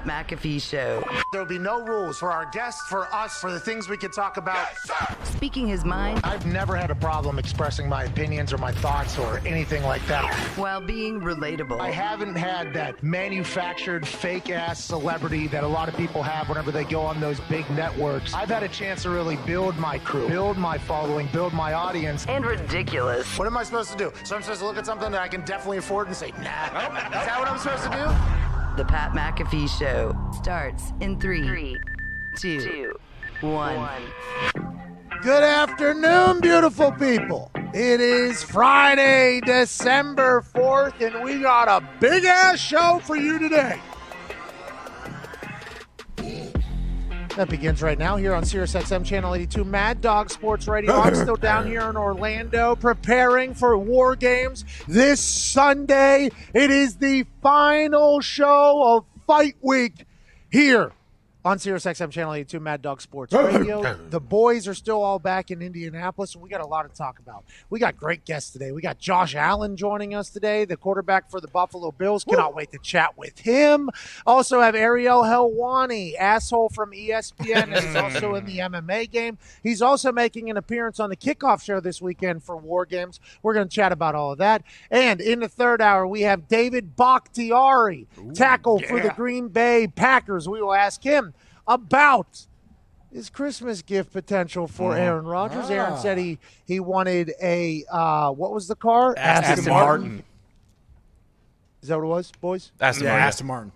McAfee Show. There'll be no rules for our guests, for us, for the things we can talk about. Yes, Speaking his mind I've never had a problem expressing my opinions or my thoughts or anything like that. while being relatable. I haven't had that manufactured fake-ass celebrity that a lot of people have whenever they go on those big networks. I've had a chance to really build my crew, build my following, build my audience. And ridiculous. What am I supposed to do? So I'm supposed to look at something that I can definitely afford and say, nah. Is that what I'm supposed to do? The Pat McAfee Show starts in 3, 2, 1. Good afternoon, beautiful people. It is Friday, December 4th, and we got a big-ass show for you today. That begins right now here on SiriusXM Channel 82, Mad Dog Sports Radio. I'm still down here in Orlando preparing for War Games this Sunday. It is the final show of Fight Week here on SiriusXM Channel 82, Mad Dog Sports Radio. The boys are still all back in Indianapolis, and we got a lot to talk about. We got great guests today. We got Josh Allen joining us today, the quarterback for the Buffalo Bills. Cannot wait to chat with him. Also have Ariel Helwani, asshole from ESPN, and he's also in the MMA game. He's also making an appearance on the kickoff show this weekend for War Games. We're going to chat about all of that. And in the third hour, we have David Bakhtiari, tackle for the Green Bay Packers. We will ask him about his Christmas gift potential for Aaron Rodgers. Aaron said he wanted a, what was the car? Aston Martin. Is that what it was, boys? Aston Martin.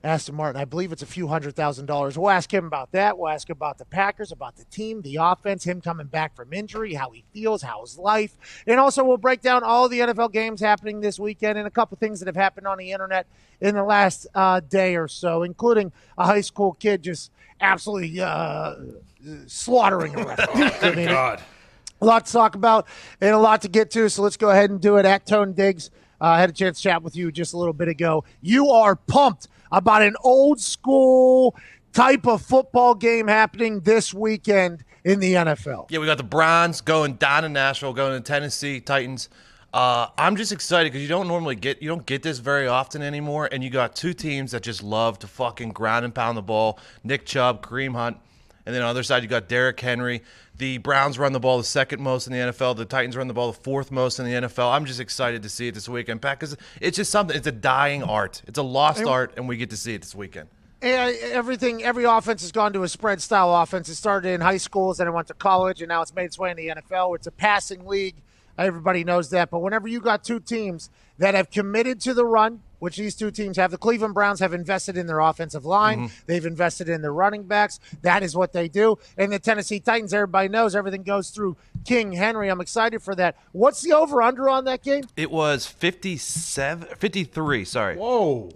Aston Martin. I believe it's a few $100,000. We'll ask him about that. We'll ask him about the Packers, about the team, the offense, him coming back from injury, how he feels, how his life. And also we'll break down all the NFL games happening this weekend and a couple things that have happened on the internet in the last day or so, including a high school kid just absolutely slaughtering a referee. I mean, God. a lot to talk about and a lot to get to, so let's go ahead and do it. At Tone Diggs, I had a chance to chat with you just a little bit ago. You are pumped about an old school type of football game happening this weekend in the NFL. Yeah, we got the Browns going down to Nashville, going to Tennessee Titans. I'm just excited because you don't get this very often anymore, and you got two teams that just love to fucking ground and pound the ball. Nick Chubb, Kareem Hunt, and then on the other side you got Derrick Henry. The Browns run the ball the second most in the NFL. The Titans run the ball the fourth most in the NFL. I'm just excited to see it this weekend, Pat, because it's just something. It's a dying art. It's a lost art, and we get to see it this weekend. And every offense has gone to a spread style offense. It started in high schools, then it went to college, and now it's made its way in the NFL. It's a passing league. Everybody knows that. But whenever you got two teams that have committed to the run, which these two teams have, the Cleveland Browns have invested in their offensive line. They've invested in their running backs. That is what they do. And the Tennessee Titans, everybody knows everything goes through King Henry. I'm excited for that. What's the over-under on that game? It was 53, sorry. Whoa.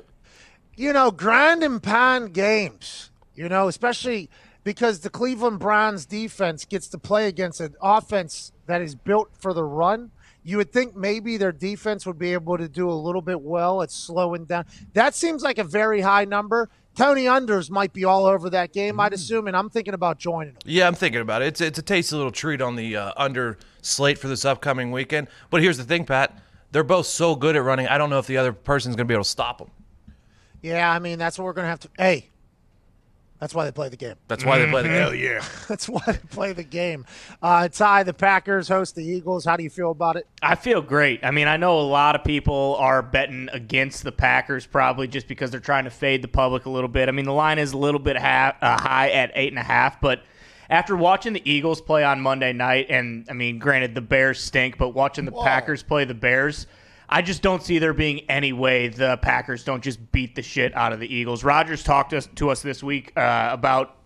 You know, grind and pound games, especially because the Cleveland Browns defense gets to play against an offense that is built for the run. You would think maybe their defense would be able to do a little bit well at slowing down. That seems like a very high number. Tony Unders might be all over that game, I'd assume, and I'm thinking about joining them. Yeah, I'm thinking about it. It's a tasty little treat on the under slate for this upcoming weekend. But here's the thing, Pat. They're both so good at running, I don't know if the other person's going to be able to stop them. Yeah, I mean, that's what we're going to have to – hey, that's why they play the game. That's why they play the game. Hell yeah. That's why they play the game. Ty, the Packers host the Eagles. How do you feel about it? I feel great. I mean, I know a lot of people are betting against the Packers probably just because they're trying to fade the public a little bit. I mean, the line is a little bit high at 8.5, but after watching the Eagles play on Monday night, and, I mean, granted, the Bears stink, but watching the Packers play the Bears – I just don't see there being any way the Packers don't just beat the shit out of the Eagles. Rodgers talked to us this week about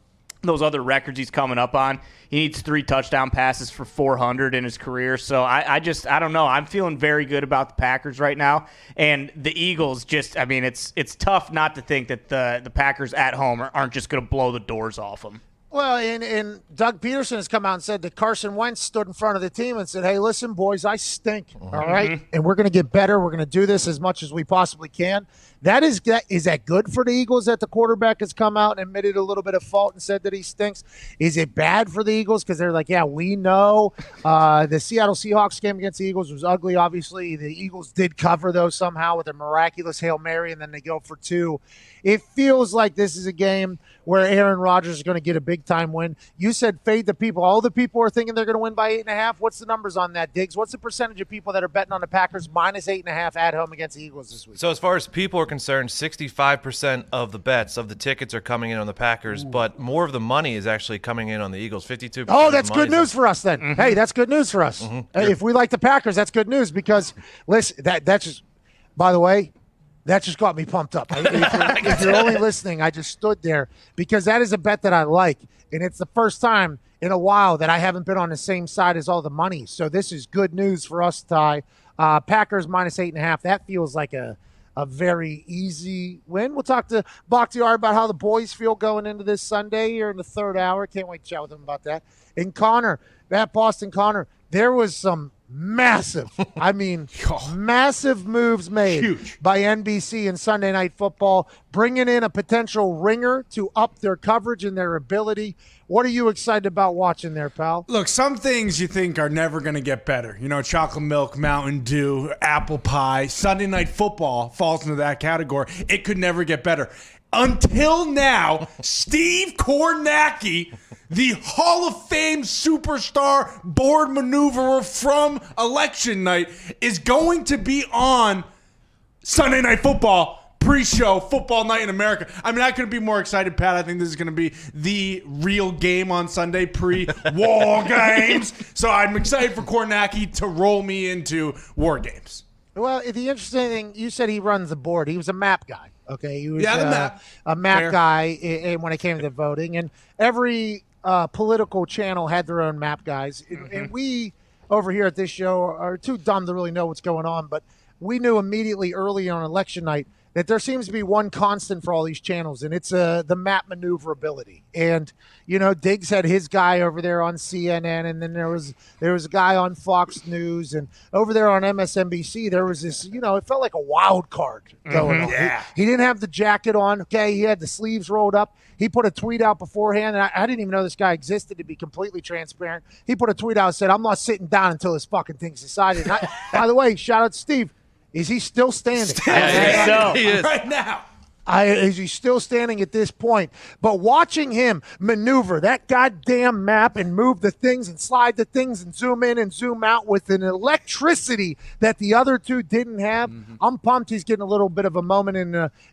those other records he's coming up on. He needs 3 touchdown passes for 400 in his career. So I don't know. I'm feeling very good about the Packers right now. And the Eagles it's tough not to think that the Packers at home aren't just going to blow the doors off them. Well, and Doug Peterson has come out and said that Carson Wentz stood in front of the team and said, hey, listen, boys, I stink, all right? And we're going to get better. We're going to do this as much as we possibly can. Is that good for the Eagles that the quarterback has come out and admitted a little bit of fault and said that he stinks? Is it bad for the Eagles? Because they're like, yeah, we know the Seattle Seahawks game against the Eagles was ugly, obviously. The Eagles did cover, though, somehow with a miraculous Hail Mary, and then they go for 2. It feels like this is a game where Aaron Rodgers is going to get a big-time win. You said fade the people. All the people are thinking they're going to win by 8.5. What's the numbers on that, Diggs? What's the percentage of people that are betting on the Packers minus 8.5 at home against the Eagles this week? So as far as people are concerned, 65% of the bets of the tickets are coming in on the Packers, but more of the money is actually coming in on the Eagles. 52%. Oh, that's good news for us then. Hey, that's good news for us. Hey, if we like the Packers, that's good news because, listen, that's just, by the way, that just got me pumped up. If you're only listening, I just stood there because that is a bet that I like, and it's the first time in a while that I haven't been on the same side as all the money. So this is good news for us, Ty. Packers minus 8.5. That feels like a very easy win. We'll talk to Bakhtiar about how the boys feel going into this Sunday here in the third hour. Can't wait to chat with him about that. And Connor, that Boston Connor, there was some massive moves made by NBC in Sunday Night Football, bringing in a potential ringer to up their coverage and their ability. What are you excited about watching there, pal? Look, some things you think are never going to get better. You know, chocolate milk, Mountain Dew, apple pie. Sunday Night Football falls into that category. It could never get better. Until now, Steve Kornacki, the Hall of Fame superstar board maneuverer from election night, is going to be on Sunday Night Football, pre-show, Football Night in America. I mean, I couldn't be more excited, Pat. I think this is going to be the real game on Sunday, pre-War Games. So I'm excited for Kornacki to roll me into War Games. Well, the interesting thing, you said he runs the board. He was a map guy. Okay, he was a map Fair. guy when it came to voting, and every political channel had their own map guys. And we over here at this show are too dumb to really know what's going on, but we knew immediately early on election night that there seems to be one constant for all these channels, and it's the map maneuverability. And you know, Diggs had his guy over there on CNN, and then there was a guy on Fox News, and over there on MSNBC there was this. You know, it felt like a wild card going on. Yeah. He didn't have the jacket on. Okay, he had the sleeves rolled up. He put a tweet out beforehand, and I didn't even know this guy existed, to be completely transparent. He put a tweet out and said, "I'm not sitting down until this fucking thing's decided." And by the way, shout out to Steve. Is he still standing? So, He is. Right now. Is he still standing at this point? But watching him maneuver that goddamn map and move the things and slide the things and zoom in and zoom out with an electricity that the other two didn't have, I'm pumped he's getting a little bit of a moment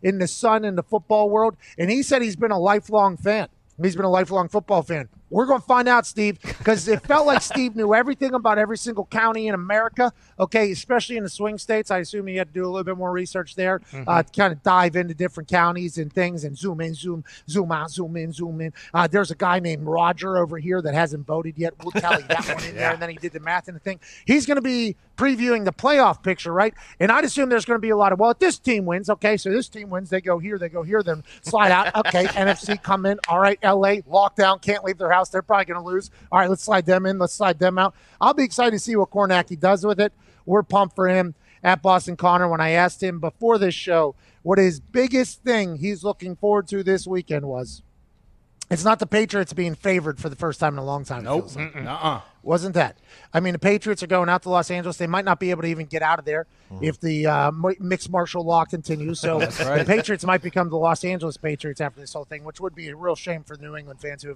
in the sun in the football world. And he said he's been a lifelong fan. He's been a lifelong football fan. We're going to find out, Steve, because it felt like Steve knew everything about every single county in America, okay, especially in the swing states. I assume he had to do a little bit more research there to kind of dive into different counties and things and zoom in, zoom out, zoom in, zoom in. There's a guy named Roger over here that hasn't voted yet. We'll tally that one in there, and then he did the math and the thing. He's going to be previewing the playoff picture, right? And I'd assume there's going to be a lot of, well, if this team wins, okay, so this team wins, they go here, then slide out. Okay, NFC come in. All right, LA, lockdown, can't leave their house. They're probably going to lose. All right, let's slide them in. Let's slide them out. I'll be excited to see what Kornacki does with it. We're pumped for him at Boston Connor. When I asked him before this show what his biggest thing he's looking forward to this weekend was, it's not the Patriots being favored for the first time in a long time. Nope. Wasn't that? I mean, the Patriots are going out to Los Angeles. They might not be able to even get out of there if the mixed martial law continues. So the Patriots might become the Los Angeles Patriots after this whole thing, which would be a real shame for New England fans who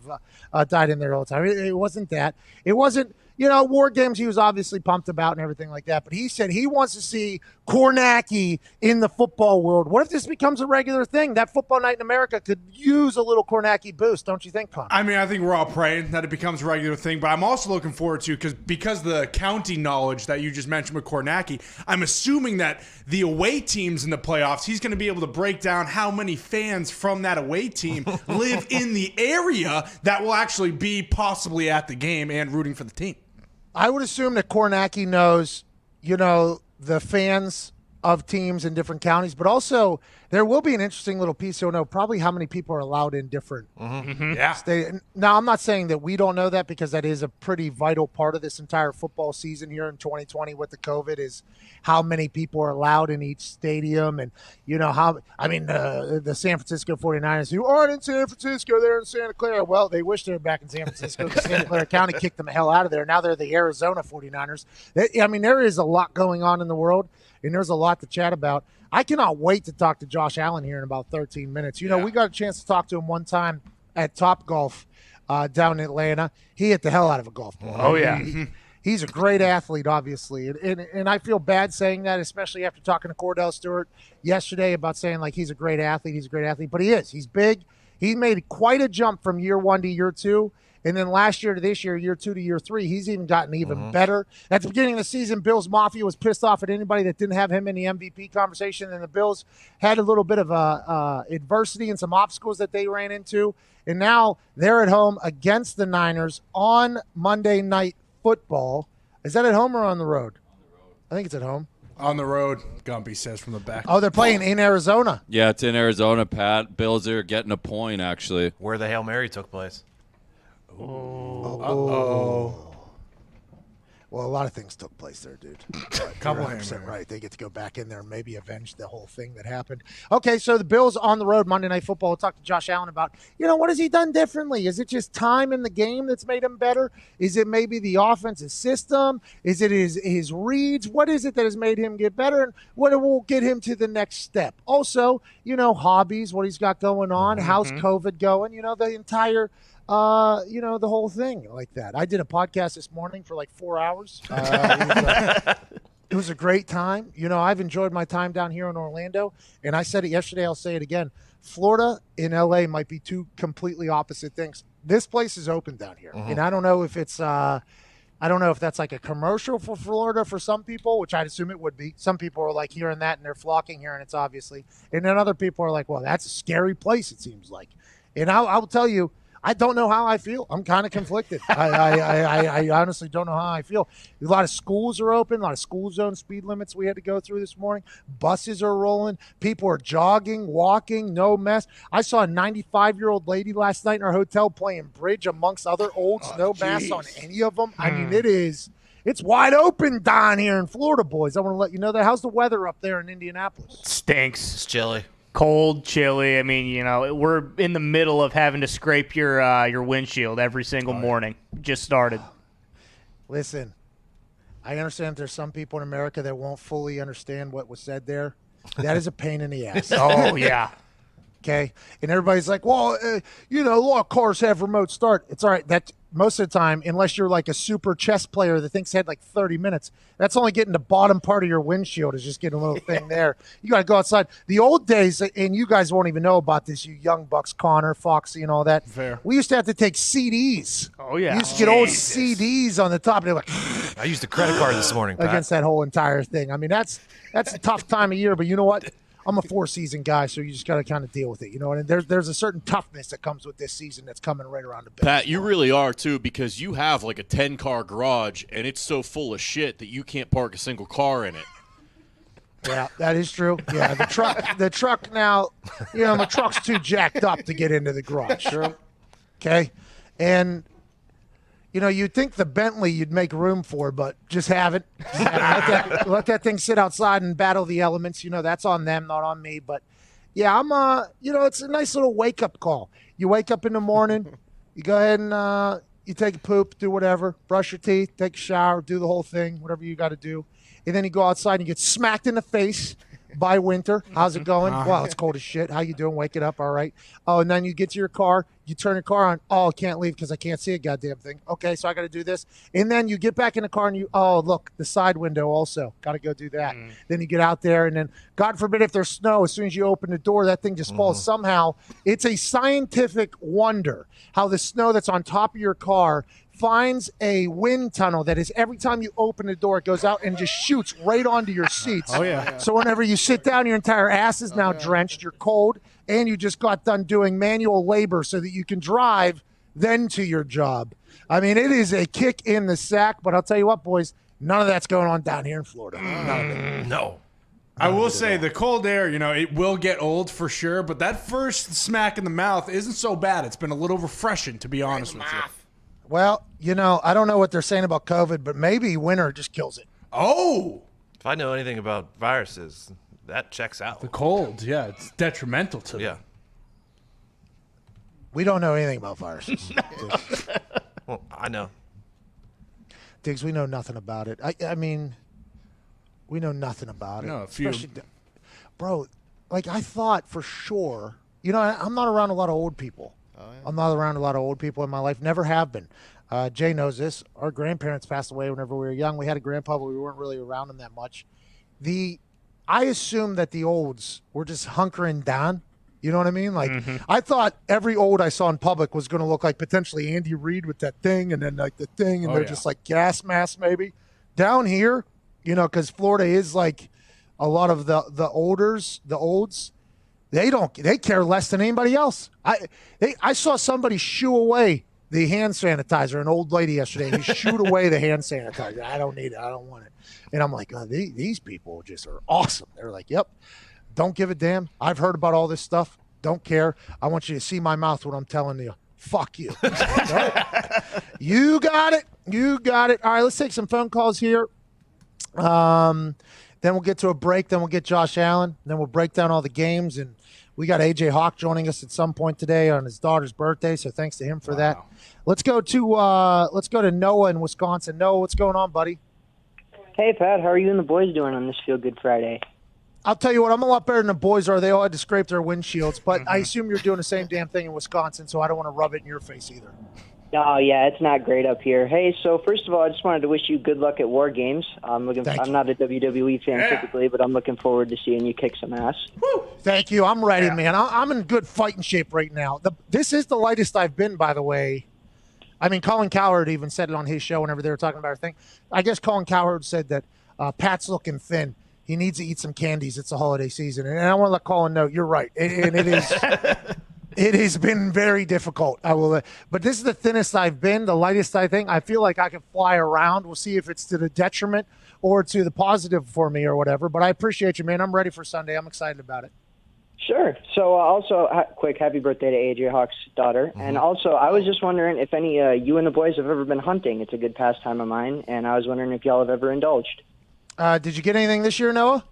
have died in there all the time. It wasn't that. It wasn't, you know, War Games he was obviously pumped about and everything like that. But he said he wants to see Kornacki in the football world. What if this becomes a regular thing? That Football Night in America could use a little Kornacki boost, don't you think, Connor? I mean, I think we're all praying that it becomes a regular thing, but I'm also looking forward to, because the county knowledge that you just mentioned with Kornacki, I'm assuming that the away teams in the playoffs, he's going to be able to break down how many fans from that away team live in the area that will actually be possibly at the game and rooting for the team. I would assume that Kornacki knows, you know, the fans of teams in different counties, but also there will be an interesting little piece. You'll know probably how many people are allowed in different states. Now, I'm not saying that we don't know that, because that is a pretty vital part of this entire football season here in 2020 with the COVID, is how many people are allowed in each stadium. And, the San Francisco 49ers, who aren't in San Francisco, they're in Santa Clara. Well, they wish they were back in San Francisco because Santa Clara County kicked them the hell out of there. Now they're the Arizona 49ers. There is a lot going on in the world, and there's a lot to chat about. I cannot wait to talk to Josh Allen here in about 13 minutes. We got a chance to talk to him one time at Top Golf down in Atlanta. He hit the hell out of a golf ball. Oh, yeah. He's a great athlete, obviously. And I feel bad saying that, especially after talking to Cordell Stewart yesterday about saying, like, he's a great athlete. He's a great athlete. But he is. He's big. He made quite a jump from year 1 to year 2. And then last year to this year, year 2 to year 3, he's even gotten even better. At the beginning of the season, Bills Mafia was pissed off at anybody that didn't have him in the MVP conversation. And the Bills had a little bit of adversity and some obstacles that they ran into. And now they're at home against the Niners on Monday Night Football. Is that at home or on the road? I think it's at home. On the road, Gumpy says from the back. Oh, they're playing in Arizona. Yeah, it's in Arizona, Pat. Bills are getting a point, actually. Where the Hail Mary took place. Well, a lot of things took place there, dude. Couple You're 100% Hail Marys. right. They get to go back in there and maybe avenge the whole thing that happened. Okay, so the Bills on the road, Monday Night Football. We'll talk to Josh Allen about, what has he done differently? Is it just time in the game that's made him better? Is it maybe the offensive system? Is it his reads? What is it that has made him get better? And what will get him to the next step? Also, hobbies, what he's got going on. How's COVID going? The entire the whole thing like that. I did a podcast this morning for like 4 hours. It was a great time. I've enjoyed my time down here in Orlando, and I said it yesterday. I'll say it again. Florida and LA might be two completely opposite things. This place is open down here, and I don't know if it's I don't know if that's like a commercial for Florida for some people, which I'd assume it would be. Some people are like hearing that and they're flocking here, and it's obviously. And then other people are like, well, that's a scary place, it seems like. And I'll tell you, I don't know how I feel. I'm kind of conflicted. I honestly don't know how I feel. A lot of schools are open, a lot of school zone speed limits we had to go through this morning. Buses are rolling. People are jogging, walking, no mess. I saw a 95-year-old lady last night in our hotel playing bridge amongst other olds, no mask on any of them. I mean, it's wide open down here in Florida, boys. I want to let you know that. How's the weather up there in Indianapolis? Stinks. It's chilly. Cold, chilly. I mean, we're in the middle of having to scrape your windshield every single morning. Just started. Listen, I understand there's some people in America that won't fully understand what was said there. That is a pain in the ass. Oh, yeah. Okay? And everybody's like, well, a lot of cars have remote start. It's all right. That most of the time, unless you're like a super chess player that thinks had like 30 minutes, that's only getting the bottom part of your windshield is just getting a little thing there. You got to go outside. The old days, and you guys won't even know about this, you young bucks, Connor, Foxy, and all that. Fair. We used to have to take CDs. Oh, yeah. We used to get old CDs on the top. And they're like, I used a credit card this morning, Pat. against that whole entire thing. I mean, that's a tough time of year, but you know what? I'm a 4-season guy, so you just got to kind of deal with it. You know, and there's a certain toughness that comes with this season that's coming right around the bend. Pat, you really are, too, because you have like a 10-car garage, and it's so full of shit that you can't park a single car in it. Yeah, that is true. Yeah, the truck now, the truck's too jacked up to get into the garage. Sure. Okay, and you'd think the Bentley you'd make room for, but just haven't. Let that thing sit outside and battle the elements. That's on them, not on me. But yeah, I'm it's a nice little wake up call. You wake up in the morning, you go ahead and you take a poop, do whatever, brush your teeth, take a shower, do the whole thing, whatever you got to do, and then you go outside and you get smacked in the face by winter. How's it going? Well, it's cold as shit. How you doing? Wake it up. All right. Oh, and then you get to your car. You turn your car on. Oh, I can't leave because I can't see a goddamn thing. Okay, so I got to do this. And then you get back in the car and look, the side window also. Got to go do that. Then you get out there and then, God forbid if there's snow, as soon as you open the door, that thing just falls somehow. It's a scientific wonder how the snow that's on top of your car finds a wind tunnel that is every time you open the door, it goes out and just shoots right onto your seats. Oh, yeah. So whenever you sit down, your entire ass is now drenched. You're cold, and you just got done doing manual labor so that you can drive then to your job. I mean, it is a kick in the sack, but I'll tell you what, boys, none of that's going on down here in Florida. None of it. No. I will say the cold air, it will get old for sure, but that first smack in the mouth isn't so bad. It's been a little refreshing, to be honest with you. Well, I don't know what they're saying about COVID, but maybe winter just kills it. Oh! If I know anything about viruses, that checks out. The cold, yeah, it's detrimental to them. Yeah. We don't know anything about viruses. Well, I know. Diggs, we know nothing about it. I mean, we know nothing about it. No, a few. Bro, like I thought for sure, I'm not around a lot of old people. Oh, yeah. I'm not around a lot of old people in my life. Never have been. Jay knows this. Our grandparents passed away whenever we were young. We had a grandpa, but we weren't really around him that much. I assumed that the olds were just hunkering down. You know what I mean? Like, I thought every old I saw in public was going to look like potentially Andy Reid with that thing and then like the thing, and they're just like gas masks maybe. Down here, because Florida is like a lot of the olds, they care less than anybody else. I saw somebody shoo away the hand sanitizer, an old lady yesterday. He shooed away the hand sanitizer. I don't need it. I don't want it. And I'm like, oh, these people just are awesome. They're like, yep, don't give a damn. I've heard about all this stuff. Don't care. I want you to see my mouth when I'm telling you. Fuck you. Right? You got it. You got it. All right, let's take some phone calls here. Then we'll get to a break. Then we'll get Josh Allen. Then we'll break down all the games. And we got AJ Hawk joining us at some point today on his daughter's birthday. So thanks to him for that. Let's go to Noah in Wisconsin. Noah, what's going on, buddy? Hey, Pat. How are you and the boys doing on this Feel Good Friday? I'll tell you what, I'm a lot better than the boys are. They all had to scrape their windshields, but I assume you're doing the same damn thing in Wisconsin, so I don't want to rub it in your face either. Oh, yeah, it's not great up here. Hey, so first of all, I just wanted to wish you good luck at War Games. I'm not a WWE fan typically, but I'm looking forward to seeing you kick some ass. Woo. Thank you. I'm ready, man. I'm in good fighting shape right now. This is the lightest I've been, by the way. I mean, Colin Cowherd even said it on his show whenever they were talking about our thing. I guess Colin Cowherd said that Pat's looking thin. He needs to eat some candies. It's the holiday season. And I want to let Colin know you're right. And it is it has been very difficult. But this is the thinnest I've been, the lightest I think. I feel like I can fly around. We'll see if it's to the detriment or to the positive for me or whatever. But I appreciate you, man. I'm ready for Sunday. I'm excited about it. Sure. So also, quick happy birthday to AJ Hawk's daughter. Mm-hmm. And also, I was just wondering if any you and the boys have ever been hunting. It's a good pastime of mine. And I was wondering if y'all have ever indulged. Did you get anything this year, Noah?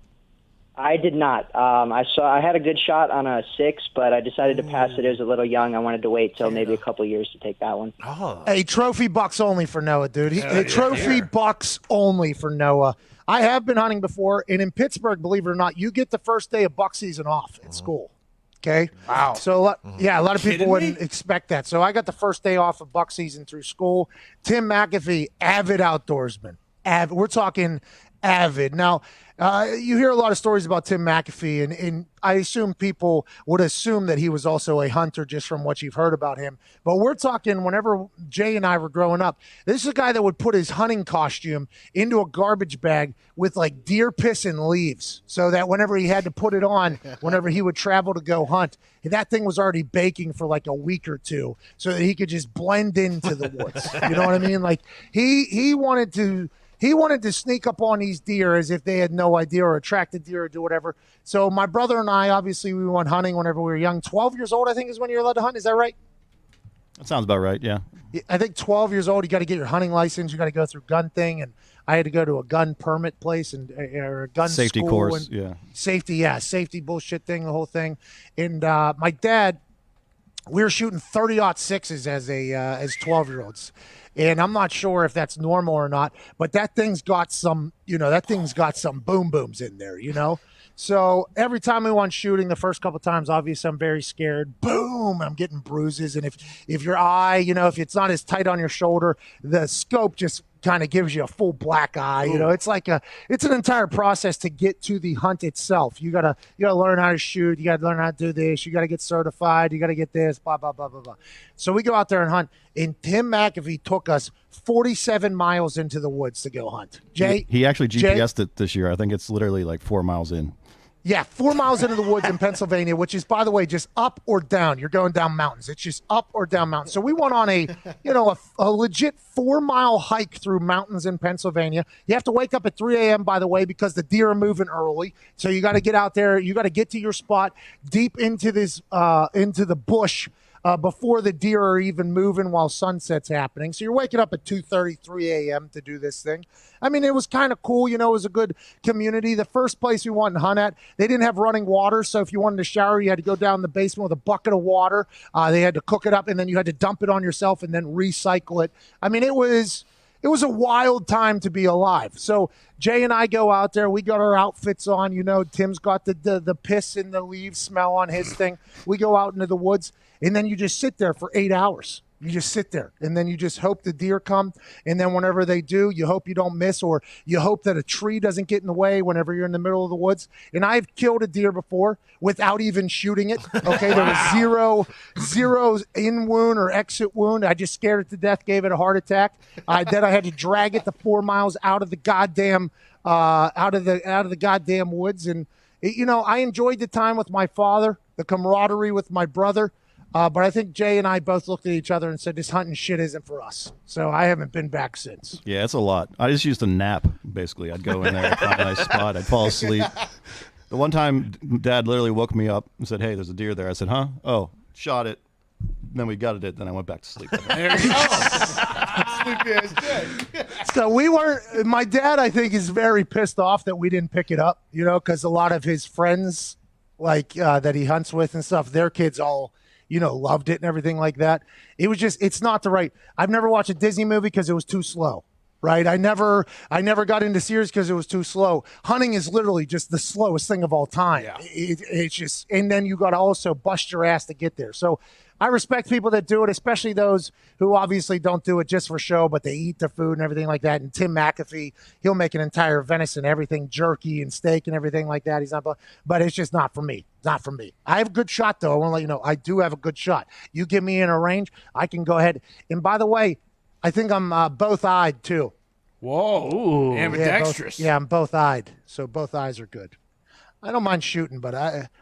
I did not. I had a good shot on a 6, but I decided to pass it. It was a little young. I wanted to wait till maybe a couple years to take that one. Oh. Hey, trophy bucks only for Noah, dude. Trophy bucks only for Noah. I have been hunting before, and in Pittsburgh, believe it or not, you get the first day of buck season off at school. Okay? Wow. So, a lot of people wouldn't expect that. So I got the first day off of buck season through school. Tim McAfee, avid outdoorsman. We're talking Avid. Now, you hear a lot of stories about Tim McAfee, and I assume people would assume that he was also a hunter just from what you've heard about him. But we're talking whenever Jay and I were growing up, this is a guy that would put his hunting costume into a garbage bag with like deer piss and leaves so that whenever he had to put it on, whenever he would travel to go hunt, that thing was already baking for like a week or two so that he could just blend into the woods. You know what I mean? Like he wanted to sneak up on these deer as if they had no idea or attract the deer or do whatever. So my brother and I, obviously, we went hunting whenever we were young. 12 years old, I think, is when you're allowed to hunt. Is that right? That sounds about right, yeah. I think 12 years old, you got to get your hunting license. You got to go through gun thing. And I had to go to a gun permit place or a gun safety school course, and yeah. Safety bullshit thing, the whole thing. And my dad, we were shooting 30-06s as 12-year-olds. And I'm not sure if that's normal or not, but that thing's got some boom booms in there, you know? So every time we went shooting, the first couple of times, obviously I'm very scared. Boom, I'm getting bruises. And if your eye, if it's not as tight on your shoulder, the scope just kind of gives you a full black eye. You know, it's an entire process to get to the hunt itself. You gotta learn how to shoot. You gotta learn how to do this. You gotta get certified. You gotta get this, blah, blah, blah, blah, blah. So we go out there and hunt. And Tim McAfee took us 47 miles into the woods to go hunt. Jay? He actually GPS'd it this year. I think it's literally like 4 miles in. Yeah, 4 miles into the woods in Pennsylvania, which is, by the way, just up or down. You're going down mountains. It's just up or down mountains. So we went on a legit 4-mile hike through mountains in Pennsylvania. You have to wake up at 3 a.m., by the way, because the deer are moving early. So you got to get out there. You got to get to your spot deep into into the bush before the deer are even moving while sunset's happening. So you're waking up at 2:30, 3 a.m. to do this thing. I mean, it was kind of cool. It was a good community. The first place we went and hunt at, they didn't have running water. So if you wanted to shower, you had to go down in the basement with a bucket of water. They had to cook it up, and then you had to dump it on yourself and then recycle it. I mean, it was a wild time to be alive. So Jay and I go out there. We got our outfits on. Tim's got the piss and the leaves smell on his thing. We go out into the woods, and then you just sit there for 8 hours. You just sit there, and then you just hope the deer come. And then whenever they do, you hope you don't miss, or you hope that a tree doesn't get in the way whenever you're in the middle of the woods. And I've killed a deer before without even shooting it. Okay, there was zero in wound or exit wound. I just scared it to death, gave it a heart attack. Then I had to drag it the 4 miles out of the goddamn goddamn woods. And I enjoyed the time with my father, the camaraderie with my brother. But I think Jay and I both looked at each other and said, this hunting shit isn't for us. So I haven't been back since. Yeah, it's a lot. I just used to nap, basically. I'd go in there, find a nice spot. I'd fall asleep. The one time, Dad literally woke me up and said, hey, there's a deer there. I said, huh? Oh, shot it. Then we gutted it. Then I went back to sleep. There you go. Sleepy as shit. So we weren't, my dad, I think, is very pissed off that we didn't pick it up, because a lot of his friends, that he hunts with and stuff, their kids all, loved it and everything like that. It was just, it's not the right. I've never watched a Disney movie because it was too slow, right? I never got into series because it was too slow. Hunting is literally just the slowest thing of all time. Yeah. It's just, and then you got to also bust your ass to get there. So I respect people that do it, especially those who obviously don't do it just for show, but they eat their food and everything like that. And Tim McAfee, he'll make an entire venison, everything, jerky and steak and everything like that. He's not, but it's just not for me. Not for me. I have a good shot, though. I want to let you know, I do have a good shot. You give me in a range, I can go ahead. And by the way, I think I'm both-eyed, too. Whoa. Ooh. Ambidextrous. Yeah, I'm both-eyed. So both eyes are good. I don't mind shooting, but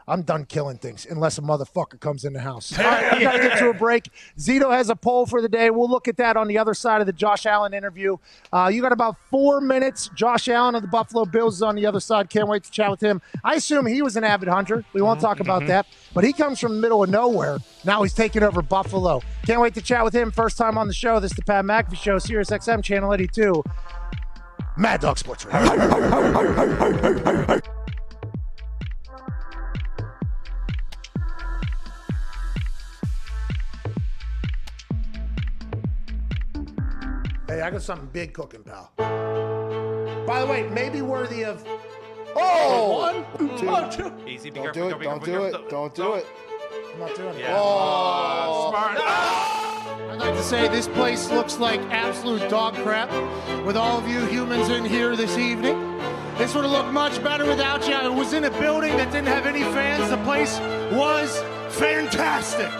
I'm done killing things unless a motherfucker comes in the house. All right, I got to get to a break. Zito has a poll for the day. We'll look at that on the other side of the Josh Allen interview. You got about 4 minutes. Josh Allen of the Buffalo Bills is on the other side. Can't wait to chat with him. I assume he was an avid hunter. We won't talk about that. But he comes from the middle of nowhere. Now he's taking over Buffalo. Can't wait to chat with him. First time on the show. This is the Pat McAfee Show, Sirius XM, Channel 82. Mad Dog Sports Radio. Hey, I got something big cooking, pal. By the way, maybe worthy of... Oh! 1, 2. Easy, Don't do it. Don't do it. Don't do it. I'm not doing it. Yeah. Oh! Smart. I'd like to say this place looks like absolute dog crap with all of you humans in here this evening. This would have looked much better without you. I was in a building that didn't have any fans. The place was fantastic.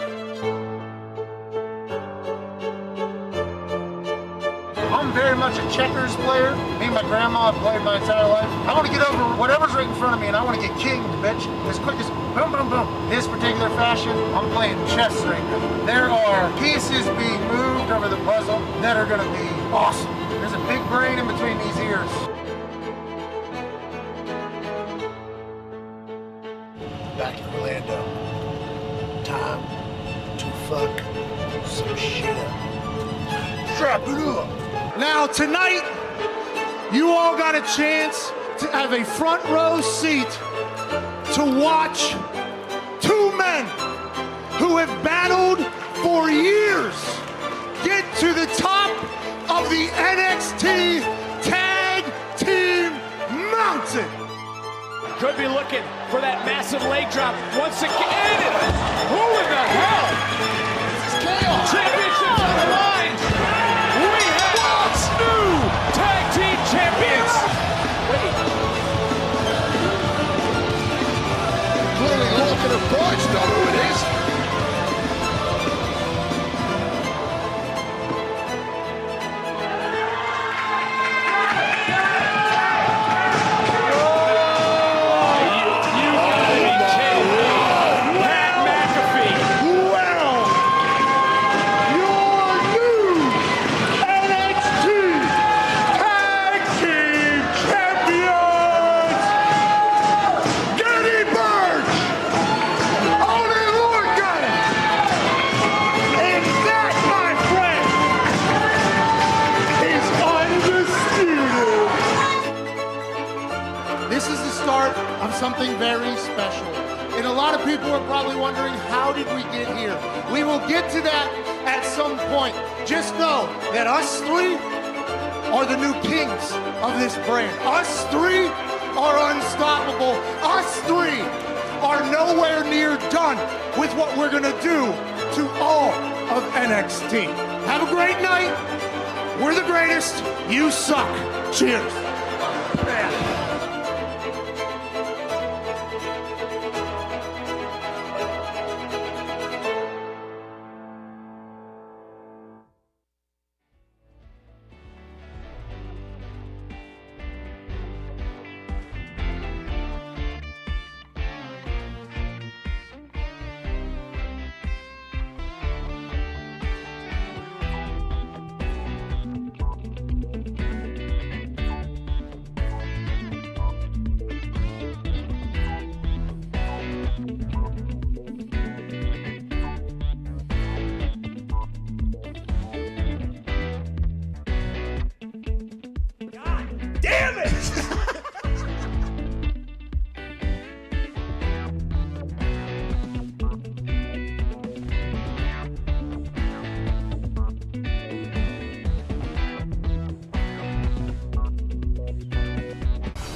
I'm very much a checkers player. Me and my grandma have played my entire life. I want to get over whatever's right in front of me, and I want to get kinged, bitch, as quick as boom, boom, boom. This particular fashion, I'm playing chess right now. There are pieces being moved over the puzzle that are going to be awesome. There's a big brain in between these ears. Back in Orlando. Time to fuck some shit up. Strap it up. Now, tonight, you all got a chance to have a front row seat to watch two men who have battled for years get to the top of the NXT Tag Team Mountain. Could be looking for that massive leg drop once again. Who in the hell? This is chaos. Championship on the line. We have new tag team champions. Wait. Clearly looking at Butch, know who it is. start of something very special. And a lot of people are probably wondering, how did we get here? We will get to that at some point. Just know that us three are the new kings of this brand. Us three are unstoppable. Us three are nowhere near done with what we're gonna do to all of NXT. Have a great night. We're the greatest. You suck. Cheers. Damn it!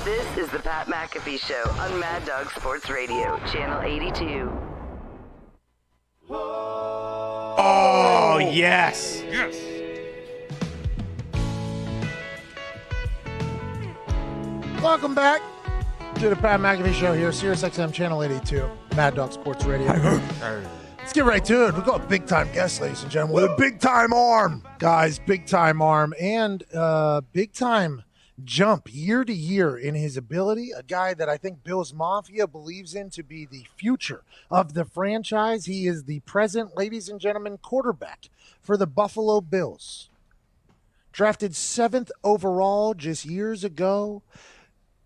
This is the Pat McAfee Show on Mad Dog Sports Radio, Channel 82. Oh, yes. Yes. Welcome back to the Pat McAfee Show here, Sirius XM Channel 82, Mad Dog Sports Radio. Let's get right to it. We've got a big-time guest, ladies and gentlemen, with a big-time arm. Guys, big-time arm and big-time jump year to year in his ability. A guy that I think Bills Mafia believes in to be the future of the franchise. He is the present, ladies and gentlemen, quarterback for the Buffalo Bills. Drafted 7th overall just years ago.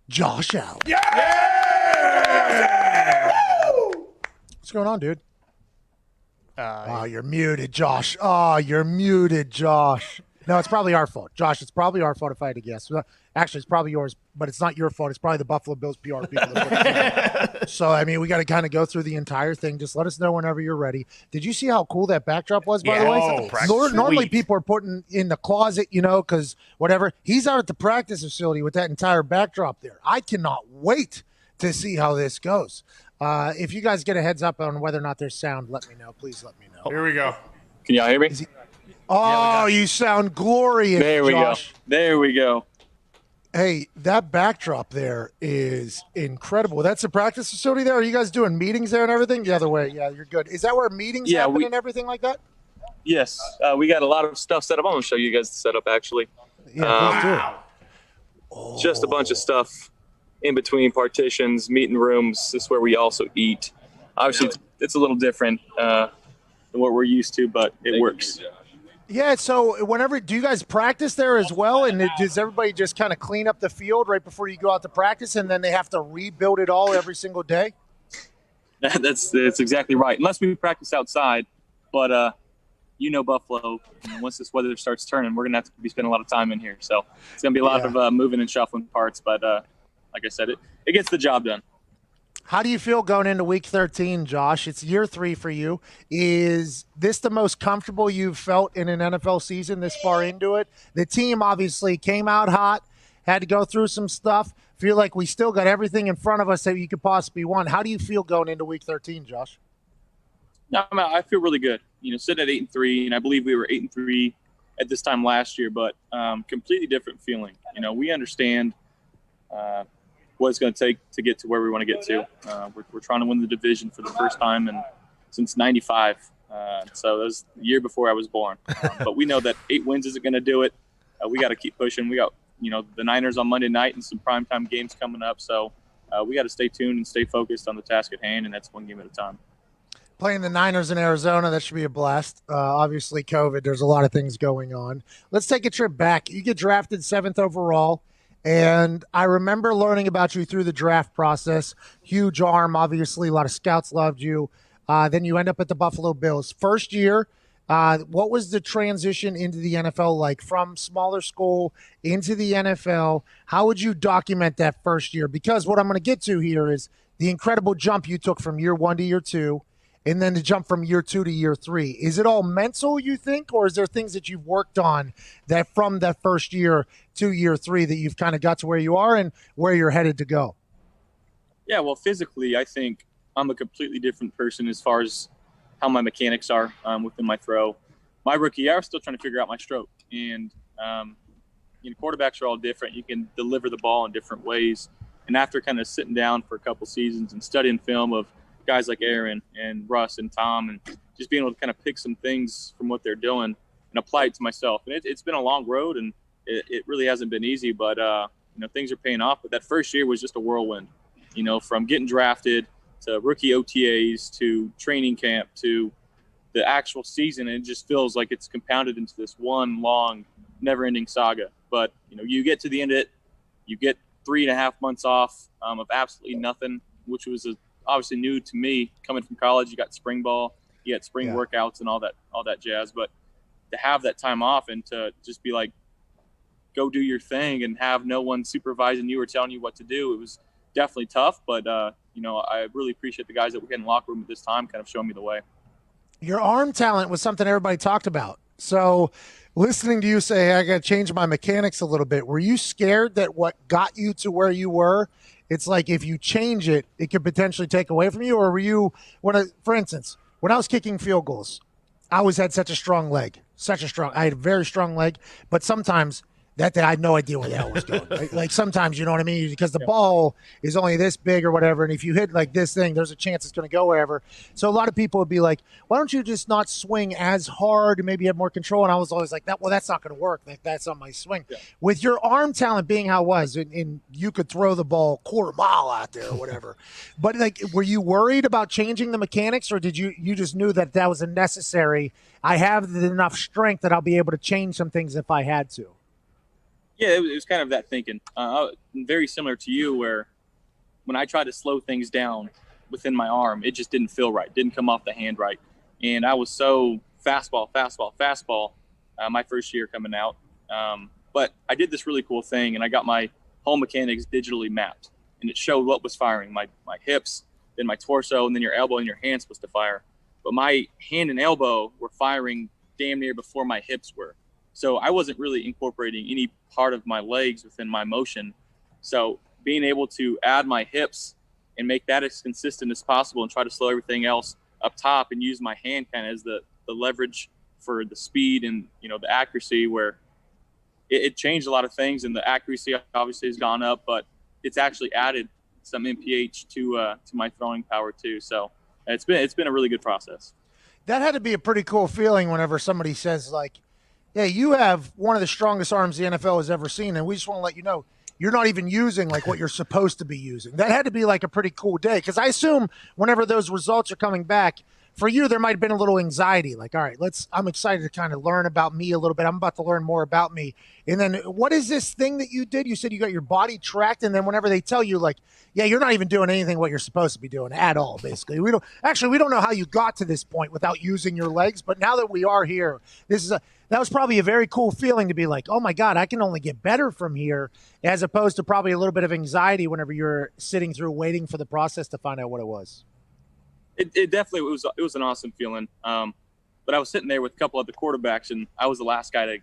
Josh Allen. Yeah! What's going on, dude? You're muted, Josh. You're muted, Josh. No, it's probably our fault. Josh, it's probably our fault if I had to guess. Actually, it's probably yours, but it's not your fault. It's probably the Buffalo Bills PR people. So, I mean, we got to kind of go through the entire thing. Just let us know whenever you're ready. Did you see how cool that backdrop was, by the way? Normally people are putting in the closet, because whatever. He's out at the practice facility with that entire backdrop there. I cannot wait to see how this goes. If you guys get a heads up on whether or not there's sound, let me know. Please let me know. Here we go. Can y'all hear me? You sound glorious, There we Josh. go. There we go. Hey, that backdrop there is incredible. That's the practice facility there? Are you guys doing meetings there and everything? The other way. Yeah, you're good. Is that where meetings happen and everything like that? Yes. We got a lot of stuff set up. I'm going to show you guys the setup, actually. Yeah, Just a bunch of stuff in between partitions, meeting rooms. This is where we also eat. Obviously, it's a little different than what we're used to, but it works. Yeah, so do you guys practice there as well? And does everybody just kind of clean up the field right before you go out to practice, and then they have to rebuild it all every single day? That's exactly right. Unless we practice outside. But, Buffalo, once this weather starts turning, we're going to have to be spending a lot of time in here. So it's going to be a lot of moving and shuffling parts. But like I said, it gets the job done. How do you feel going into Week 13, Josh? It's year 3 for you. Is this the most comfortable you've felt in an NFL season this far into it? The team obviously came out hot, had to go through some stuff. Feel like we still got everything in front of us that you could possibly want. How do you feel going into Week 13, Josh? No, I feel really good. Sitting at 8-3, and I believe we were 8-3 at this time last year, but completely different feeling. We understand what it's going to take to get to where we want to get to. We're trying to win the division for the first time since '95. So that was the year before I was born. But we know that 8 wins isn't going to do it. We got to keep pushing. We got the Niners on Monday night and some primetime games coming up. So we got to stay tuned and stay focused on the task at hand, and that's one game at a time. Playing the Niners in Arizona, that should be a blast. Obviously, COVID, there's a lot of things going on. Let's take a trip back. You get drafted 7th overall. And I remember learning about you through the draft process. Huge arm, obviously. A lot of scouts loved you. Then you end up at the Buffalo Bills. First year, What was the transition into the NFL like from smaller school into the NFL? How would you document that first year? Because what I'm going to get to here is the incredible jump you took from year 1 to year 2, and then the jump from year 2 to year 3. Is it all mental, you think, or is there things that you've worked on that from that first year to year 3 that you've kind of got to where you are and where you're headed to go? Yeah, well, physically, I think I'm a completely different person as far as how my mechanics are within my throw. My rookie year, I was still trying to figure out my stroke. And, quarterbacks are all different. You can deliver the ball in different ways. And after kind of sitting down for a couple seasons and studying film of guys like Aaron and Russ and Tom, and just being able to kind of pick some things from what they're doing and apply it to myself. And it's been a long road, and it really hasn't been easy, but, things are paying off. But that first year was just a whirlwind, from getting drafted to rookie OTAs to training camp to the actual season. And it just feels like it's compounded into this one long, never-ending saga. But, you get to the end of it, you get 3.5 months off of absolutely nothing, which was obviously new to me coming from college. You got spring ball, you got spring workouts and all that jazz. But to have that time off and to just be like, go do your thing and have no one supervising you or telling you what to do, it was definitely tough. But, I really appreciate the guys that were in the locker room at this time kind of showing me the way. Your arm talent was something everybody talked about. So listening to you say, hey, I got to change my mechanics a little bit, were you scared that what got you to where you were, it's like if you change it, it could potentially take away from you? Or were you, for instance, when I was kicking field goals, I always had such a strong leg, I had a very strong leg, but sometimes that day I had no idea where the hell was going. Like sometimes, you know what I mean? Because the ball is only this big or whatever, and if you hit like this thing, there's a chance it's going to go wherever. So a lot of people would be like, why don't you just not swing as hard and maybe have more control? And I was always like, that's not going to work. That's on my swing. Yeah. With your arm talent being how it was, and you could throw the ball 1/4 mile out there or whatever, but like, were you worried about changing the mechanics, or did you just knew that was a necessary, I have enough strength that I'll be able to change some things if I had to? Yeah, it was kind of that thinking. Very similar to you, where when I tried to slow things down within my arm, it just didn't feel right, didn't come off the hand right. And I was so fastball, my first year coming out. But I did this really cool thing, and I got my whole mechanics digitally mapped. And it showed what was firing, my hips, then my torso, and then your elbow and your hand supposed to fire. But my hand and elbow were firing damn near before my hips were. So I wasn't really incorporating any part of my legs within my motion. So being able to add my hips and make that as consistent as possible and try to slow everything else up top and use my hand kind of as the leverage for the speed and, the accuracy, where it changed a lot of things. And the accuracy obviously has gone up, but it's actually added some MPH to my throwing power too. So it's been a really good process. That had to be a pretty cool feeling whenever somebody says like, yeah, you have one of the strongest arms the NFL has ever seen, and we just want to let you know you're not even using like what you're supposed to be using. That had to be like a pretty cool day, because I assume whenever those results are coming back, for you there might have been a little anxiety, like, all right, I'm excited to kind of learn about me a little bit. I'm about to learn more about me. And then what is this thing that you did? You said you got your body tracked, and then whenever they tell you like, yeah, you're not even doing anything what you're supposed to be doing at all, basically. We don't know how you got to this point without using your legs, but now that we are here, that was probably a very cool feeling to be like, oh my God, I can only get better from here, as opposed to probably a little bit of anxiety whenever you're sitting through waiting for the process to find out what it was. It definitely was an awesome feeling. But I was sitting there with a couple other quarterbacks, and I was the last guy to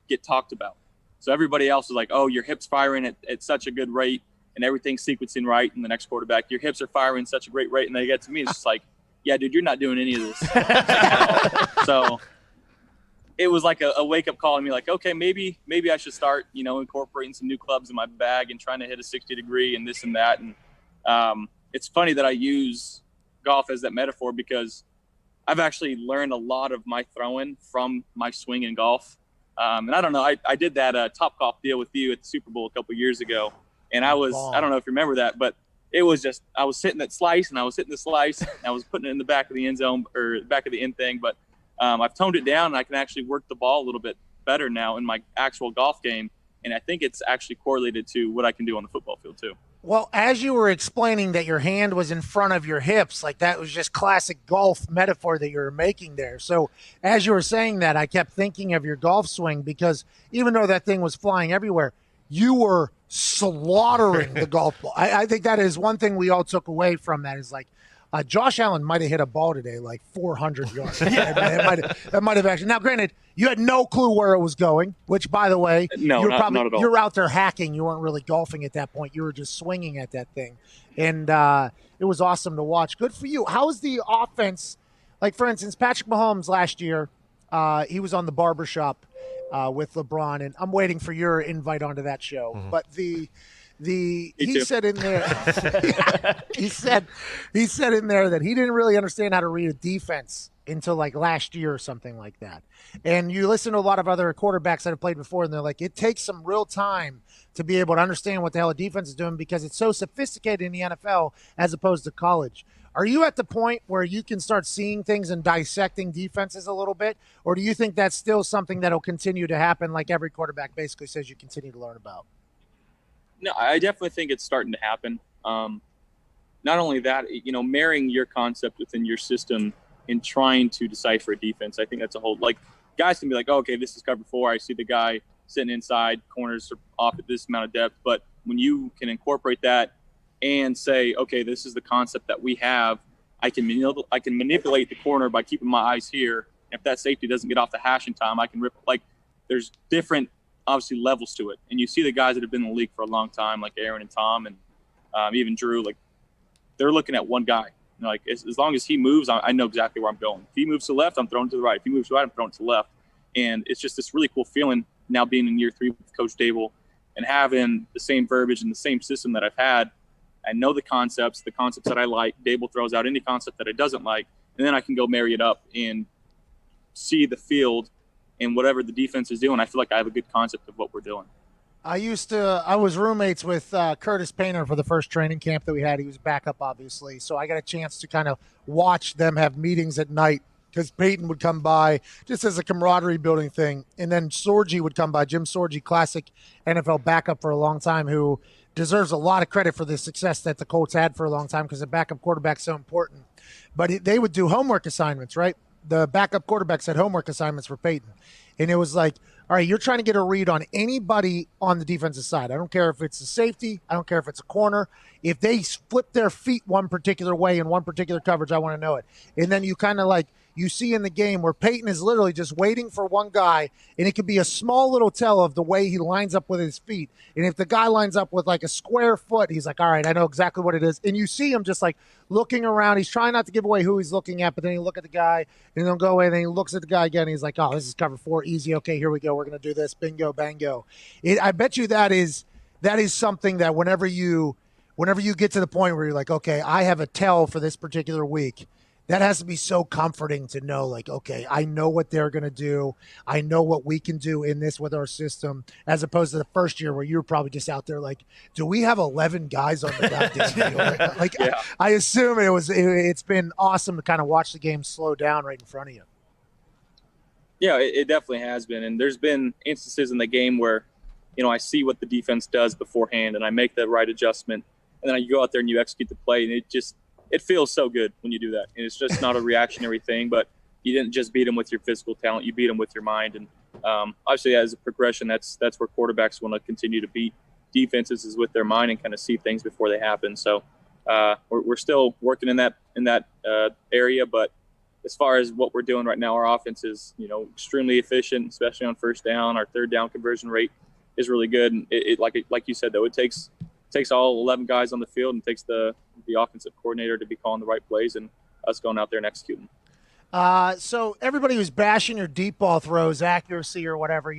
get talked about. So everybody else was like, oh, your hips firing at such a good rate and everything's sequencing right. And the next quarterback, your hips are firing such a great rate. And they get to me, it's just like, yeah, dude, you're not doing any of this. So it was like a wake-up call to me, like, okay, maybe I should start, incorporating some new clubs in my bag and trying to hit a 60-degree and this and that. And it's funny that I use golf as that metaphor, because I've actually learned a lot of my throwing from my swing in golf. And I don't know, I did that Topgolf deal with you at the Super Bowl a couple years ago. And I don't know if you remember that, but it was just, I was hitting that slice and I was hitting the slice and I was putting it in the back of the end zone or back of the end thing. But I've toned it down and I can actually work the ball a little bit better now in my actual golf game. And I think it's actually correlated to what I can do on the football field too. Well, as you were explaining that your hand was in front of your hips, like that was just classic golf metaphor that you were making there. So as you were saying that, I kept thinking of your golf swing, because even though that thing was flying everywhere, you were slaughtering the golf ball. I think that is one thing we all took away from that, is like, Josh Allen might have hit a ball today like 400 yards. That might have actually. Now, granted, you had no clue where it was going, which, by the way, not at all. You're out there hacking. You weren't really golfing at that point. You were just swinging at that thing. And it was awesome to watch. Good for you. How is the offense? Like, for instance, Patrick Mahomes last year, he was on the barbershop with LeBron, and I'm waiting for your invite onto that show. Mm-hmm. But he said in there he said in there that he didn't really understand how to read a defense until like last year or something like that. And you listen to a lot of other quarterbacks that have played before, and they're like, it takes some real time to be able to understand what the hell a defense is doing, because it's so sophisticated in the NFL as opposed to college. Are you at the point where you can start seeing things and dissecting defenses a little bit, or do you think that's still something that'll continue to happen, like every quarterback basically says you continue to learn about? No, I definitely think it's starting to happen. Not only that, marrying your concept within your system and trying to decipher a defense. I think that's a whole, like, guys can be like, oh, okay, this is cover 4. I see the guy sitting inside, corners are off at this amount of depth. But when you can incorporate that and say, okay, this is the concept that we have, I can manipulate the corner by keeping my eyes here. If that safety doesn't get off the hash in time, I can rip. Like, there's different, obviously, levels to it. And you see the guys that have been in the league for a long time, like Aaron and Tom and even Drew, like, they're looking at one guy. Like, as long as he moves, I know exactly where I'm going. If he moves to the left, I'm throwing to the right. If he moves to the right, I'm throwing to the left. And it's just this really cool feeling now being in year 3 with Coach Dable and having the same verbiage and the same system that I've had. I know the concepts that I like. Dable throws out any concept that I doesn't like, and then I can go marry it up and see the field and whatever the defense is doing. I feel like I have a good concept of what we're doing. I was roommates with Curtis Painter for the first training camp that we had. He was backup, obviously. So I got a chance to kind of watch them have meetings at night, because Peyton would come by just as a camaraderie building thing. And then Sorgi would come by, Jim Sorgi, classic NFL backup for a long time, who deserves a lot of credit for the success that the Colts had for a long time, because the backup quarterback's so important. But they would do homework assignments, right? The backup quarterbacks had homework assignments for Peyton. And it was like, all right, you're trying to get a read on anybody on the defensive side. I don't care if it's a safety. I don't care if it's a corner. If they flip their feet one particular way in one particular coverage, I want to know it. And then you kind of like, you see in the game where Peyton is literally just waiting for one guy, and it could be a small little tell of the way he lines up with his feet. And if the guy lines up with like a square foot, he's like, all right, I know exactly what it is. And you see him just like looking around. He's trying not to give away who he's looking at, but then you look at the guy, and he'll go away, and then he looks at the guy again, and he's like, oh, this is cover 4, easy. Okay, here we go. We're going to do this. Bingo, bango. I bet you that is something that whenever you get to the point where you're like, okay, I have a tell for this particular week, that has to be so comforting to know, like, okay, I know what they're going to do. I know what we can do in this with our system, as opposed to the first year where you were probably just out there like, do we have 11 guys on the goddamn field? Like, yeah. I assume it's been awesome to kind of watch the game slow down right in front of you. Yeah, it definitely has been. And there's been instances in the game where, I see what the defense does beforehand, and I make the right adjustment. And then you go out there and you execute the play, and it feels so good when you do that. And it's just not a reactionary thing, but you didn't just beat them with your physical talent. You beat them with your mind. And obviously, as a progression, that's where quarterbacks want to continue to beat defenses, is with their mind and kind of see things before they happen. So we're still working in that area. But as far as what we're doing right now, our offense is, extremely efficient, especially on first down. Our third down conversion rate is really good. And like you said, though, it takes all 11 guys on the field, and takes the offensive coordinator to be calling the right plays and us going out there and executing. So everybody was bashing your deep ball throws, accuracy or whatever,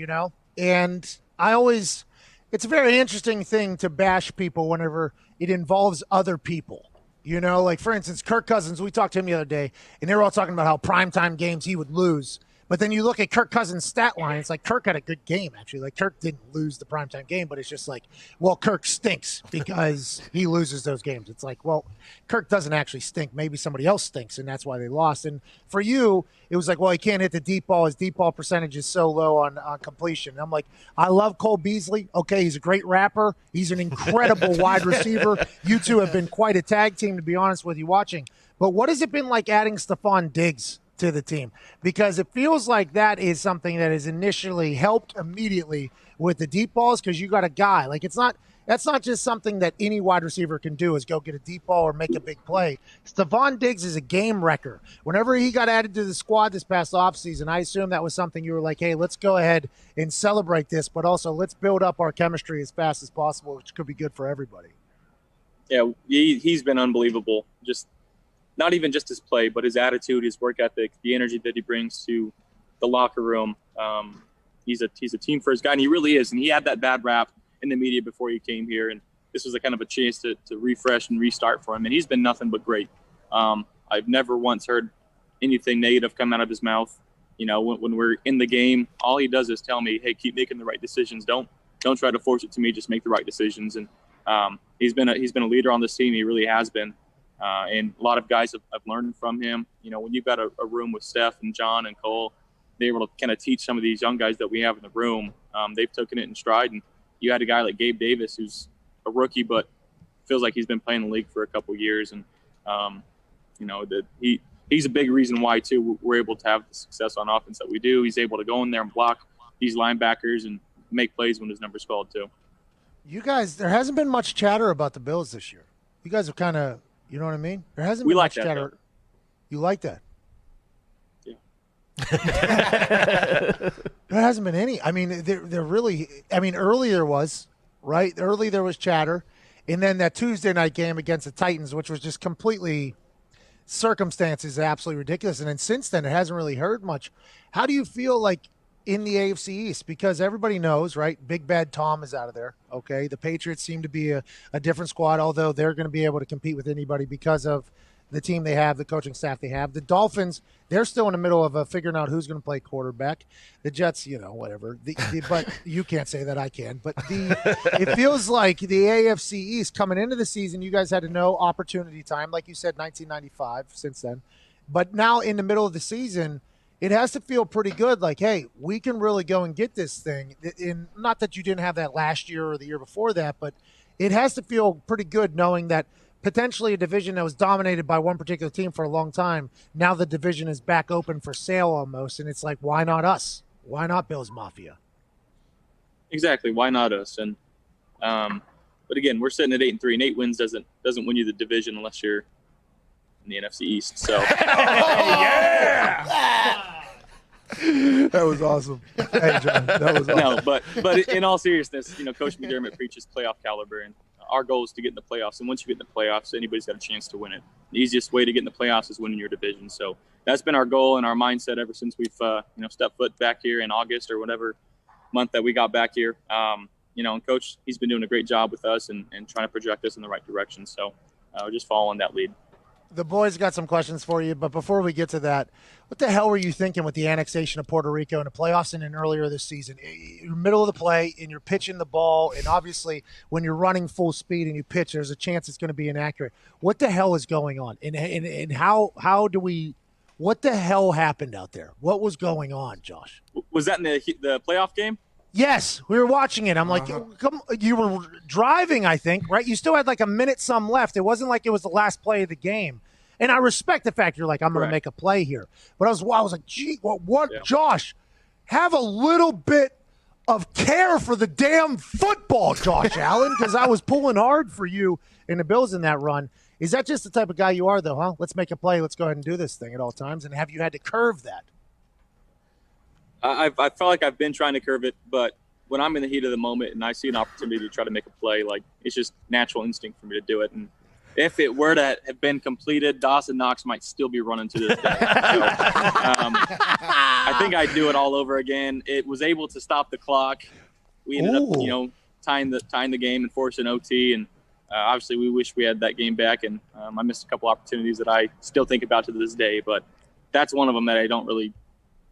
and it's a very interesting thing to bash people whenever it involves other people. Like, for instance, Kirk Cousins, we talked to him the other day, and they were all talking about how primetime games he would lose. But then you look at Kirk Cousins' stat line, it's like Kirk had a good game, actually. Like, Kirk didn't lose the primetime game, but it's just like, well, Kirk stinks because he loses those games. It's like, well, Kirk doesn't actually stink. Maybe somebody else stinks, and that's why they lost. And for you, it was like, well, he can't hit the deep ball. His deep ball percentage is so low on completion. And I'm like, I love Cole Beasley. Okay, he's a great rapper. He's an incredible wide receiver. You two have been quite a tag team, to be honest with you, watching. But what has it been like adding Stephon Diggs to the team? Because it feels like that is something that has initially helped immediately with the deep balls, because you got a guy. Like, that's not just something that any wide receiver can do, is go get a deep ball or make a big play. Stephon Diggs is a game wrecker. Whenever he got added to the squad this past offseason, I assume that was something you were like, hey, let's go ahead and celebrate this, but also let's build up our chemistry as fast as possible, which could be good for everybody. Yeah, he's been unbelievable. Just not even just his play, but his attitude, his work ethic, the energy that he brings to the locker room. He's a team first guy, and he really is. And he had that bad rap in the media before he came here, and this was a kind of a chance to refresh and restart for him. And he's been nothing but great. I've never once heard anything negative come out of his mouth. You know, when we're in the game, all he does is tell me, "Hey, keep making the right decisions. Don't try to force it to me. Just make the right decisions." And he's been a leader on this team. He really has been. And a lot of guys have learned from him. You know, when you've got a room with Steph and John and Cole, they're able to kind of teach some of these young guys that we have in the room. They've taken it in stride. And you had a guy like Gabe Davis, who's a rookie, but feels like he's been playing the league for a couple of years. And, you know, he's a big reason why, too, we're able to have the success on offense that we do. He's able to go in there and block these linebackers and make plays when his number's called, too. You guys, there hasn't been much chatter about the Bills this year. You guys have kind of, you know what I mean? There hasn't been much chatter. Though. You like that? Yeah. There hasn't been any. I mean, they're really. I mean, early there was, right? Early there was chatter, and then that Tuesday night game against the Titans, which was just completely circumstances absolutely ridiculous. And then since then, it hasn't really heard much. How do you feel like in the AFC East? Because everybody knows, right? Big Bad Tom is out of there. Okay, the Patriots seem to be a different squad, although they're going to be able to compete with anybody because of the team they have, the coaching staff they have. The Dolphins, they're still in the middle of figuring out who's going to play quarterback. The Jets, you know, whatever. But you can't say that, I can. But it feels like the AFC East coming into the season, you guys had no opportunity time, like you said, 1995 since then. But now in the middle of the season, it has to feel pretty good. Like, hey, we can really go and get this thing. Not that you didn't have that last year or the year before that, but it has to feel pretty good knowing that potentially a division that was dominated by one particular team for a long time, now the division is back open for sale almost, and it's like, why not us? Why not Bills Mafia? Exactly. Why not us? And but again, we're sitting at 8-3, and 8 wins doesn't win you the division unless you're in the NFC East. So That was awesome. Hey, John, that was awesome. No, but in all seriousness, you know, Coach McDermott preaches playoff caliber, and our goal is to get in the playoffs. And once you get in the playoffs, anybody's got a chance to win it. The easiest way to get in the playoffs is winning your division. So that's been our goal and our mindset ever since we've stepped foot back here in August or whatever month that we got back here. You know, and Coach, he's been doing a great job with us and trying to project us in the right direction. So we're just following that lead. The boys got some questions for you, but before we get to that, what the hell were you thinking with the annexation of Puerto Rico in the playoffs and then earlier this season? You're middle of the play and you're pitching the ball, and obviously when you're running full speed and you pitch, there's a chance it's going to be inaccurate. What the hell is going on? And how do we – what the hell happened out there? What was going on, Josh? Was that in the playoff game? Yes, we were watching it. I'm like, come, you were driving, I think, right? You still had like a minute some left. It wasn't like it was the last play of the game. And I respect the fact you're like, I'm going to make a play here. But I was like, gee, what? Yeah. Josh, have a little bit of care for the damn football, Josh Allen, because I was pulling hard for you in the Bills in that run. Is that just the type of guy you are, though, huh? Let's make a play. Let's go ahead and do this thing at all times. And have you had to curve that? I felt like I've been trying to curve it, but when I'm in the heat of the moment and I see an opportunity to try to make a play, like, it's just natural instinct for me to do it. And if it were to have been completed, Dawson Knox might still be running to this day. So, I think I'd do it all over again. It was able to stop the clock. We ended up, tying the game and forcing OT. And obviously, we wish we had that game back. And I missed a couple opportunities that I still think about to this day. But that's one of them that I don't really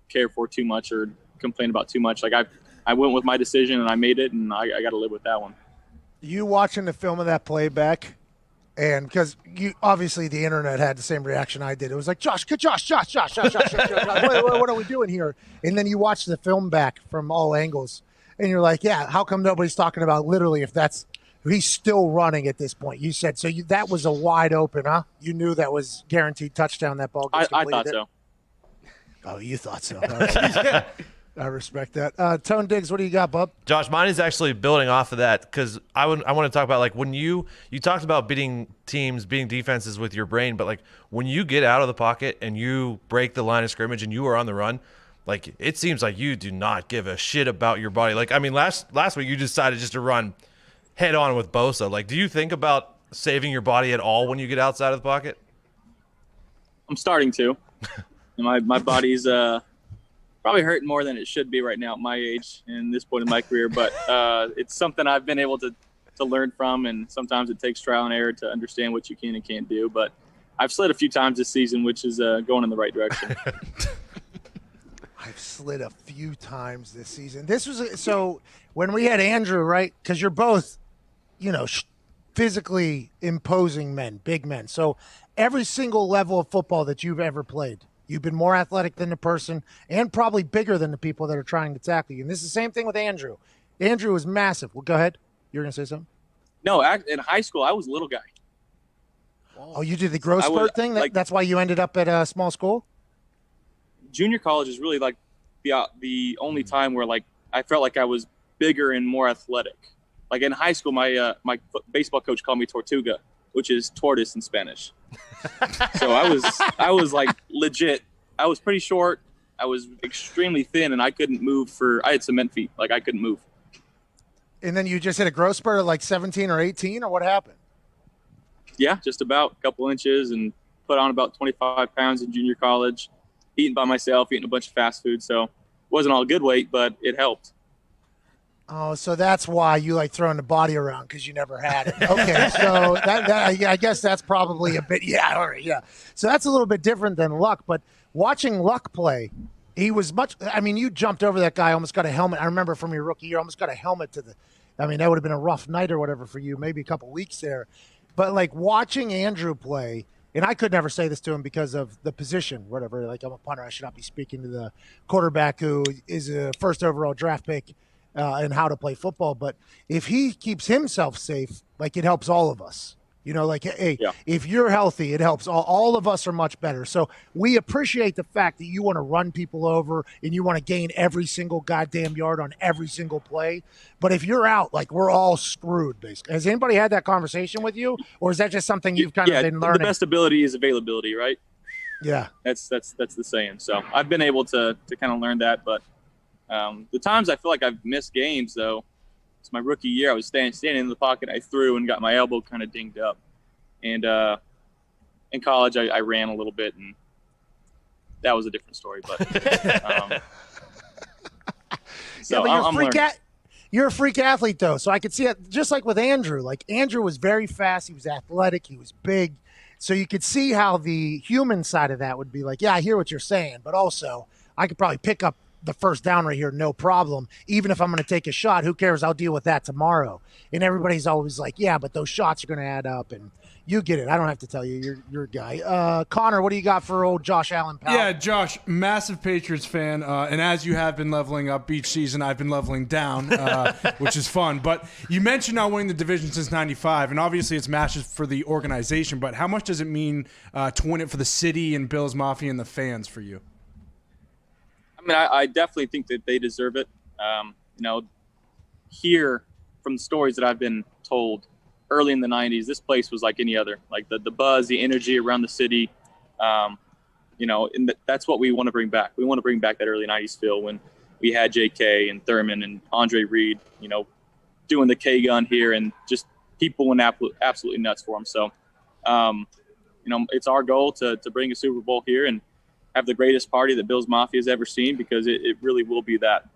care for too much or complain about too much. Like I went with my decision and I made it, and I got to live with that one. You watching the film of that playback, and because you obviously the internet had the same reaction I did. It was like Josh, what are we doing here? And then you watch the film back from all angles, and you're like, yeah, how come nobody's talking about literally if that's he's still running at this point? You said so. That was a wide open, huh? You knew that was guaranteed touchdown. That ball gets I completed. thought so. Oh, you thought so. Yeah. I respect that. Tone Diggs, what do you got, bub? Josh, mine is actually building off of that because I want to talk about like when you talked about beating teams, beating defenses with your brain, but like when you get out of the pocket and you break the line of scrimmage and you are on the run, like it seems like you do not give a shit about your body. Like I mean, last week you decided just to run head on with Bosa. Like, do you think about saving your body at all when you get outside of the pocket? I'm starting to. My body's probably hurting more than it should be right now at my age and this point in my career, but it's something I've been able to learn from, and sometimes it takes trial and error to understand what you can and can't do. But I've slid a few times this season, which is going in the right direction. I've slid a few times this season. This was so when we had Andrew, right? Because you're both, physically imposing men, big men. So every single level of football that you've ever played, you've been more athletic than the person and probably bigger than the people that are trying to tackle you. And this is the same thing with Andrew. Andrew is massive. Well, go ahead. You were going to say something? No, in high school, I was a little guy. Oh, you did the growth spurt thing? That's why you ended up at a small school? Junior college is really like the only time where like I felt like I was bigger and more athletic. Like in high school, my baseball coach called me Tortuga, which is tortoise in Spanish. So I was like legit. I was pretty short. I was extremely thin, and I couldn't move I had cement feet. Like I couldn't move. And then you just hit a growth spurt at like 17 or 18, or what happened? Yeah, just about a couple inches, and put on about 25 pounds in junior college, eating by myself, eating a bunch of fast food. So it wasn't all good weight, but it helped. Oh, so that's why you like throwing the body around, because you never had it. Okay, so I guess that's probably a bit, all right, yeah. So that's a little bit different than Luck, but watching Luck play, he was you jumped over that guy, almost got a helmet. I remember from your rookie year, almost got a helmet that would have been a rough night or whatever for you, maybe a couple weeks there. But like watching Andrew play, and I could never say this to him because of the position, whatever, like I'm a punter, I should not be speaking to the quarterback who is a first overall draft pick, and how to play football. But if he keeps himself safe, like it helps all of us, if you're healthy, it helps all of us are much better. So we appreciate the fact that you want to run people over and you want to gain every single goddamn yard on every single play. But if you're out, like we're all screwed basically. Has anybody had that conversation with you, or is that just something you've kind of been learning? The best ability is availability, right? Yeah. That's the saying. So I've been able to kind of learn that, but the times I feel like I've missed games, though, it's my rookie year. I was standing in the pocket. I threw and got my elbow kind of dinged up. And in college, I ran a little bit, and that was a different story. But so but I'm learning. You're a freak athlete, though, so I could see it just like with Andrew. Like Andrew was very fast. He was athletic. He was big. So you could see how the human side of that would be like, yeah, I hear what you're saying, but also I could probably pick up the first down right here, no problem. Even if I'm going to take a shot, who cares? I'll deal with that tomorrow. And everybody's always like, yeah, but those shots are going to add up. And you get it. I don't have to tell you. You're a guy. Connor, what do you got for old Josh Allen, pal? Yeah, Josh, massive Patriots fan. And as you have been leveling up each season, I've been leveling down, which is fun. But you mentioned not winning the division since 95, and obviously it's massive for the organization. But how much does it mean to win it for the city and Bills Mafia and the fans for you? I mean, I definitely think that they deserve it. Here from the stories that I've been told early in the 90s, this place was like any other. Like the buzz, the energy around the city, and that's what we want to bring back. We want to bring back that early 90s feel when we had J.K. and Thurman and Andre Reed, doing the K-gun here, and just people went absolutely nuts for them. So, it's our goal to bring a Super Bowl here and have the greatest party that Bills Mafia has ever seen, because it really will be that.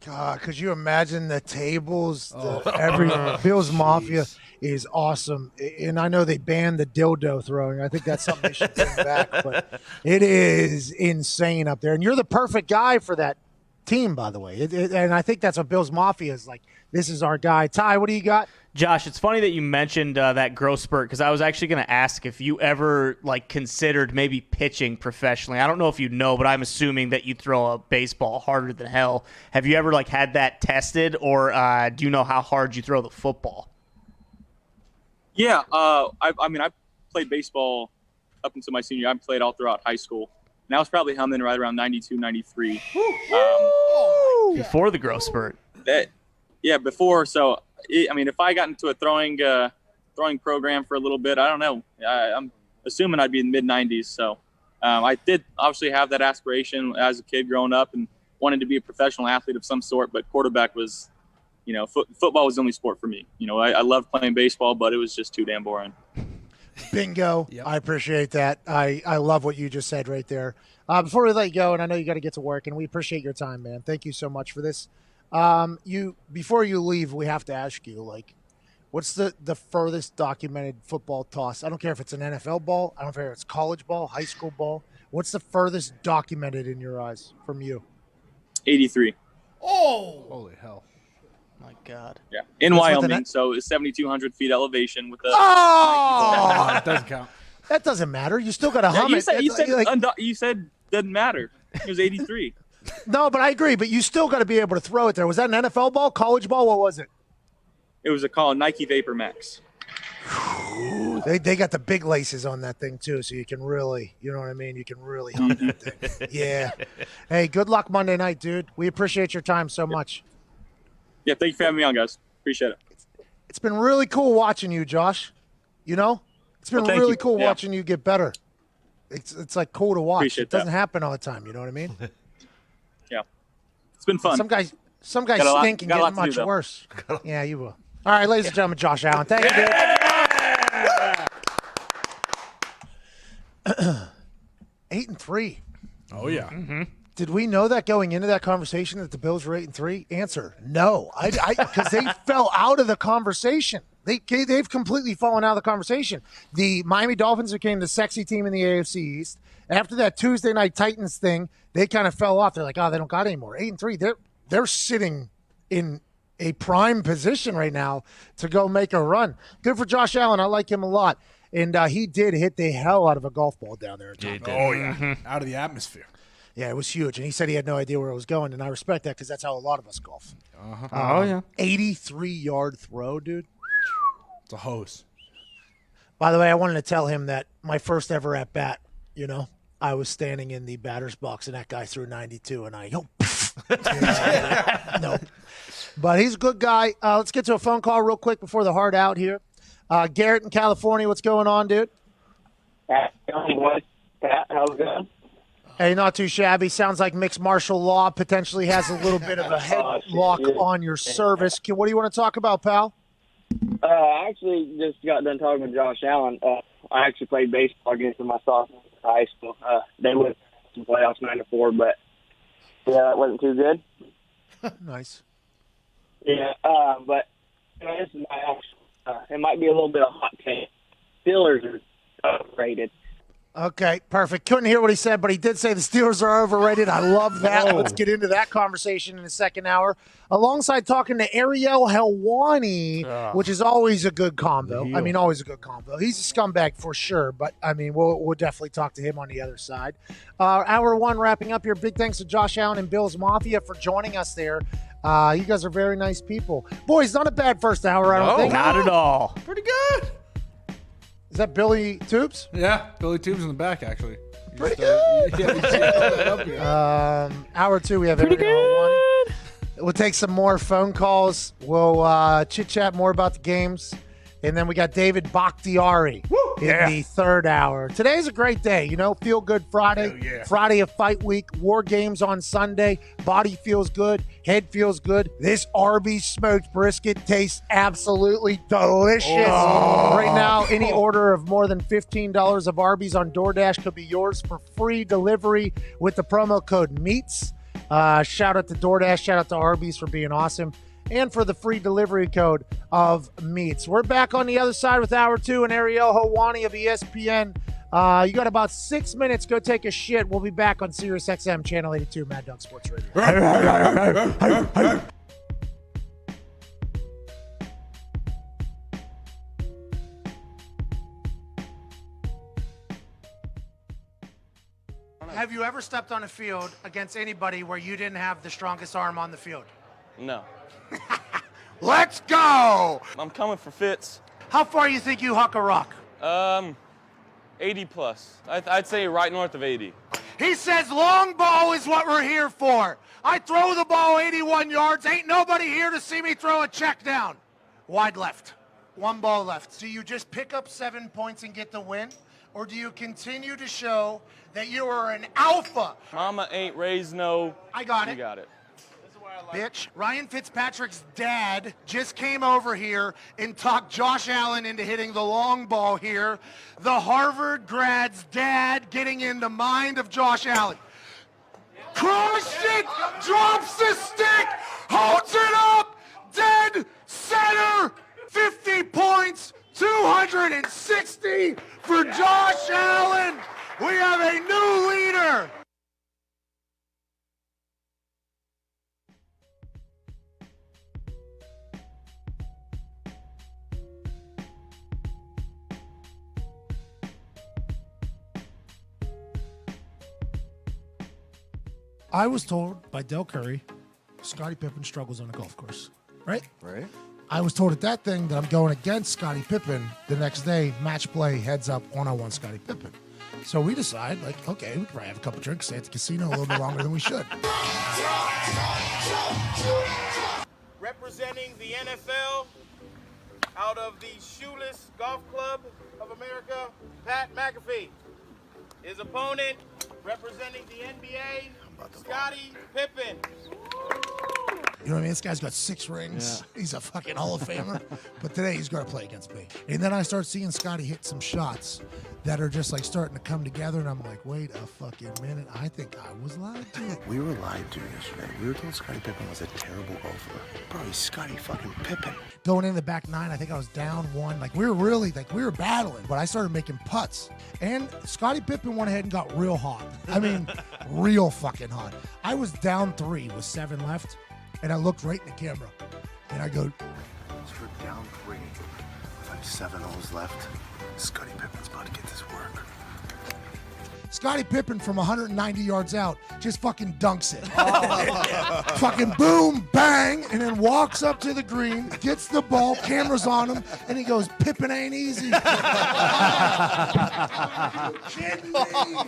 God, could you imagine the tables, every Bills Mafia? is awesome. And I know they banned the dildo throwing. I think that's something they should bring back. But it is insane up there. And you're the perfect guy for that team, by the way. And I think that's what Bills Mafia is like. This is our guy. Ty, what do you got? Josh, it's funny that you mentioned that growth spurt because I was actually going to ask if you ever considered maybe pitching professionally. I don't know if you know, but I'm assuming that you throw a baseball harder than hell. Have you ever had that tested, or do you know how hard you throw the football? Yeah, I played baseball up until my senior year. I played all throughout high school. And I was probably humming right around 92, 93. Before the growth spurt. Before. So, if I got into a throwing program for a little bit, I don't know. I'm assuming I'd be in the mid-90s. So I did obviously have that aspiration as a kid growing up and wanted to be a professional athlete of some sort, but quarterback was, football was the only sport for me. I loved playing baseball, but it was just too damn boring. Bingo. Yep. I appreciate that. I love what you just said right there. Before we let you go, and I know you got to get to work, and we appreciate your time, man. Thank you so much for this. Before you leave, we have to ask you, what's the furthest documented football toss? I don't care if it's an NFL ball. I don't care if it's college ball, high school ball. What's the furthest documented in your eyes from you? 83. Oh! Holy hell. My God. Yeah. In Wyoming, so it's 7,200 feet elevation with a... Oh! That doesn't count. That doesn't matter. You still got to hum it. You said doesn't matter. It was 83. No, but I agree. But you still got to be able to throw it there. Was that an NFL ball, college ball? What was it? It was a Nike Vapor Max. They got the big laces on that thing too, so you can really, you know what I mean? You can really hum that thing. Yeah. Hey, good luck Monday night, dude. We appreciate your time so much. Yeah, thank you for having me on, guys. Appreciate it. It's been really cool watching you, Josh. It's been really cool watching you get better. It's cool to watch. Appreciate it doesn't happen all the time. You know what I mean? Yeah, it's been fun. Some guys stink and get much worse. Yeah, you will. All right, ladies and gentlemen, Josh Allen. Thank you, dude. 8-3. Oh yeah. Mm-hmm. Did we know that going into that conversation that the Bills were 8-3? Answer: no. Because they fell out of the conversation. They've completely fallen out of the conversation. The Miami Dolphins became the sexy team in the AFC East. After that Tuesday night Titans thing, they kind of fell off. They're like, oh, they don't got any more. 8-3. They're sitting in a prime position right now to go make a run. Good for Josh Allen. I like him a lot. And he did hit the hell out of a golf ball down there. Yeah, oh, yeah. Out of the atmosphere. Yeah, it was huge. And he said he had no idea where it was going. And I respect that because that's how a lot of us golf. Uh-huh. 83-yard throw, dude. It's a hose. By the way, I wanted to tell him that my first ever at bat, I was standing in the batter's box and that guy threw 92 and I no. But he's a good guy. Let's get to a phone call real quick before the hard out here. Garrett in California, what's going on, dude? Pat, how's it going? Hey, not too shabby. Sounds like mixed martial law potentially has a little bit of a headlock on your service. What do you want to talk about, pal? I actually just got done talking with Josh Allen. I actually played baseball against him my sophomore year in high school. They went to playoffs 9-4, but yeah, it wasn't too good. Nice. Yeah, but this is my actual. It might be a little bit of hot take. Steelers are overrated. Okay, perfect. Couldn't hear what he said, but he did say the Steelers are overrated. I love that. Let's get into that conversation in the second hour. Alongside talking to Ariel Helwani, which is always a good combo. I mean, always a good combo. He's a scumbag for sure, but, I mean, we'll definitely talk to him on the other side. Hour one wrapping up here. Big thanks to Josh Allen and Bills Mafia for joining us there. You guys are very nice people. Boys, not a bad first hour, I don't think. Not at all. Pretty good. Is that Billy Tubes? Yeah, Billy Tubes in the back, actually. Pretty good. Hour two, we have Pretty good. We'll take some more phone calls. We'll chit-chat more about the games. And then we got David Bakhtiari in the third hour. Today's a great day. Feel Good Friday. Friday of fight week. War games on Sunday. Body feels good. Head feels good. This Arby's smoked brisket tastes absolutely delicious. Right now, any order of more than $15 of Arby's on DoorDash could be yours for free delivery with the promo code MEATS. Shout out to DoorDash. Shout out to Arby's for being awesome. and for the free delivery code of meats. We're back on the other side with Hour 2 and Ariel Helwani of ESPN. You got about 6 minutes. Go take a shit. We'll be back on Sirius XM, Channel 82, Mad Dog Sports Radio. Have you ever stepped on a field against anybody where you didn't have the strongest arm on the field? No. Let's go! I'm coming for Fitz. How far you think you huck a rock? 80 plus. I'd say right north of 80. He says long ball is what we're here for. I throw the ball 81 yards. Ain't nobody here to see me throw a check down. Wide left. One ball left. Do you just pick up 7 points and get the win? Or do you continue to show that you are an alpha? Mama ain't raised no. I got it. You got it. Bitch, Ryan Fitzpatrick's dad just came over here and talked Josh Allen into hitting the long ball here. The Harvard grad's dad getting in the mind of Josh Allen. Crushed it, drops the stick, holds it up, dead center, 50 points, 260 for Josh Allen. We have a new leader. I was told by Del Curry, Scottie Pippen struggles on a golf course, right? Right. I was told at that thing that I'm going against Scottie Pippen the next day, match play, heads up, one-on-one Scottie Pippen. So we decide, like, okay, we could probably have a couple drinks, stay at the casino a little bit longer than we should. Representing the NFL out of the Shoeless Golf Club of America, Pat McAfee. His opponent, representing the NBA, Scottie Pippen. You know what I mean? This guy's got 6 rings. Yeah. He's a fucking Hall of Famer. But today he's going to play against me. And then I start seeing Scottie hit some shots that are just like starting to come together. And I'm like, wait a fucking minute. I think I was lied to. We were lied to yesterday. We were told Scottie Pippen was a terrible golfer. Bro, he's Scottie fucking Pippen. Going in the back 9, I think I was down 1. Like, we were battling. But I started making putts. And Scottie Pippen went ahead and got real hot. I mean, real fucking hot. I was down 3 with 7 left. And I looked right in the camera, and I go, so we're down 3 with like 7 holes left. Scottie Pippen's about to get this work. Scottie Pippen from 190 yards out just fucking dunks it. Fucking boom, bang, and then walks up to the green, gets the ball, camera's on him, and he goes, Pippen ain't easy. Kidding me? All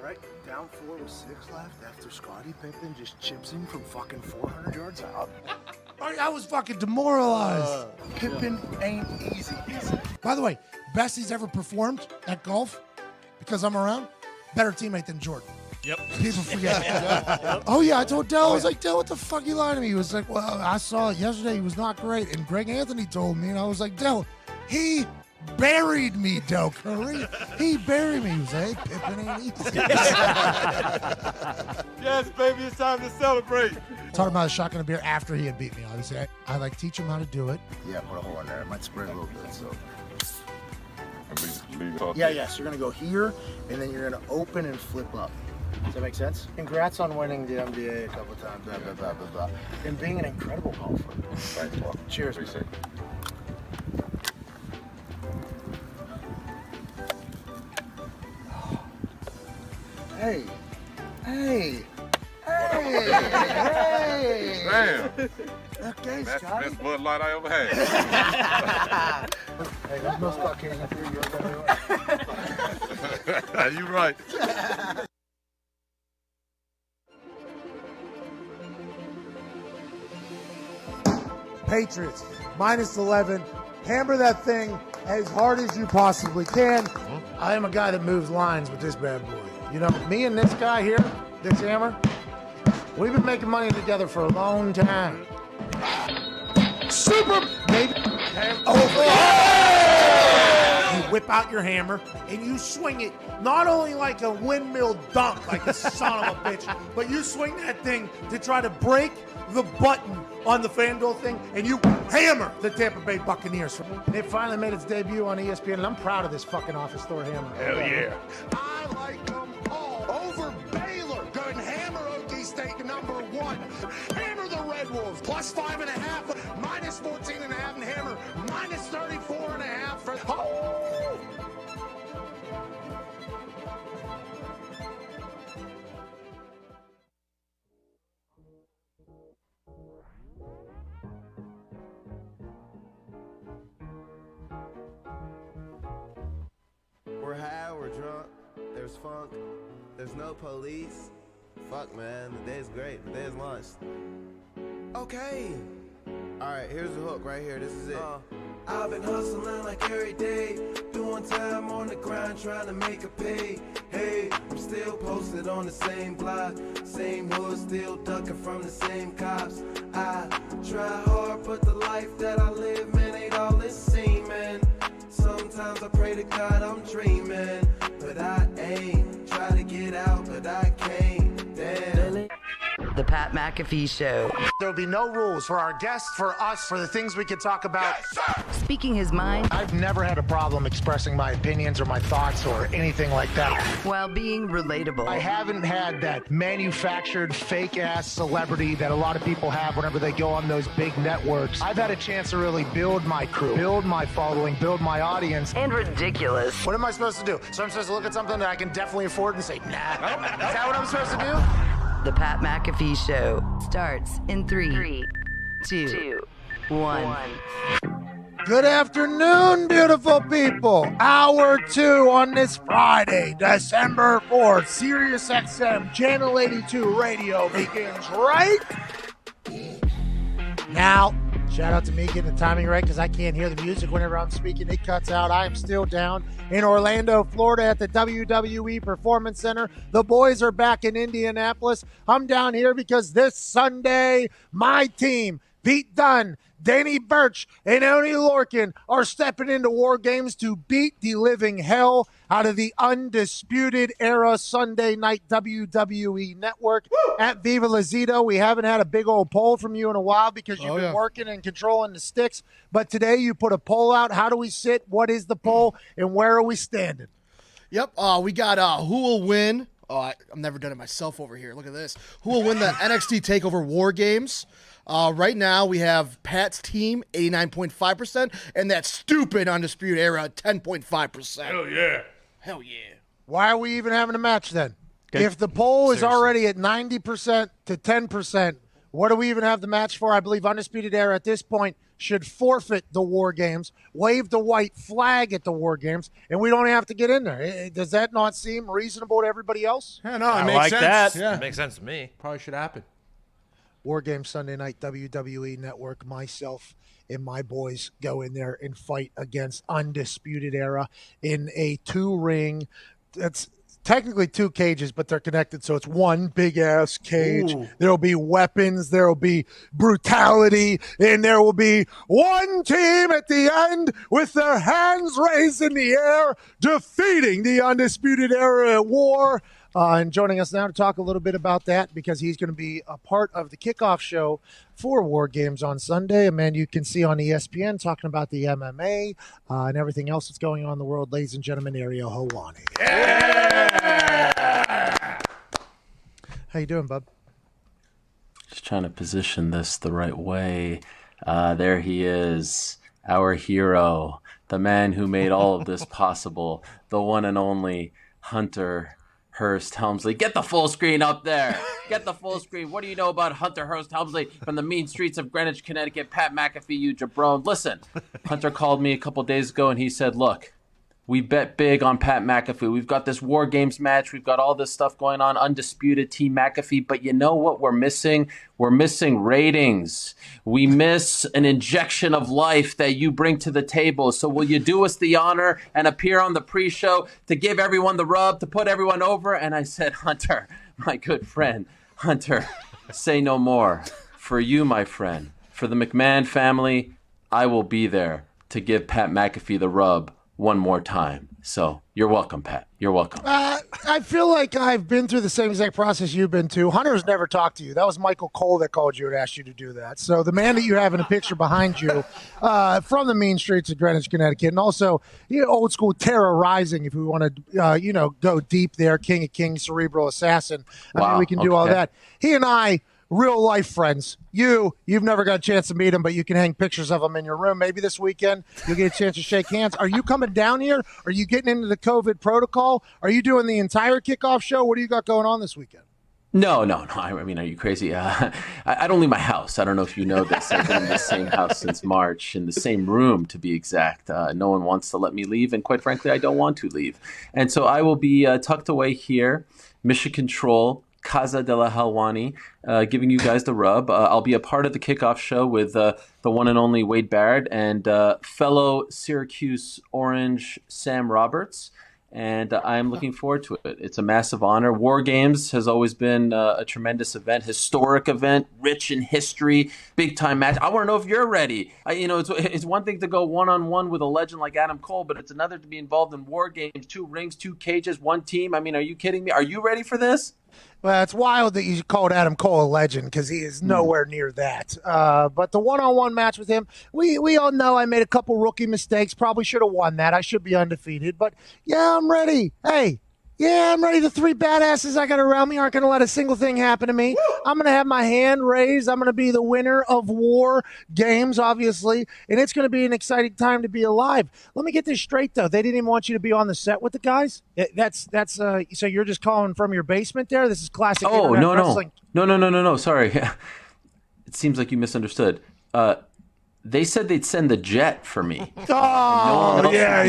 right, down 4 with 6 left after Scottie Pippen just chips in from fucking 400 yards out. I was fucking demoralized. Pippen ain't easy. By the way, best he's ever performed at golf, because I'm around, better teammate than Jordan. Yep. People forget. Oh, yeah, I told Del, I was like, Del, what the fuck you lying to me? He was like, well, I saw it yesterday. He was not great. And Greg Anthony told me, and I was like, Del, he buried me, Del Curry. He buried me. He was like, hey, Pippen ain't easy. Yes, baby, it's time to celebrate. Talking about a shotgun of beer after he had beat me, obviously. I like teach him how to do it. Yeah, put a hole in there. It might spread a little bit, so. Yeah, yes. You're going to go here, and then you're going to open and flip up. Does that make sense? Congrats on winning the NBA a couple times, blah, blah, blah, blah, blah. And being an incredible golfer. Right, well, cheers. Appreciate it. Hey. Hey. Hey. Hey. Damn. Okay, That's the Scottie. best Bud Light I ever had. Hey, there's no stuck in here. You right. Patriots, -11. Hammer that thing as hard as you possibly can. I am a guy that moves lines with this bad boy. You know, me and this guy here, this hammer, we've been making money together for a long time. Super, baby. Oh! He whip out your hammer, and you swing it not only like a windmill dunk, like a son of a bitch, but you swing that thing to try to break the button on the FanDuel thing, and you hammer the Tampa Bay Buccaneers. It finally made its debut on ESPN, and I'm proud of this fucking office store hammer. Hell yeah. I like them all. Over Baylor. Good hammer OT State #1. Hammer the Red Wolves. Plus 5.5. Minus 14.5. And hammer minus 34.5. For, oh! We're high, we're drunk, there's funk, there's no police. Fuck, man, the day's great, the day's launched. Okay. Alright, here's the hook right here, this is it. I've been hustling like every day, doing time on the grind, trying to make a pay. Hey, I'm still posted on the same block, same hood, still ducking from the same cops. I try hard, but the life that I live, man, ain't all it seems, man. Sometimes I pray to God I'm dreaming, but I ain't. Try to get out, but I can't. Damn. The Pat McAfee Show. There'll be no rules for our guests, for us, for the things we can talk about. Yes, Speaking his mind. I've never had a problem expressing my opinions or my thoughts or anything like that. While being relatable. I haven't had that manufactured fake-ass celebrity that a lot of people have whenever they go on those big networks. I've had a chance to really build my crew, build my following, build my audience. And ridiculous. What am I supposed to do? So I'm supposed to look at something that I can definitely afford and say, nah. Is that what I'm supposed to do? The Pat McAfee Show starts in 3, 2, 1. Good afternoon, beautiful people. Hour 2 on this Friday, December 4th. Sirius XM Channel 82 Radio begins right now. Shout out to me getting the timing right because I can't hear the music whenever I'm speaking. It cuts out. I am still down in Orlando, Florida at the WWE Performance Center. The boys are back in Indianapolis. I'm down here because this Sunday, my team, Pete Dunne, Danny Burch, and Oni Lorcan are stepping into War Games to beat the living hell out of the Undisputed Era Sunday Night WWE Network. At Viva Lazito, we haven't had a big old poll from you in a while because you've been working and controlling the sticks. But today you put a poll out. How do we sit? What is the poll? And where are we standing? Yep, we got who will win. Oh, I'm never done it myself over here. Look at this. Who will win the NXT TakeOver War Games? Right now, we have Pat's team, 89.5%, and that stupid Undisputed Era, 10.5%. Hell yeah. Hell yeah. Why are we even having a match then? If the poll is already at 90% to 10%, what do we even have the match for? I believe Undisputed Era at this point should forfeit the War Games, wave the white flag at the War Games, and we don't have to get in there. Does that not seem reasonable to everybody else? Yeah, no, it I makes like sense. that. Yeah. It makes sense to me. Probably should happen. War Games Sunday Night WWE Network, myself and my boys go in there and fight against Undisputed Era in a 2-ring. It's technically 2 cages, but they're connected, so it's one big-ass cage. Ooh. There'll be weapons, there'll be brutality, and there will be one team at the end with their hands raised in the air, defeating the Undisputed Era at war. And joining us now to talk a little bit about that, because he's going to be a part of the kickoff show for War Games on Sunday. A man you can see on ESPN talking about the MMA and everything else that's going on in the world. Ladies and gentlemen, Ariel Helwani. Yeah! How you doing, bub? Just trying to position this the right way. There he is, our hero, the man who made all of this possible, the one and only Hunter Hearst Helmsley. Get the full screen up there. Get the full screen. What do you know about Hunter Hearst Helmsley from the mean streets of Greenwich, Connecticut? Pat McAfee, you jabron. Listen, Hunter called me a couple days ago and he said, look, we bet big on Pat McAfee. We've got this War Games match. We've got all this stuff going on, Undisputed Team McAfee. But you know what we're missing? We're missing ratings. We miss an injection of life that you bring to the table. So will you do us the honor and appear on the pre-show to give everyone the rub, to put everyone over? And I said, Hunter, my good friend, Hunter, say no more. For you, my friend, for the McMahon family, I will be there to give Pat McAfee the rub one more time. So you're welcome, Pat. You're welcome. I feel like I've been through the same exact process you've been to. Hunter's never talked to you. That was Michael Cole that called you and asked you to do that. So the man that you have in a picture behind you from the mean streets of Greenwich, Connecticut, and also old school Terror Rising, if we want to, go deep there, King of Kings, Cerebral Assassin. I mean, we can do all that. He and I, real life friends. You've never got a chance to meet him, but you can hang pictures of him in your room. Maybe this weekend you'll get a chance to shake hands. Are you coming down here? Are you getting into the COVID protocol? Are you doing the entire kickoff show? What do you got going on this weekend? No. I mean, are you crazy? I don't leave my house. I don't know if you know this. I've been in the same house since March, in the same room to be exact. No one wants to let me leave, and quite frankly, I don't want to leave. And so I will be tucked away here, mission control, Casa de la Helwani, giving you guys the rub. I'll be a part of the kickoff show with the one and only Wade Barrett and fellow Syracuse Orange Sam Roberts. And I'm looking forward to it. It's a massive honor. War Games has always been a tremendous event, historic event, rich in history, big-time match. I want to know if you're ready. It's one thing to go one-on-one with a legend like Adam Cole, but it's another to be involved in War Games, 2 rings, 2 cages, 1 team. I mean, are you kidding me? Are you ready for this? Well, it's wild that you called Adam Cole a legend because he is nowhere near that. But the one-on-one match with him, we all know I made a couple rookie mistakes. Probably should have won that. I should be undefeated. But, yeah, I'm ready. Hey, yeah, I'm ready. The 3 badasses I got around me aren't going to let a single thing happen to me. I'm going to have my hand raised. I'm going to be the winner of War Games, obviously, and it's going to be an exciting time to be alive. Let me get this straight, though. They didn't even want you to be on the set with the guys? So you're just calling from your basement there? This is classic internet wrestling. No. Sorry. It seems like you misunderstood. They said they'd send the jet for me. Oh, yeah.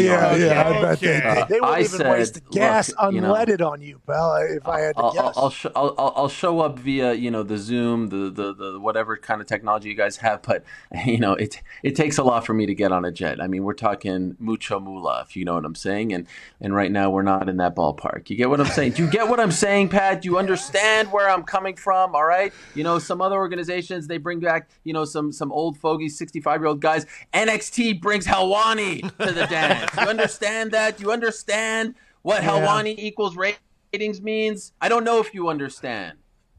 I bet they did. They wouldn't even waste the gas unleaded on you, pal, if I had to guess. I'll show up via, the Zoom, the whatever kind of technology you guys have, but, it takes a lot for me to get on a jet. I mean, we're talking mucho moolah, if you know what I'm saying, and right now we're not in that ballpark. You get what I'm saying? Do you get what I'm saying, Pat? Do you understand where I'm coming from, all right? Some other organizations, they bring back, some old fogies, 65-year-old guys. NXT brings Helwani to the dance. You understand that? You understand what Helwani equals ratings means? I don't know if you understand.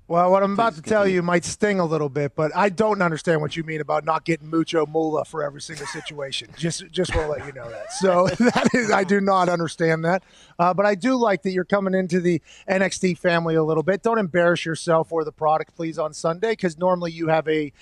Well, what I'm about to tell you might sting a little bit, but I don't understand what you mean about not getting mucho moolah for every single situation. Just want to let you know that. So I do not understand that. But I do like that you're coming into the NXT family a little bit. Don't embarrass yourself or the product, please, on Sunday, because normally you have a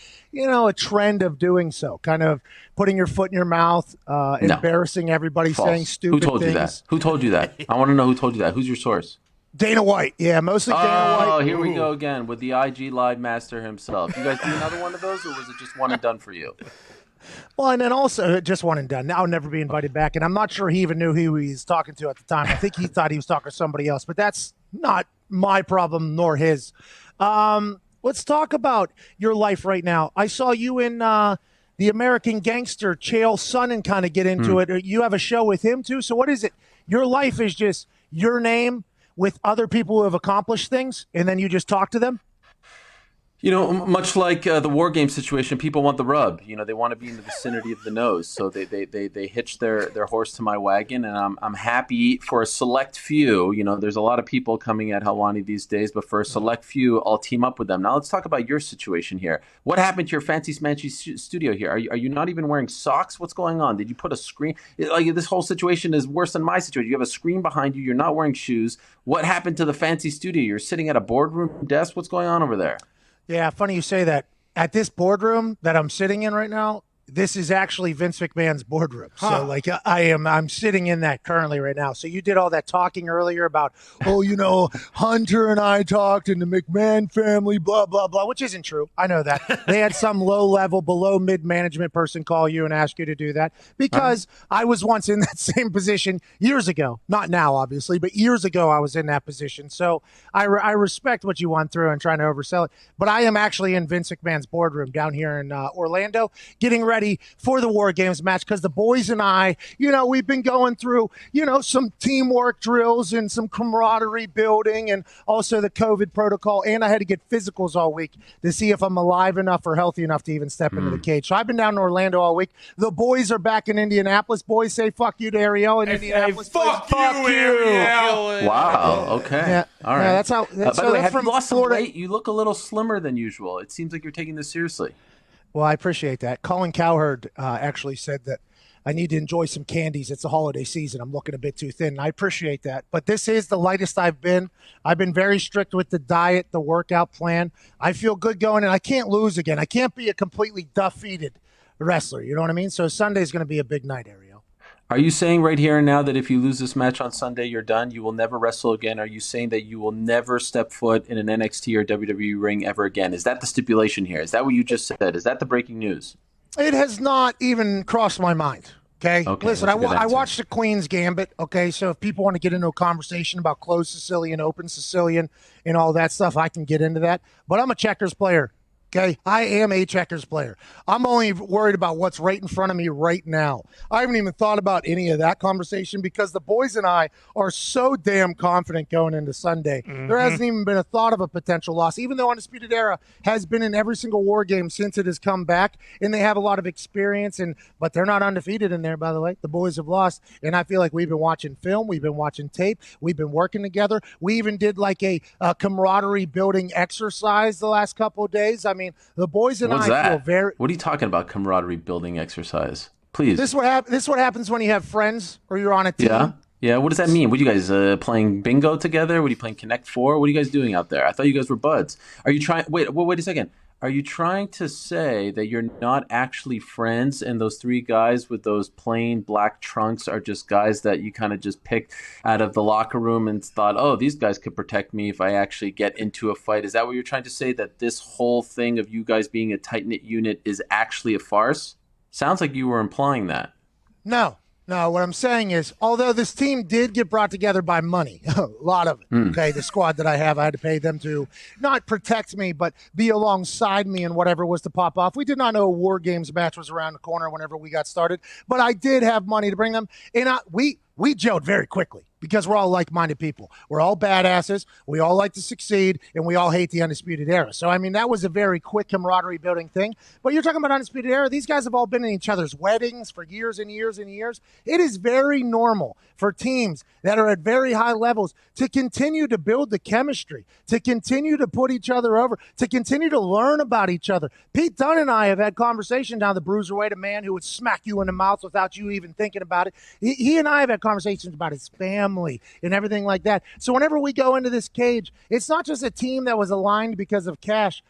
trend of doing so, kind of putting your foot in your mouth, embarrassing everybody, False. saying stupid things. Who told you that? I want to know who told you that. Who's your source? Dana White. Yeah, mostly Dana White. Oh, here we go again with the IG Live master himself. You guys do another one of those, or was it just one and done for you? Well, and then also just one and done. I'll never be invited back. And I'm not sure he even knew who he was talking to at the time. I think he thought he was talking to somebody else, but that's not my problem nor his. Let's talk about your life right now. I saw you in the American Gangster, Chael Sonnen, kind of get into it. You have a show with him too. So what is it? Your life is just your name with other people who have accomplished things, and then you just talk to them? Much like the War Game situation, people want the rub. They want to be in the vicinity of the nose, so they hitch their horse to my wagon, and I'm happy for a select few. There's a lot of people coming at Helwani these days, but for a select few, I'll team up with them. Now let's talk about your situation here. What happened to your fancy smanchy studio here? Are you not even wearing socks? What's going on? Did you put a screen? This whole situation is worse than my situation. You have a screen behind you. You're not wearing shoes. What happened to the fancy studio? You're sitting at a boardroom desk. What's going on over there? Yeah, funny you say that. At this boardroom that I'm sitting in right now, this is actually Vince McMahon's boardroom. So I'm sitting in that currently right now. So you did all that talking earlier about, Hunter and I talked and the McMahon family, blah, blah, blah, which isn't true. I know that. They had some low level, below mid management person call you and ask you to do that because I was once in that same position years ago. Not now, obviously, but years ago I was in that position. So I respect what you went through and trying to oversell it. But I am actually in Vince McMahon's boardroom down here in Orlando, getting ready ready for the War Games match because the boys and I, we've been going through, some teamwork drills and some camaraderie building and also the COVID protocol. And I had to get physicals all week to see if I'm alive enough or healthy enough to even step into the cage. So I've been down in Orlando all week. The boys are back in Indianapolis. Boys say fuck you to Ariel in Indianapolis. Fuck you, Ariel. Wow. Okay. Yeah. All right. Yeah, that's how. By so the way, that's have you from lost Florida. some weight? You look a little slimmer than usual. It seems like you're taking this seriously. Well, I appreciate that. Colin Cowherd actually said that I need to enjoy some candies. It's the holiday season. I'm looking a bit too thin. I appreciate that. But this is the lightest I've been. I've been very strict with the diet, the workout plan. I feel good going, and I can't lose again. I can't be a completely defeated wrestler. You know what I mean? So Sunday's going to be a big night, Ariel. Are you saying right here and now that if you lose this match on Sunday, you're done? You will never wrestle again? Are you saying that you will never step foot in an NXT or WWE ring ever again? Is that the stipulation here? Is that what you just said? Is that the breaking news? It has not even crossed my mind. Okay. Listen, that's a good I answer. watched the Queen's Gambit. Okay. So if people want to get into a conversation about closed Sicilian, open Sicilian, and all that stuff, I can get into that. But I'm a checkers player. Okay, I am a checkers player. I'm only worried about what's right in front of me right now. I haven't even thought about any of that conversation because the boys and I are so damn confident going into Sunday. There hasn't even been a thought of a potential loss, even though Undisputed Era has been in every single War Game since it has come back, and they have a lot of experience. But they're not undefeated in there, by the way. The boys have lost, and I feel like we've been watching film, we've been watching tape, we've been working together. We even did like a camaraderie building exercise the last couple of days. I mean, the boys and What's I that? feel very. What are you talking about? Camaraderie building exercise, please. This is what happens when you have friends or you're on a team. Yeah. What does that mean? What are you guys playing bingo together? What are you playing Connect Four? What are you guys doing out there? I thought you guys were buds. Are you trying? Wait a second. Are you trying to say that you're not actually friends and those three guys with those plain black trunks are just guys that you kind of just picked out of the locker room and thought, oh, these guys could protect me if I actually get into a fight? Is that what you're trying to say, that this whole thing of you guys being a tight-knit unit is actually a farce? Sounds like you were implying that. No, what I'm saying is, although this team did get brought together by money, a lot of it, okay, the squad that I have, I had to pay them to not protect me, but be alongside me and whatever was to pop off. We did not know a War Games match was around the corner whenever we got started, but I did have money to bring them, and we gelled very quickly because we're all like-minded people. We're all badasses. We all like to succeed, and we all hate the Undisputed Era. So, I mean, that was a very quick camaraderie-building thing. But you're talking about Undisputed Era. These guys have all been in each other's weddings for years and years and years. It is very normal for teams that are at very high levels to continue to build the chemistry, to continue to put each other over, to continue to learn about each other. Pete Dunne and I have had conversations now, the bruiserweight, a man who would smack you in the mouth without you even thinking about it. He and I have had conversations about his family and everything like that. So whenever we go into this cage, it's not just a team that was aligned because of cash.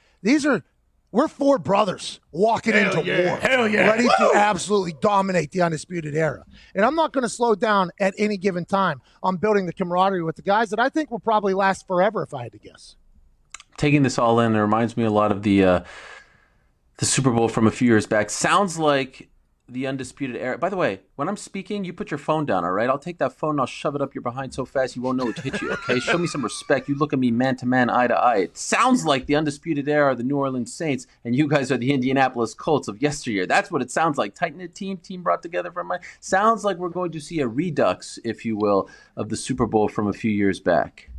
We're four brothers walking into war. Hell yeah. Ready to absolutely dominate the Undisputed Era. And I'm not going to slow down at any given time on building the camaraderie with the guys that I think will probably last forever if I had to guess. Taking this all in, it reminds me a lot of the Super Bowl from a few years back. Sounds like the Undisputed Era. By the way, when I'm speaking, you put your phone down, all right? I'll take that phone and I'll shove it up your behind so fast you won't know it hit you, okay? Show me some respect. You look at me man to man, eye to eye. It sounds like the Undisputed Era are the New Orleans Saints, and you guys are the Indianapolis Colts of yesteryear. That's what it sounds like. Tight-knit team brought together from my... Sounds like we're going to see a redux, if you will, of the Super Bowl from a few years back.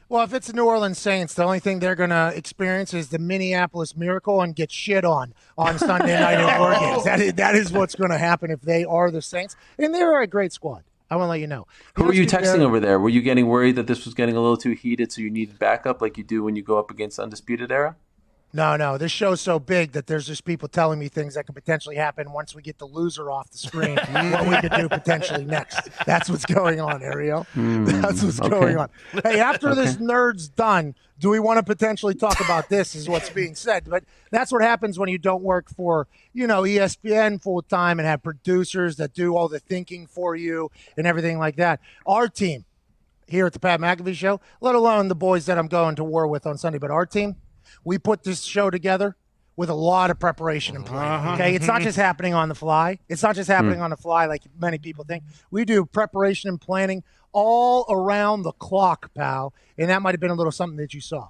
Well, if it's the New Orleans Saints, the only thing they're going to experience is the Minneapolis Miracle and get shit on Sunday night in War Games. That is what's going to happen if they are the Saints. And they are a great squad. I want to let you know. Who were you texting over there? Were you getting worried that this was getting a little too heated so you needed backup like you do when you go up against Undisputed Era? No. This show's so big that there's just people telling me things that could potentially happen once we get the loser off the screen. What we could do potentially next. That's what's going on, Ariel. That's what's going on. Hey, after this nerd's done, do we want to potentially talk about this is what's being said. But that's what happens when you don't work for, ESPN full time and have producers that do all the thinking for you and everything like that. Our team here at the Pat McAfee Show, let alone the boys that I'm going to war with on Sunday, but our team, we put this show together with a lot of preparation and planning. Okay, it's not just happening on the fly. It's not just happening on the fly like many people think. We do preparation and planning all around the clock, pal. And that might have been a little something that you saw.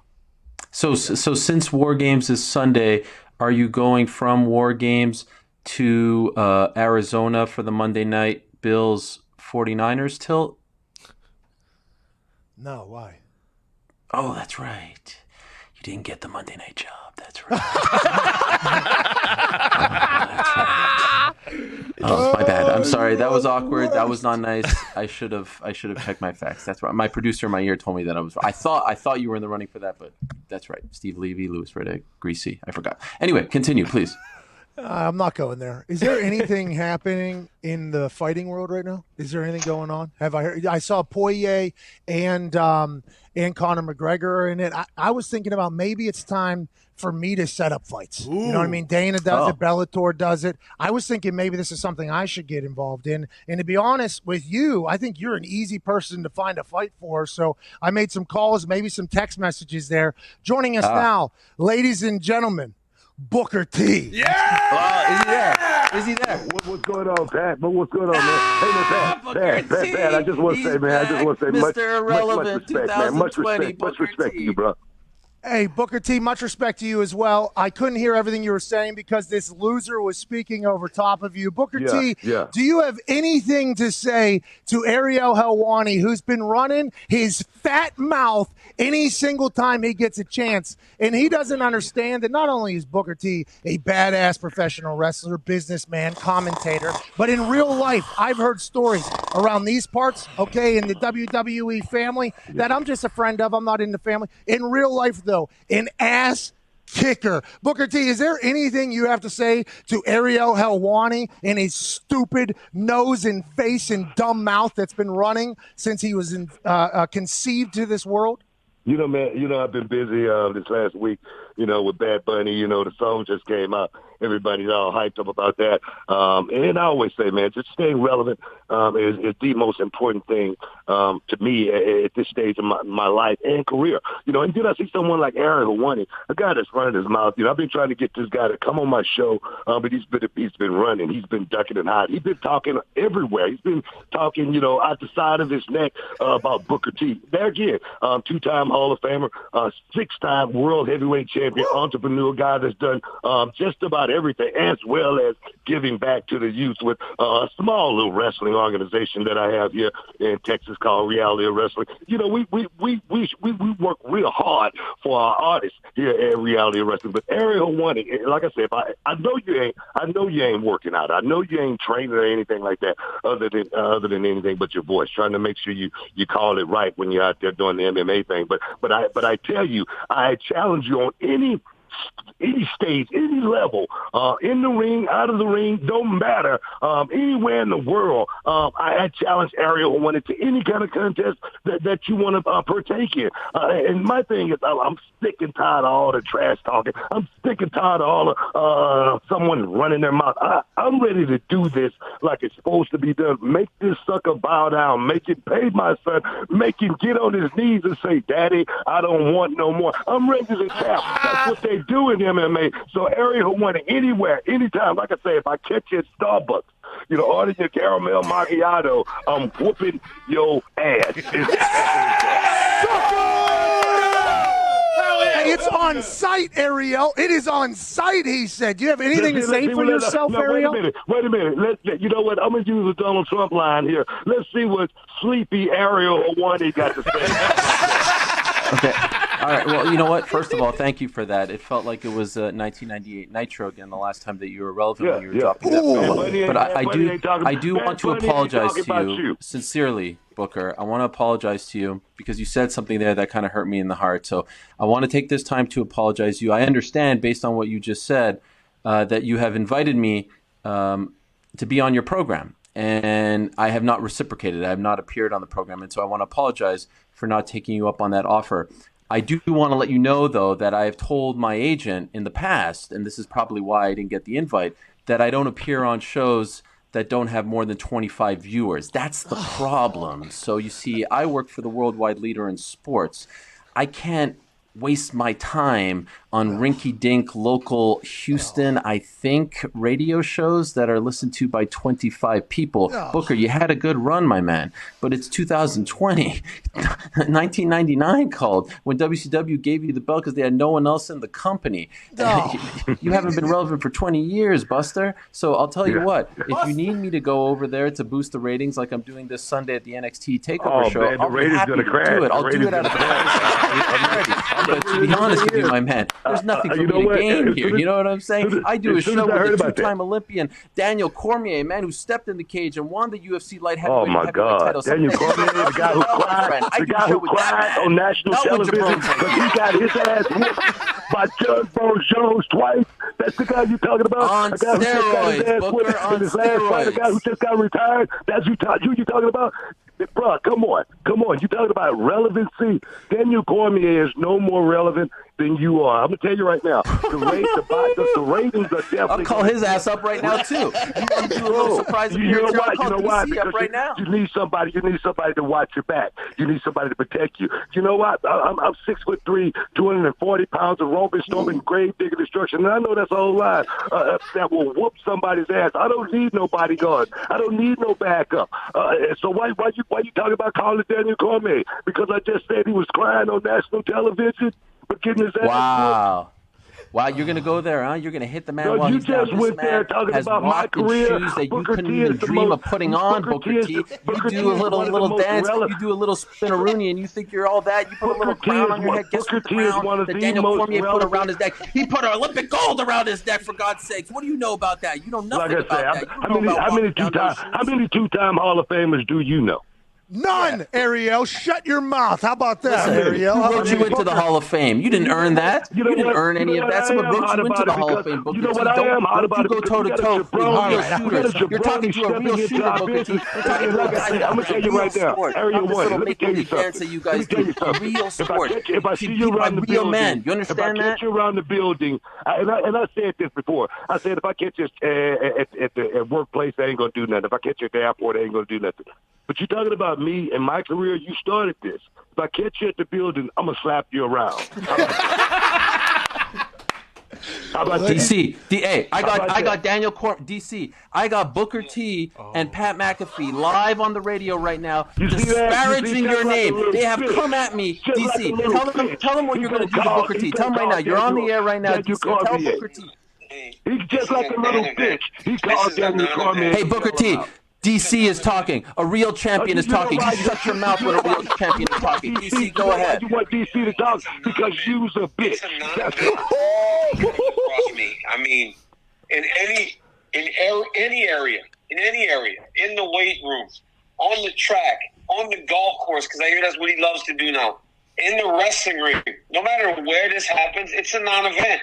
So since War Games is Sunday, are you going from War Games to Arizona for the Monday night Bills 49ers tilt? No, why? Oh, that's right. You didn't get the Monday night job. That's right. Oh, my bad. I'm sorry. That was awkward. That was not nice. I should have checked my facts. That's right. My producer in my ear told me that I was. I thought you were in the running for that, but that's right. Steve Levy, Louis Riddick, Greasy. I forgot. Anyway, continue, please. I'm not going there. Is there anything happening in the fighting world right now? Is there anything going on? Have I heard? I saw Poirier and Conor McGregor in it. I was thinking about maybe it's time for me to set up fights. You know what I mean? Dana does it. Bellator does it. I was thinking maybe this is something I should get involved in. And to be honest with you, I think you're an easy person to find a fight for. So I made some calls, maybe some text messages there. Joining us now, ladies and gentlemen, Booker T. Yeah! Is he there? Is he there? What's going on, Pat? What's going on, man? Hey, man, Pat, I just want to say, man, Mr. Irrelevant, much respect, man. Much respect to you, bro. Hey, Booker T, much respect to you as well. I couldn't hear everything you were saying because this loser was speaking over top of you. Booker T, do you have anything to say to Ariel Helwani, who's been running his fat mouth any single time he gets a chance? And he doesn't understand that not only is Booker T a badass professional wrestler, businessman, commentator, but in real life, I've heard stories around these parts, okay, in the WWE family that I'm just a friend of. I'm not in the family. In real life, though, an ass kicker. Booker T, is there anything you have to say to Ariel Helwani and his stupid nose and face and dumb mouth that's been running since he was conceived to this world? You know, man, I've been busy this last week, with Bad Bunny. The song just came out. Everybody's all hyped up about that. And I always say, man, just staying relevant is the most important thing to me at this stage of my life and career. And then I see someone like Aaron Helwani, a guy that's running his mouth. I've been trying to get this guy to come on my show, but he's been running. He's been ducking and hiding. He's been talking everywhere. He's been talking, out the side of his neck about Booker T. There again, two-time Hall of Famer, six-time world heavyweight champion, entrepreneur, guy that's done just about everything, as well as giving back to the youth with a small little wrestling organization that I have here in Texas called Reality of Wrestling. We work real hard for our artists here at Reality of Wrestling. But Ariel Helwani, like I said, I know you ain't working out. I know you ain't training or anything like that, other than anything but your voice. Trying to make sure you call it right when you're out there doing the MMA thing. But I tell you, I challenge you on any stage, any level, in the ring, out of the ring, don't matter, anywhere in the world. I challenge Ariel Helwani to any kind of contest that you want to partake in. And my thing is, I'm sick and tired of all the trash talking. I'm sick and tired of all of someone running their mouth. I'm ready to do this like it's supposed to be done. Make this sucker bow down. Make it pay my son. Make him get on his knees and say, Daddy, I don't want no more. I'm ready to tap. That's what they do in MMA. So Ariel Helwani, anywhere, anytime, like I say, if I catch you at Starbucks, order your caramel macchiato, I'm whooping your ass. It's on site, Ariel. It is on site, he said. Do you have anything to say for yourself, Ariel? Wait a minute. You know what? I'm going to use a Donald Trump line here. Let's see what sleepy Ariel Helwani got to say. Okay. All right. Well, you know what? First of all, thank you for that. It felt like it was 1998 Nitro again, the last time that you were relevant when you were dropping that film. But I do want to apologize to you sincerely, Booker. I want to apologize to you because you said something there that kind of hurt me in the heart. So I want to take this time to apologize to you. I understand, based on what you just said, that you have invited me to be on your program. And I have not reciprocated. I have not appeared on the program. And so I want to apologize for not taking you up on that offer. I do want to let you know, though, that I have told my agent in the past, and this is probably why I didn't get the invite, that I don't appear on shows that don't have more than 25 viewers. That's the problem. So you see, I work for the worldwide leader in sports. I can't waste my time on rinky-dink local Houston, I think, radio shows that are listened to by 25 people. Booker, you had a good run, my man, but it's 2020. 1999 called when WCW gave you the belt because they had no one else in the company. You haven't been relevant for 20 years, Buster. So I'll tell you what, if you need me to go over there to boost the ratings like I'm doing this Sunday at the NXT TakeOver show, man, I'll be happy to do it. I'll do it out of But to be honest with you, my man, there's nothing for me to gain here. You know what I'm saying? I do a show with a two-time Olympian, Daniel Cormier, a man who stepped in the cage and won the UFC light heavyweight title. Daniel Cormier, the guy who cried on national television because he got his ass whooped by Judge Bones Jones twice. That's the guy you're talking about. On steroids, Booker, on steroids. The guy who just got retired. That's who you're talking about. Bro, come on. You talking about relevancy? Daniel Cormier is no more relevant than you are. I'm gonna tell you right now. The ratings are definitely. I'll call his ass up right now too. You want to do a little surprise appearance? You know why? Because right now. You need somebody to watch your back. You need somebody to protect you. You know what? I'm 6'3", 240 pounds of Roman storming grave digger destruction, and I know that's a whole lot that will whoop somebody's ass. I don't need no bodyguard. I don't need no backup. So why you talking about calling Daniel Cormier? Because I just said he was crying on national television. Wow, you're going to go there, huh? You're going to hit the man while he's down. This went there man talking has about my career. Shoes that you Booker couldn't T even is the dream most- of putting on, Booker T. You do a little dance, you do a little spinaroonie, and you think you're all that. You put a little crown on your head. Guess what the crown that Daniel Cormier put around his neck? He put an Olympic gold around his neck, for God's sakes. What do you know about that? You know nothing about that. How many two-time Hall of Famers do you know? None, Ariel. Shut your mouth. How about that, Listen, Ariel? who wrote you into the Hall of Fame? You didn't earn that. You didn't earn any of that. Someone wrote you into the Hall of Fame. Booker T. Don't you go toe-to-toe with real shooters. You're talking to a real shooter, Booker T. You're talking to a guy I'm going to tell you right now. Area 1, let me tell you something. You guys do real sport. If I see you around the building, men. You understand that? If I catch you around the building, and I said this before, I said if I catch you at the workplace, I ain't going to do nothing. If I catch you at the airport, I ain't going to do nothing. But you're talking about me and my career. You started this. If I catch you at the building, I'm gonna slap you around. How about DC? I got Daniel DC. I got Booker T and Pat McAfee live on the radio right now, disparaging your name. They have come at me, DC. Tell them what you're gonna do to Booker T. Tell them right now. You're on the air right now, DC. Tell Booker T. He's just like a little bitch. He called Daniel Cormier. Hey, Booker T. DC is talking. A real champion is talking. You shut your mouth when a real champion is talking. DC, go ahead. You want DC to talk because you was a bitch. I mean, in any area, in the weight room, on the track, on the golf course, because I hear that's what he loves to do now. In the wrestling ring, no matter where this happens, it's a non-event.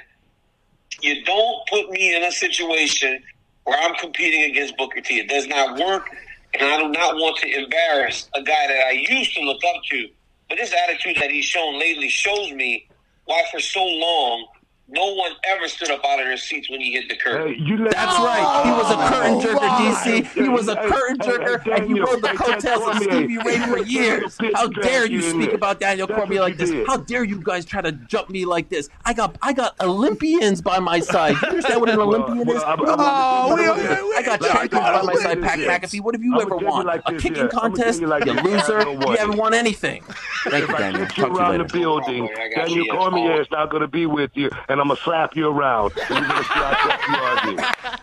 You don't put me in a situation where I'm competing against Booker T. It does not work, and I do not want to embarrass a guy that I used to look up to. But this attitude that he's shown lately shows me why for so long no one ever stood up out of their seats when he hit the curtain. That's right. He was a curtain jerker, DC. He was a curtain jerker, and he rode the coattails of Stevie Ray for years. How dare you speak about Daniel Cormier like this? How dare you guys try to jump me like this? I got Olympians by my side. You understand what an Olympian is? I got champions by my side, Pat McAfee. What have you ever won? A kicking contest? You loser. You haven't won anything. Thank you, Daniel. Talk to you around later. the building, Daniel Cormier is not going to be with you, and I'm going to slap you around. And you're going to slap you.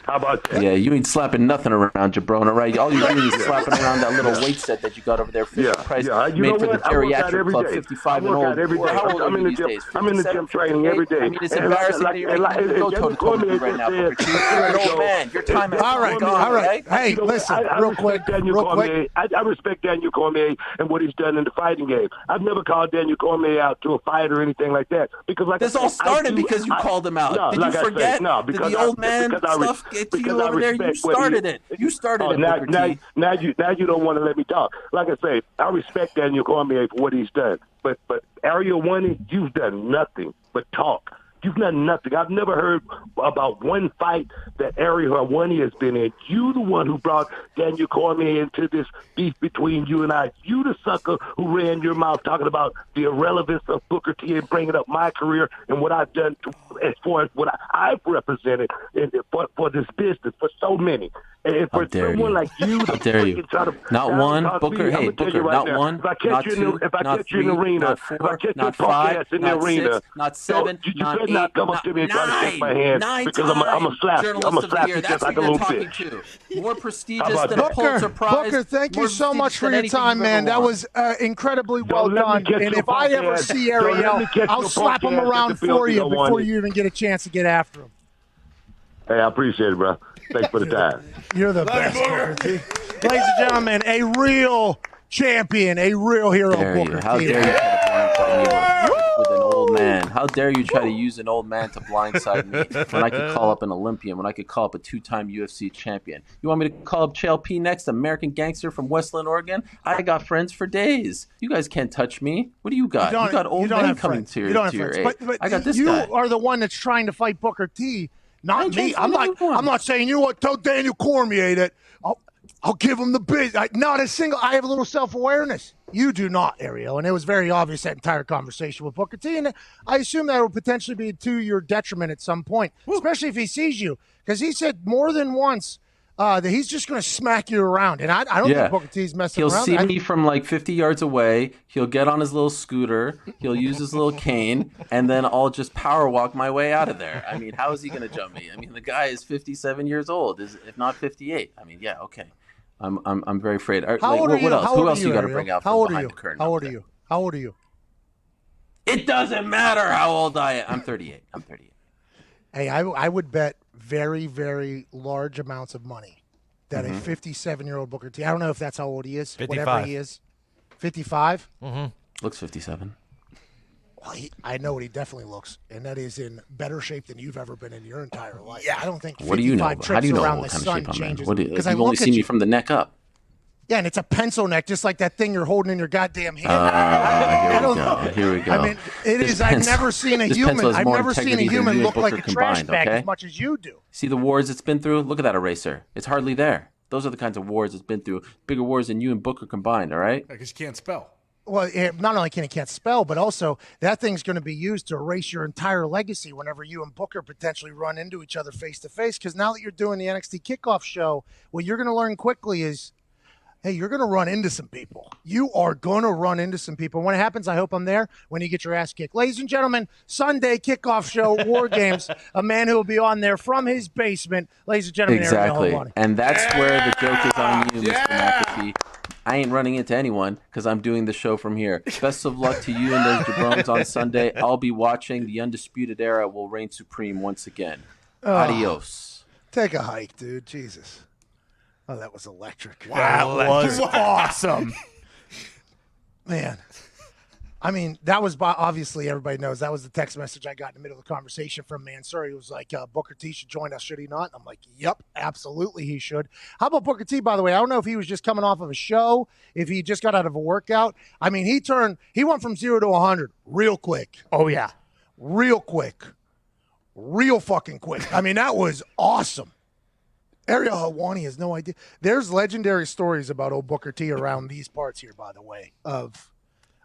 How about that? Yeah, you ain't slapping nothing around, Jabrona, right? All you're doing is slapping around that little weight set that you got over there, Fisher Price, made for the geriatric club, 55 and old. How old are you these days? I'm in the gym training every day. I mean, it's embarrassing that you're making me go toe-to-toe with me right now, Booker T. You're an old man. Your time has gone, all right. right? Hey, listen, real quick. I respect Daniel Cormier and what he's done in the fighting game. I've never called Daniel Cormier out to a fight or anything like that. Because this all started because you called him out. Did you forget? Did the old man stuff get to you over there? You started it. You started it, Booker T. Now you don't want to let me talk. Like I say, I respect Daniel Cormier for what he's done. But Ariel 1, you've done nothing but talk. You've done nothing. I've never heard about one fight that Ariel Helwani has been in. You the one who brought Daniel Cormier into this beef between you and I. You the sucker who ran your mouth talking about the irrelevance of Booker T and bringing up my career and what I've done as far as what I've represented for this business, for so many. And for someone like you, how dare you? Not one, Booker. Hey, Booker, not one, not two, not three, not four, not five, not six, not seven, not eight, not nine because I'm a slap. I'm a slap you just like a little bitch. More prestigious than a Pulitzer Prize. Booker, thank you so much for your time, man. That was incredibly well done. And if I ever see Ariel, I'll slap him around for you before you even get a chance to get after him. Hey, I appreciate it, bro. Thanks for the time. You're the best, Booker T. Ladies and gentlemen, a real champion, a real hero, Booker T. How dare you try to blindside me with an old man? How dare you try to use an old man to blindside me when I could call up an Olympian, when I could call up a 2-time UFC champion? You want me to call up Chael P next, American gangster from Westland, Oregon? I got friends for days. You guys can't touch me. What do you got? You got old men coming to your aid. But I got this you guy. are the one that's trying to fight Booker T. Not me. I'm not saying, you know what, tell Daniel Cormier that I'll give him the biz. Not a single. I have a little self-awareness. You do not, Ariel. And it was very obvious that entire conversation with Booker T. And I assume that will potentially be to your detriment at some point, especially if he sees you. Because he said more than once that he's just going to smack you around. And I don't think Booker T's messing around. He'll see me from like 50 yards away. He'll get on his little scooter. He'll use his little cane. And then I'll just power walk my way out of there. I mean, how is he going to jump me? I mean, the guy is 57 years old, if not 58. I mean, yeah, okay. I'm very afraid. How old are you? What else? Who else you got to Ariel? bring out How from old behind are the curtain? How old are you? How old are you? It doesn't matter how old I am. I'm 38. I'm 38. Hey, I would bet very, very large amounts of money that a 57-year-old Booker T, I don't know if that's how old he is, 55. whatever he is. 55? Mm-hmm. Looks 57. Well, I know what he definitely looks, and that is in better shape than you've ever been in your entire life. Yeah. I don't think 55 What do you know? How trips do you know around what the kind of sun shape I'm in? changes. What do you, Because you've only seen me from the neck up. Yeah, and it's a pencil neck, just like that thing you're holding in your goddamn hand. Here we go. I mean, I've never seen a human. I've never seen a human look like a trash bag as much as you do. See the wars it's been through? Look at that eraser. It's hardly there. Those are the kinds of wars it's been through. Bigger wars than you and Booker combined, all right? Because you can't spell. Well, not only can he can't spell, but also that thing's going to be used to erase your entire legacy whenever you and Booker potentially run into each other face to face. Because now that you're doing the NXT kickoff show, what you're going to learn quickly is, hey, you're going to run into some people. You are going to run into some people. When it happens, I hope I'm there when you get your ass kicked. Ladies and gentlemen, Sunday kickoff show, War Games, a man who will be on there from his basement. Ladies and gentlemen, exactly. Ariel Helwani. And that's where the joke is on you, Mr. McAfee. I ain't running into anyone because I'm doing the show from here. Best of luck to you and those jabrones on Sunday. I'll be watching. The Undisputed Era will reign supreme once again. Adios. Take a hike, dude. Jesus. Oh, that was electric. Wow, that was awesome. Man. I mean, that was obviously, everybody knows, that was the text message I got in the middle of the conversation from Mansour. He was like, Booker T should join us, should he not? And I'm like, yep, absolutely he should. How about Booker T, by the way? I don't know if he was just coming off of a show, if he just got out of a workout. I mean, he went from 0 to 100 real quick. Oh, yeah. Real quick. Real fucking quick. I mean, that was awesome. Ariel Helwani has no idea. There's legendary stories about old Booker T around these parts here, by the way, of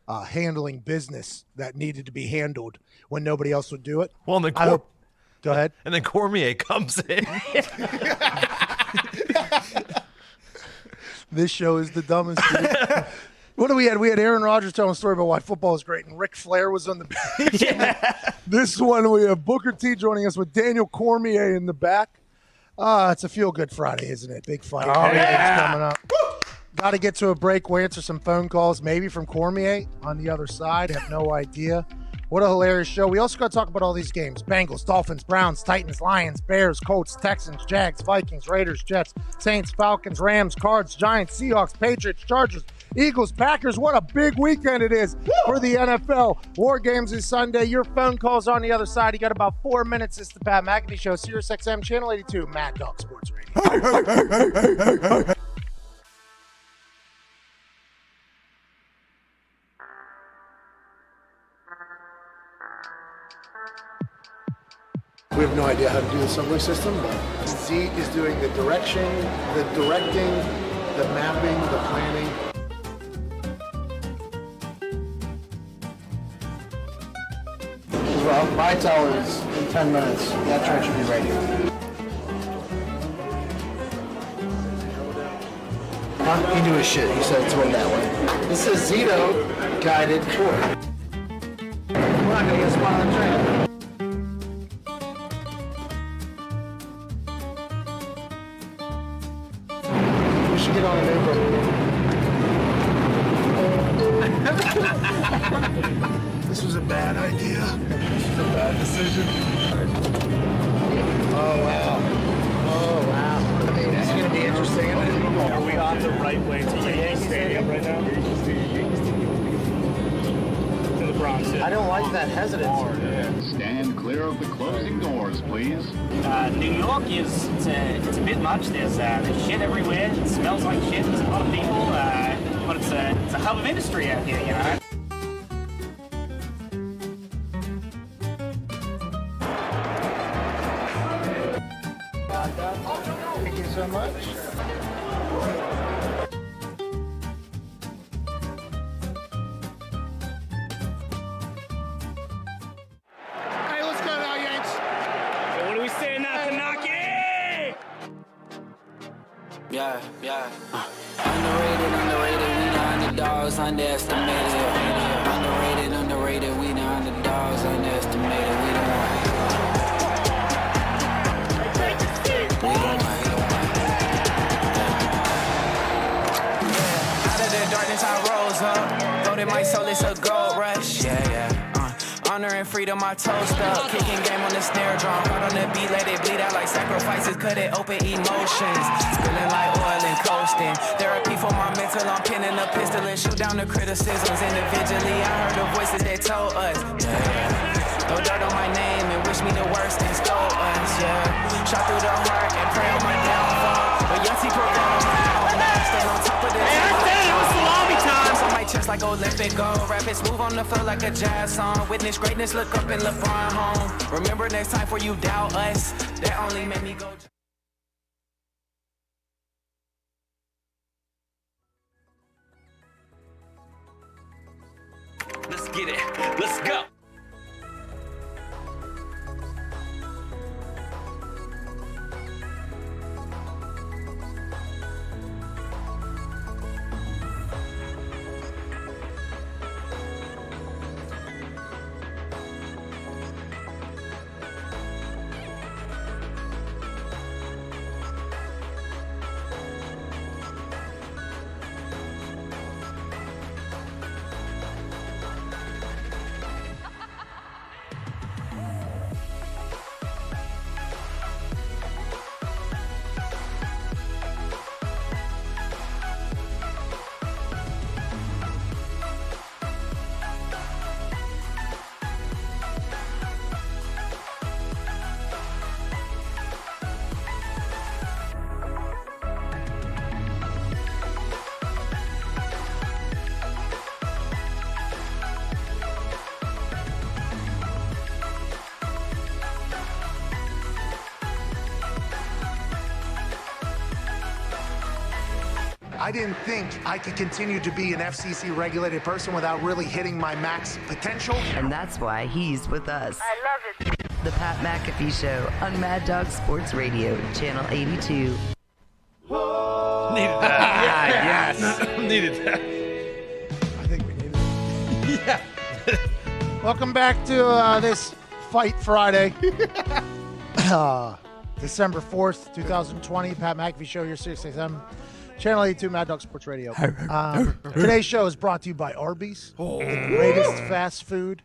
handling business that needed to be handled when nobody else would do it. Well, and then go ahead. And then Cormier comes in. This show is the dumbest. What do we had? We had Aaron Rodgers telling a story about why football is great, and Ric Flair was on the back. This one, we have Booker T joining us with Daniel Cormier in the back. It's a feel-good Friday, isn't it? Big fight. Coming up. Got to get to a break. We'll answer some phone calls, maybe from Cormier on the other side. Have no idea. What a hilarious show. We also got to talk about all these games. Bengals, Dolphins, Browns, Titans, Lions, Bears, Colts, Texans, Jags, Vikings, Raiders, Jets, Saints, Falcons, Rams, Cards, Giants, Seahawks, Patriots, Chargers, Eagles, Packers. What a big weekend it is for the NFL. War Games is Sunday. Your phone calls on the other side. You got about 4 minutes. It's the Pat McAfee Show, Sirius XM, Channel 82, Mad Dog Sports Radio. We have no idea how to do the subway system, but Zeke is doing the directing, the mapping, the planning. Well, my tower is in 10 minutes. That train should be ready. He knew his shit. He said it's going that way. This is Zito guided tour. We're not gonna get a spot on the train. We should get on an April. This was a bad idea. This was a bad decision. Oh wow. Oh wow. I mean, it's gonna be interesting. Are we on the right way to Yankee Stadium right now? To the Bronx. I don't like that hesitancy. Stand clear of the closing doors, please. New York it's a bit much. There's shit everywhere. It smells like shit. There's a lot of people, but it's a hell of an industry out here, you know. Thank you so much. Hey, let's go now, Yanks. What do we say now, Kanaki? Yeah. Underrated, we the underdogs, underestimated. Underrated, we the underdogs, underestimated. We the one. Out of the darkness I rose up. Golden my soul, it's a gold rush. Yeah. Honor and freedom, I toast up. Kicking game on the snare drum. Out on the beat, let it bleed out like sacrifices. Cut it open emotions. Spilling like oil and coasting. Therapy for my mental, I'm pinning a pistol and shoot down the criticisms individually. I heard the voices that told us. Yeah. No dirt on my name and wish me the worst and stole us. Yeah. Shot through the heart and pray on my downfall. But Yahtzee prevailed on my own. Now I stand on top of this. Hey, I said it was salami time. On my chest like Olympic gold. Rap it smooth on the floor like a jazz song. Witness greatness, look up in LeBron home. Remember next time for you doubt us. That only made me go. Let's get it. Let's go. I didn't think I could continue to be an FCC regulated person without really hitting my max potential. And that's why he's with us. I love it. The Pat McAfee Show on Mad Dog Sports Radio, Channel 82. Needed that. Yes. Needed that. I think we need it. Yeah. Welcome back to this Fight Friday. December 4th, 2020. Pat McAfee Show, your 6XM. Channel 82, Mad Dog Sports Radio. Today's show is brought to you by Arby's, the greatest fast food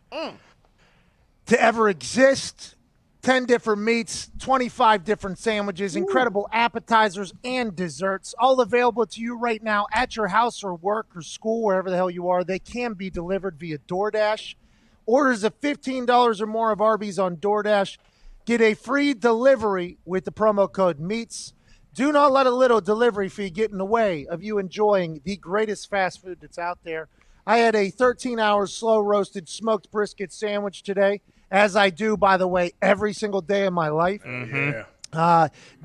to ever exist. 10 different meats, 25 different sandwiches, incredible appetizers and desserts, all available to you right now at your house or work or school, wherever the hell you are. They can be delivered via DoorDash. Orders of $15 or more of Arby's on DoorDash get a free delivery with the promo code MEATS. Do not let a little delivery fee get in the way of you enjoying the greatest fast food that's out there. I had a 13-hour slow-roasted smoked brisket sandwich today, as I do, by the way, every single day of my life.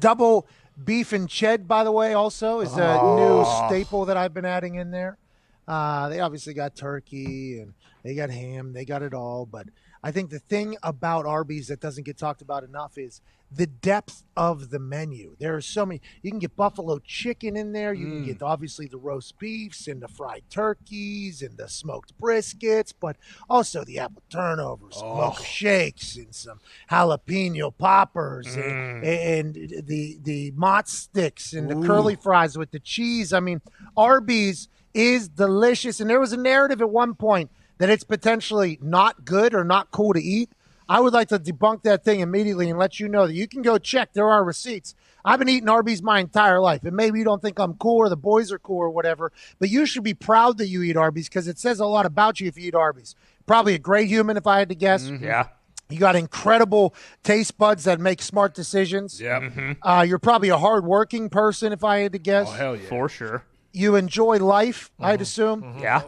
Double beef and ched, by the way, also is a new staple that I've been adding in there. They obviously got turkey and they got ham. They got it all. But I think the thing about Arby's that doesn't get talked about enough is the depth of the menu. There are so many. You can get buffalo chicken in there. You can get, obviously, the roast beefs and the fried turkeys and the smoked briskets, but also the apple turnovers, mocha shakes, and some jalapeno poppers and the mott sticks and the curly fries with the cheese. I mean, Arby's is delicious. And there was a narrative at one point that it's potentially not good or not cool to eat. I would like to debunk that thing immediately and let you know that you can go check. There are receipts. I've been eating Arby's my entire life, and maybe you don't think I'm cool or the boys are cool or whatever, but you should be proud that you eat Arby's because it says a lot about you if you eat Arby's. Probably a great human if I had to guess. Yeah. You got incredible taste buds that make smart decisions. Yeah. You're probably a hardworking person if I had to guess. Oh, hell yeah. For sure. You enjoy life, I'd assume. Yeah.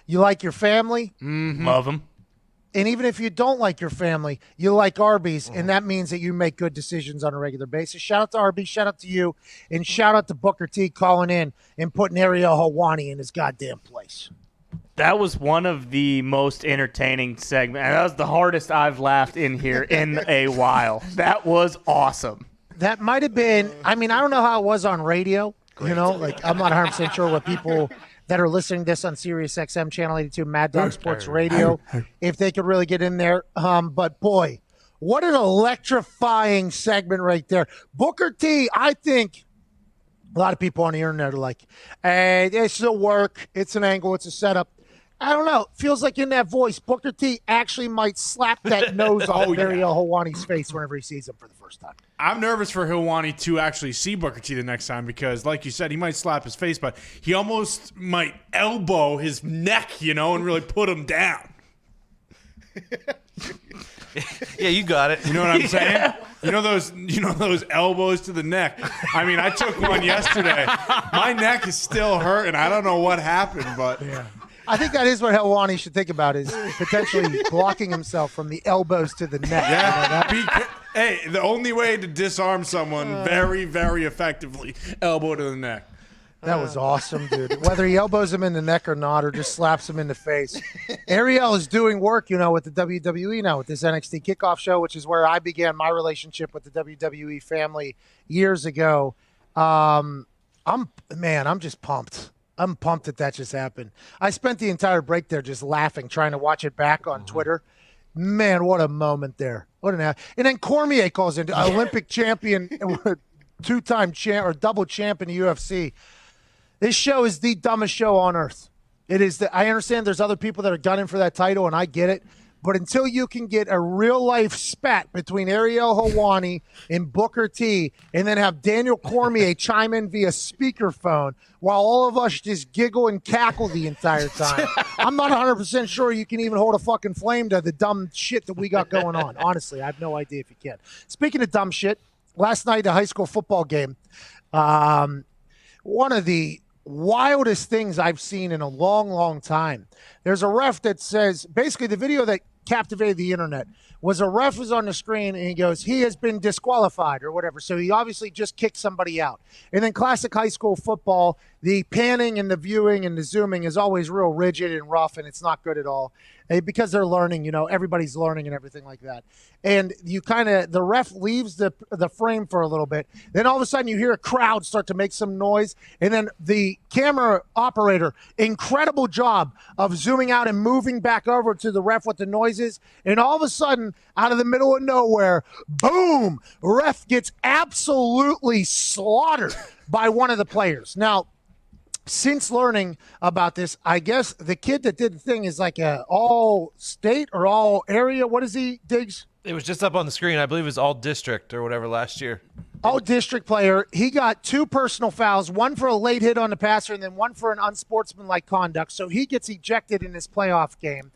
You like your family. Love them. And even if you don't like your family, you like Arby's, and that means that you make good decisions on a regular basis. Shout out to Arby's, shout out to you, and shout out to Booker T calling in and putting Ariel Helwani in his goddamn place. That was one of the most entertaining segments. That was the hardest I've laughed in here in a while. That was awesome. That might have been, I mean, I don't know how it was on radio. You know, like I'm not 100% sure what people that are listening to this on Sirius XM Channel 82 Mad Dog Sports Radio, if they could really get in there. But boy, what an electrifying segment right there. Booker T, I think a lot of people on the internet are like, hey, it's a work, it's an angle, it's a setup. I don't know. Feels like in that voice, Booker T actually might slap that nose off Ariel Helwani's face whenever he sees him for the first time. I'm nervous for Helwani to actually see Booker T the next time because, like you said, he might slap his face, but he almost might elbow his neck, and really put him down. Yeah, you got it. You know what I'm saying? You know those elbows to the neck. I mean, I took one yesterday. My neck is still hurting. I don't know what happened, but yeah. I think that is what Helwani should think about, is potentially blocking himself from the elbows to the neck. Yeah. Hey, the only way to disarm someone very, very effectively, elbow to the neck. That was awesome, dude. Whether he elbows him in the neck or not, or just slaps him in the face. Ariel is doing work, with the WWE now, with this NXT kickoff show, which is where I began my relationship with the WWE family years ago. I'm just pumped. I'm pumped that just happened. I spent the entire break there just laughing, trying to watch it back on Twitter. Man, what a moment there. And then Cormier calls in, Olympic champion, two-time champ or double champ in the UFC. This show is the dumbest show on earth. It is. I understand there's other people that are gunning for that title, and I get it. But until you can get a real-life spat between Ariel Helwani and Booker T, and then have Daniel Cormier chime in via speakerphone while all of us just giggle and cackle the entire time, I'm not 100% sure you can even hold a fucking flame to the dumb shit that we got going on. Honestly, I have no idea if you can. Speaking of dumb shit, last night, a high school football game, one of the wildest things I've seen in a long, long time. There's a ref that says, basically the video that captivated the internet was a ref was on the screen and he goes, he has been disqualified or whatever. So he obviously just kicked somebody out. And then classic high school football, the panning and the viewing and the zooming is always real rigid and rough, and it's not good at all because they're learning, everybody's learning and everything like that. And the ref leaves the frame for a little bit. Then all of a sudden you hear a crowd start to make some noise. And then the camera operator, incredible job of zooming out and moving back over to the ref with the noises. And all of a sudden, out of the middle of nowhere, boom, ref gets absolutely slaughtered by one of the players. Now, since learning about this, I guess the kid that did the thing is like a all state or all area. What is he, Diggs? It was just up on the screen. I believe it was all district or whatever last year. All district player. He got 2 personal fouls, one for a late hit on the passer and then one for an unsportsmanlike conduct. So he gets ejected in this playoff game.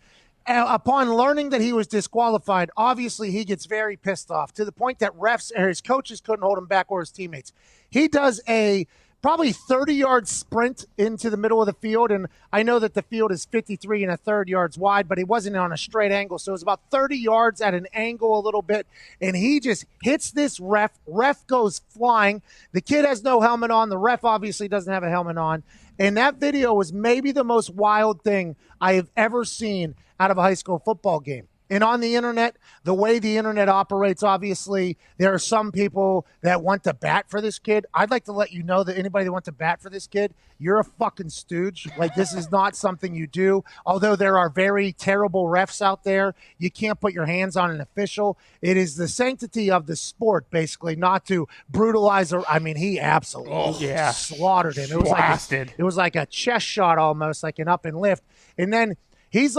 Upon learning that he was disqualified, obviously he gets very pissed off to the point that refs or his coaches couldn't hold him back or his teammates. He does a probably 30-yard sprint into the middle of the field. And I know that the field is 53 1/3 yards wide, but it wasn't on a straight angle. So it was about 30 yards at an angle a little bit. And he just hits this ref. Ref goes flying. The kid has no helmet on. The ref obviously doesn't have a helmet on. And that video was maybe the most wild thing I have ever seen out of a high school football game. And on the internet, the way the internet operates, obviously, there are some people that want to bat for this kid. I'd like to let you know that anybody that wants to bat for this kid, you're a fucking stooge. Like, this is not something you do. Although there are very terrible refs out there, you can't put your hands on an official. It is the sanctity of the sport, basically, not to brutalize. I mean, he absolutely slaughtered him. It was like a chest shot almost, like an up and lift. And then he's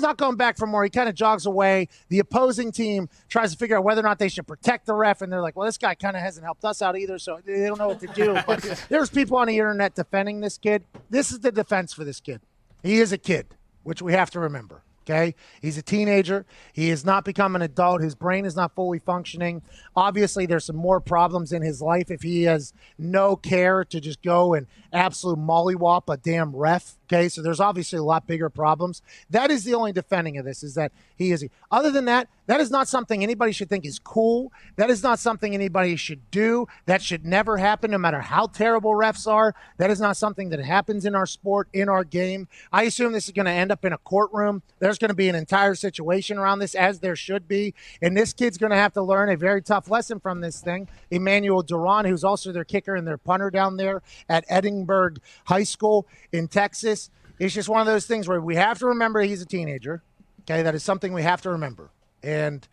not going back for more. He kind of jogs away. The opposing team tries to figure out whether or not they should protect the ref, and they're like, well, this guy kind of hasn't helped us out either, so they don't know what to do. But there's people on the internet defending this kid. This is the defense for this kid. He is a kid, which we have to remember. Okay, he's a teenager. He has not become an adult. His brain is not fully functioning. Obviously, there's some more problems in his life if he has no care to just go and absolute mollywop a damn ref. Okay, so there's obviously a lot bigger problems. That is the only defending of this, is that he is. Other than that, that is not something anybody should think is cool. That is not something anybody should do. That should never happen, no matter how terrible refs are. That is not something that happens in our sport, in our game. I assume this is going to end up in a courtroom. There's going to be an entire situation around this, as there should be. And this kid's going to have to learn a very tough lesson from this thing. Emmanuel Duran, who's also their kicker and their punter down there at Edinburgh High School in Texas. It's just one of those things where we have to remember he's a teenager. Okay, that is something we have to remember. And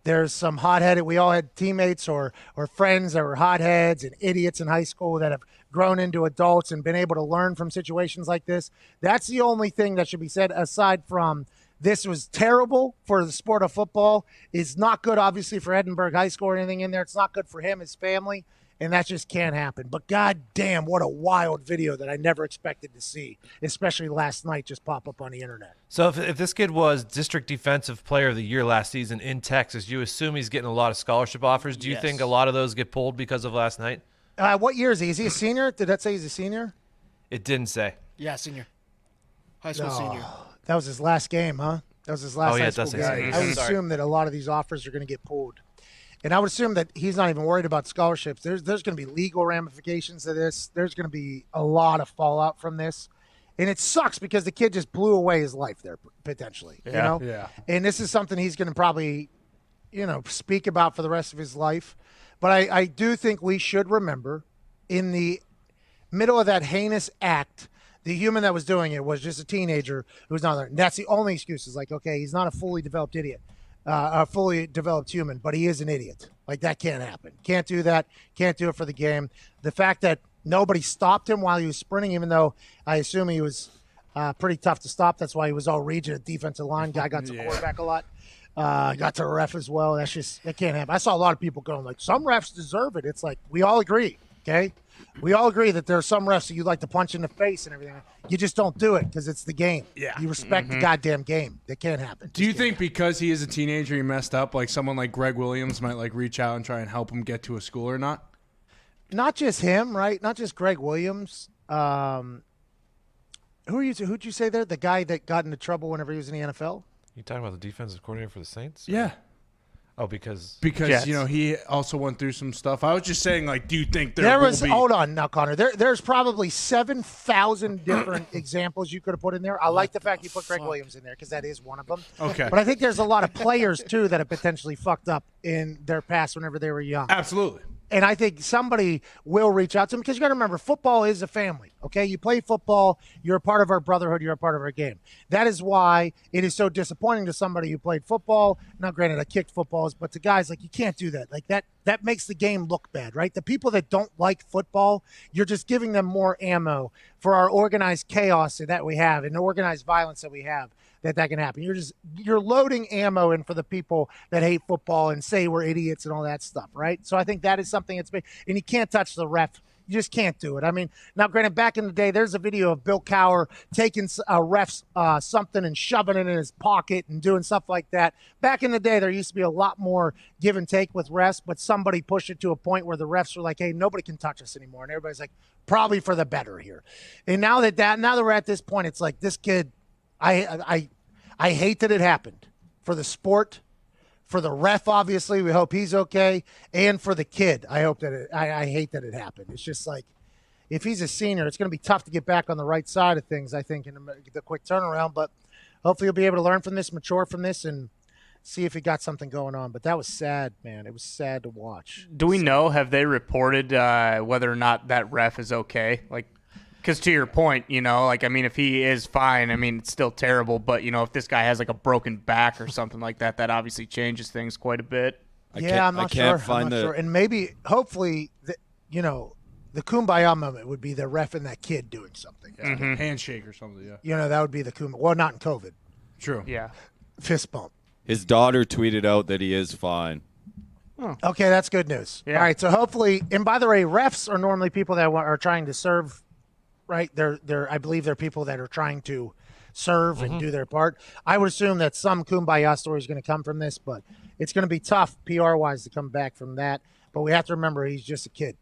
there's some hot-headed, we all had teammates or friends that were hotheads and idiots in high school that have grown into adults and been able to learn from situations like this. That's the only thing that should be said, aside from this was terrible for the sport of football. It's not good, obviously, for Edinburgh High School or anything in there. It's not good for him, his family. And that just can't happen. But god damn, what a wild video that I never expected to see, especially last night, just pop up on the internet. So if this kid was District Defensive Player of the Year last season in Texas, you assume he's getting a lot of scholarship offers. Do you think a lot of those get pulled because of last night? What year is he? Is he a senior? Did that say he's a senior? It didn't say. Yeah, senior. High school senior. That was his last game, huh? That was his last high school game. I would Sorry. assume that a lot of these offers are going to get pulled. And I would assume that he's not even worried about scholarships. There's going to be legal ramifications to this. There's going to be a lot of fallout from this. And it sucks because the kid just blew away his life there, potentially. You know? Yeah. And this is something he's going to probably, speak about for the rest of his life. But I do think we should remember, in the middle of that heinous act, the human that was doing it was just a teenager who was not there. And that's the only excuse. Is like, okay, he's not a fully developed idiot. A fully developed human, but he is an idiot. Like, that can't happen. Can't do that. Can't do it for the game. The fact that nobody stopped him while he was sprinting, even though I assume he was pretty tough to stop. That's why he was all region at defensive line. Guy got to quarterback a lot. Got to ref as well. That can't happen. I saw a lot of people going like, some refs deserve it. It's like, we all agree, okay? We all agree that there are some refs that you like to punch in the face and everything. You just don't do it because it's the game. Yeah. You respect the goddamn game. That can't happen. Do you think because he is a teenager he messed up, like someone like Greg Williams might like reach out and try and help him get to a school or not? Not just him, right? Not just Greg Williams. Who'd you say there? The guy that got into trouble whenever he was in the NFL? You talking about the defensive coordinator for the Saints? Yeah. Oh, because Jets. He also went through some stuff. I was just saying, like, do you think there will be... Hold on now, Connor. There's probably 7,000 different examples you could have put in there. I like the fact you put Greg Williams in there because that is one of them. Okay. But I think there's a lot of players, too, that have potentially fucked up in their past whenever they were young. Absolutely. And I think somebody will reach out to them because you got to remember, football is a family, okay? You play football, you're a part of our brotherhood, you're a part of our game. That is why it is so disappointing to somebody who played football. Now, granted, I kicked footballs, but to guys, like, you can't do that. Like, that makes the game look bad, right? The people that don't like football, you're just giving them more ammo for our organized chaos that we have and the organized violence that we have. That can happen. You're loading ammo in for the people that hate football and say we're idiots and all that stuff, right? So I think that is something that's big. And you can't touch the ref. You just can't do it. I mean, now granted, back in the day, there's a video of Bill Cowher taking a ref's something and shoving it in his pocket and doing stuff like that. Back in the day, there used to be a lot more give and take with refs, but somebody pushed it to a point where the refs were like, hey, nobody can touch us anymore. And everybody's like, probably for the better here. And now that we're at this point, it's like this kid, I hate that it happened for the sport. For the ref, obviously, we hope he's okay, and for the kid, I hope that I hate that it happened. It's just like, if he's a senior, it's going to be tough to get back on the right side of things, I think, in the quick turnaround, but hopefully he'll be able to learn from this, mature from this, and see if he got something going on. But that was sad, man. It was sad to watch. Do we know, have they reported whether or not that ref is okay? Like, because to your point, I mean, if he is fine, I mean, it's still terrible. But, if this guy has like a broken back or something like that, that obviously changes things quite a bit. I'm not sure. And maybe, hopefully, the Kumbaya moment would be the ref and that kid doing something. Yeah. Handshake or something, yeah. That would be the Kumbaya. Well, not in COVID. True. Yeah. Fist bump. His daughter tweeted out that he is fine. Oh. Okay, that's good news. Yeah. All right, so hopefully, and by the way, refs are normally people that are trying to serve. Right, I believe they're people that are trying to serve and do their part. I would assume that some Kumbaya story is going to come from this, but it's going to be tough PR-wise to come back from that. But we have to remember he's just a kid,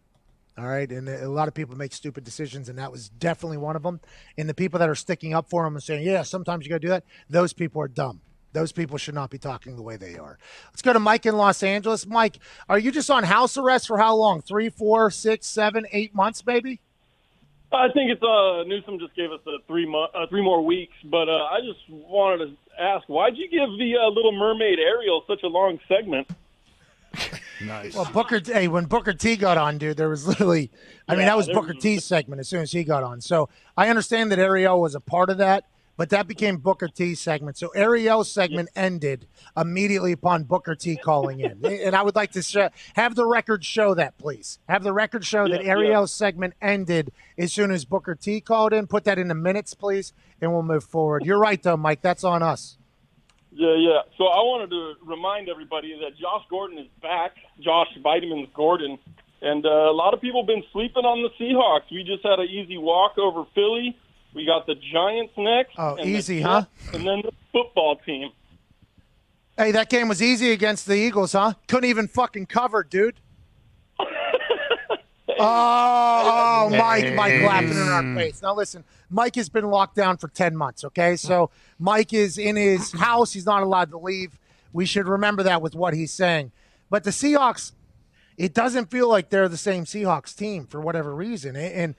all right? And a lot of people make stupid decisions, and that was definitely one of them. And the people that are sticking up for him and saying, yeah, sometimes you got to do that, those people are dumb. Those people should not be talking the way they are. Let's go to Mike in Los Angeles. Mike, are you just on house arrest for how long? 3, 4, 6, 7, 8 months, maybe? I think it's Newsom just gave us 3 more weeks, but I just wanted to ask, why'd you give the Little Mermaid Ariel such a long segment? Nice. Well, when Booker T got on, dude, there was literally, that was Booker T's segment as soon as he got on. So I understand that Ariel was a part of that, but that became Booker T's segment. So Ariel's segment ended immediately upon Booker T calling in. And I would like to have the record show that, please. Have the record show that Ariel's segment ended as soon as Booker T called in. Put that in the minutes, please, and we'll move forward. You're right, though, Mike. That's on us. Yeah. So I wanted to remind everybody that Josh Gordon is back, Josh Vitamins Gordon. And a lot of people have been sleeping on the Seahawks. We just had an easy walk over Philly. We got the Giants next. Oh, easy, huh? And then the football team. Hey, that game was easy against the Eagles, huh? Couldn't even fucking cover, dude. Mike laughing in our face. Now, listen, Mike has been locked down for 10 months, okay? So Mike is in his house. He's not allowed to leave. We should remember that with what he's saying. But the Seahawks, it doesn't feel like they're the same Seahawks team for whatever reason. And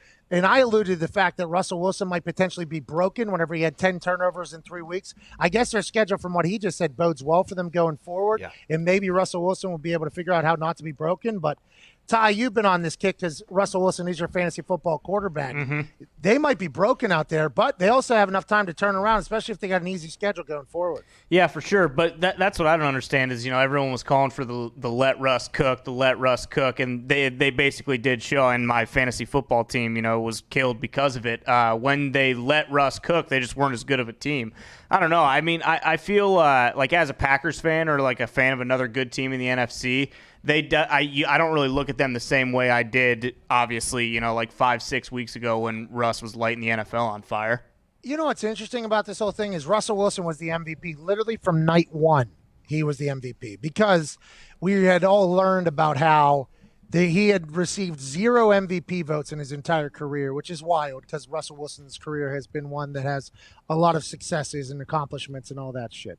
I alluded to the fact that Russell Wilson might potentially be broken whenever he had 10 turnovers in 3 weeks. I guess their schedule, from what he just said, bodes well for them going forward. Yeah. And maybe Russell Wilson will be able to figure out how not to be broken. But, Ty, you've been on this kick because Russell Wilson is your fantasy football quarterback. Mm-hmm. They might be broken out there, but they also have enough time to turn around, especially if they got an easy schedule going forward. Yeah, for sure. But that's what I don't understand is, everyone was calling for the let Russ cook, and they basically did show, and my fantasy football team, was killed because of it. When they let Russ cook, they just weren't as good of a team. I don't know. I mean, I feel like as a Packers fan or like a fan of another good team in the NFC, I don't really look at them the same way I did, obviously, like 5-6 weeks ago when Russ was lighting the NFL on fire. You know what's interesting about this whole thing is Russell Wilson was the MVP literally from night one. He was the MVP because we had all learned about how he had received 0 MVP votes in his entire career, which is wild because Russell Wilson's career has been one that has a lot of successes and accomplishments and all that shit.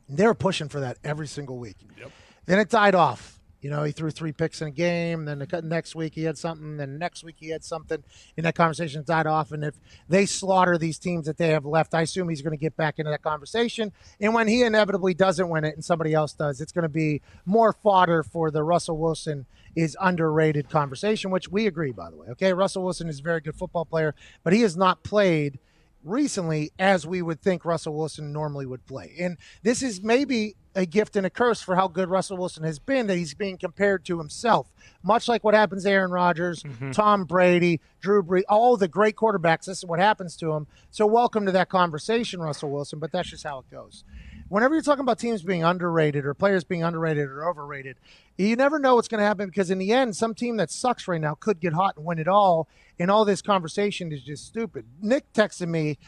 And they were pushing for that every single week. Yep. Then it died off. He threw 3 picks in a game. Then the next week he had something. Then next week he had something. And that conversation died off. And if they slaughter these teams that they have left, I assume he's going to get back into that conversation. And when he inevitably doesn't win it and somebody else does, it's going to be more fodder for the Russell Wilson is underrated conversation, which we agree, by the way. Okay, Russell Wilson is a very good football player, but he has not played recently as we would think Russell Wilson normally would play. And this is maybe a gift and a curse for how good Russell Wilson has been, that he's being compared to himself, much like what happens to Aaron Rodgers, Tom Brady, Drew Brees, all the great quarterbacks. This is what happens to him. So welcome to that conversation, Russell Wilson, but that's just how it goes. whenever you're talking about teams being underrated or players being underrated or overrated, you never know what's going to happen because in the end, some team that sucks right now could get hot and win it all. And all this conversation is just stupid. Nick texted me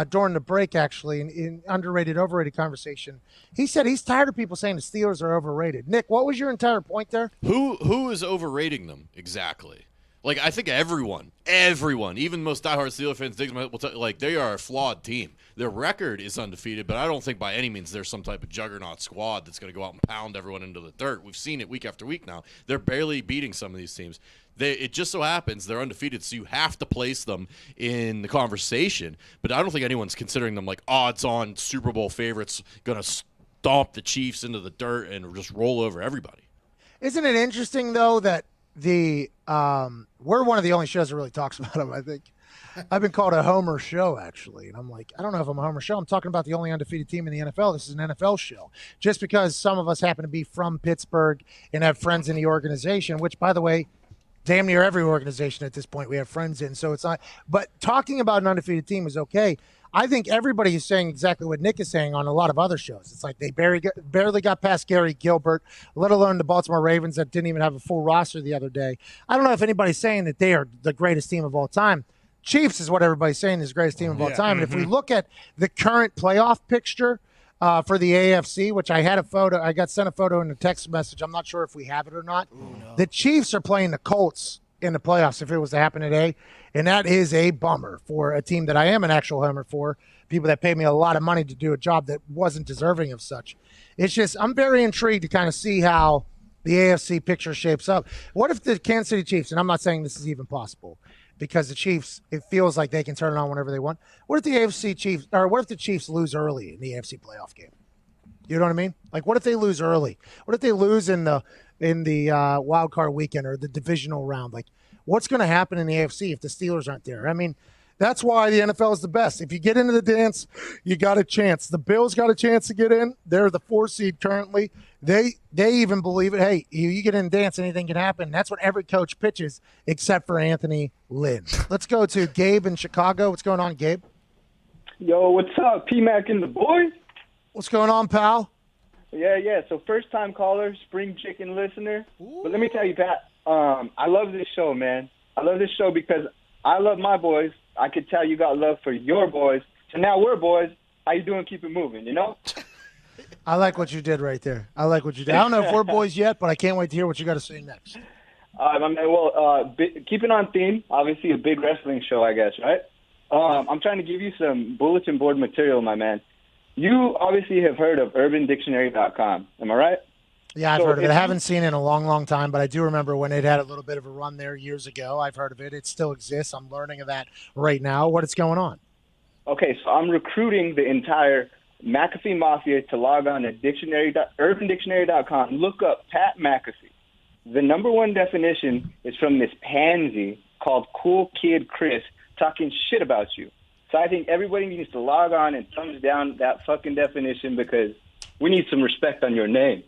during the break, actually, in underrated, overrated conversation. He said he's tired of people saying the Steelers are overrated. Nick, what was your entire point there? Who is overrating them exactly? Like, I think everyone, even most diehard Steelers fans, will tell you, like, they are a flawed team. Their record is undefeated, but I don't think by any means they're some type of juggernaut squad that's going to go out and pound everyone into the dirt. We've seen it week after week now. They're barely beating some of these teams. It just so happens they're undefeated, so you have to place them in the conversation. But I don't think anyone's considering them like odds-on Super Bowl favorites going to stomp the Chiefs into the dirt and just roll over everybody. Isn't it interesting, though, that we're one of the only shows that really talks about them, I think. I've been called a homer show, actually. And I'm like, I don't know if I'm a homer show. I'm talking about the only undefeated team in the NFL. This is an NFL show. Just because some of us happen to be from Pittsburgh and have friends in the organization, which, by the way, damn near every organization at this point we have friends in. So it's not – but talking about an undefeated team is okay. I think everybody is saying exactly what Nick is saying on a lot of other shows. It's like they barely got past Gary Gilbert, let alone the Baltimore Ravens that didn't even have a full roster the other day. I don't know if anybody's saying that they are the greatest team of all time. Chiefs is what everybody's saying is the greatest team of all time. And if we look at the current playoff picture for the AFC, which I got sent a photo in a text message. I'm not sure if we have it or not. The Chiefs are playing the Colts in the playoffs if it was to happen today. And that is a bummer for a team that I am an actual homer for, people that paid me a lot of money to do a job that wasn't deserving of such. It's just, I'm very intrigued to kind of see how the AFC picture shapes up. What if the Kansas City Chiefs, and I'm not saying this is even possible, because the Chiefs, it feels like they can turn it on whenever they want. What if the Chiefs lose early in the AFC playoff game? You know what I mean? Like, what if they lose early? What if they lose in the wild card weekend or the divisional round? Like, what's going to happen in the AFC if the Steelers aren't there? I mean, that's why the NFL is the best. If you get into the dance, you got a chance. The Bills got a chance to get in. They're the 4 seed currently. They even believe it. Hey, you get in the dance, anything can happen. That's what every coach pitches except for Anthony Lynn. Let's go to Gabe in Chicago. What's going on, Gabe? Yo, what's up? P-Mac and the boys? What's going on, pal? Yeah. So first-time caller, spring chicken listener. But let me tell you, Pat, I love this show, man. I love this show because I love my boys. I could tell you got love for your boys. So now we're boys. How you doing? Keep it moving, you know? I like what you did right there. I like what you did. I don't know if we're boys yet, but I can't wait to hear what you got to say next. Keeping on theme, obviously a big wrestling show, I guess, right? I'm trying to give you some bulletin board material, my man. You obviously have heard of UrbanDictionary.com. Am I right? Yeah, I've heard of it. I haven't seen it in a long, long time, but I do remember when it had a little bit of a run there years ago. I've heard of it. It still exists. I'm learning of that right now. What is going on? Okay, so I'm recruiting the entire McAfee Mafia to log on to UrbanDictionary.com. Look up Pat McAfee. The number one definition is from this pansy called Cool Kid Chris talking shit about you. So I think everybody needs to log on and thumbs down that fucking definition because we need some respect on your name.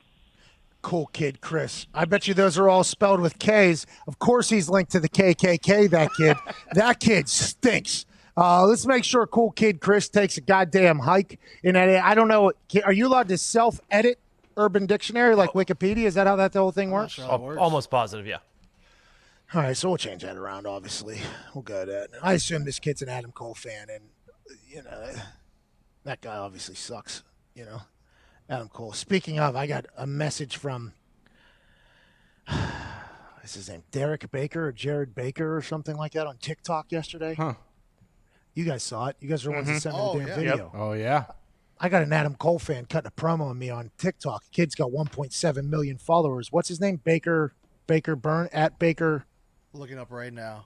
Cool Kid Chris. I bet you those are all spelled with K's. Of course he's linked to the KKK, that kid. That kid stinks. Let's make sure Cool Kid Chris takes a goddamn hike. I don't know. Are you allowed to self-edit Urban Dictionary like Wikipedia? Is that how the whole thing works? Almost positive, yeah. All right, so we'll change that around, obviously. We'll go to that. I assume this kid's an Adam Cole fan, and, that guy obviously sucks, Adam Cole. Speaking of, I got a message from, what's his name, Derek Baker or Jared Baker or something like that on TikTok yesterday. Huh. You guys saw it. You guys are the ones that sent me the damn video. Yep. Oh, yeah. I got an Adam Cole fan cutting a promo on me on TikTok. Kid's got 1.7 million followers. What's his name? Baker Byrne, at Baker. Looking up right now.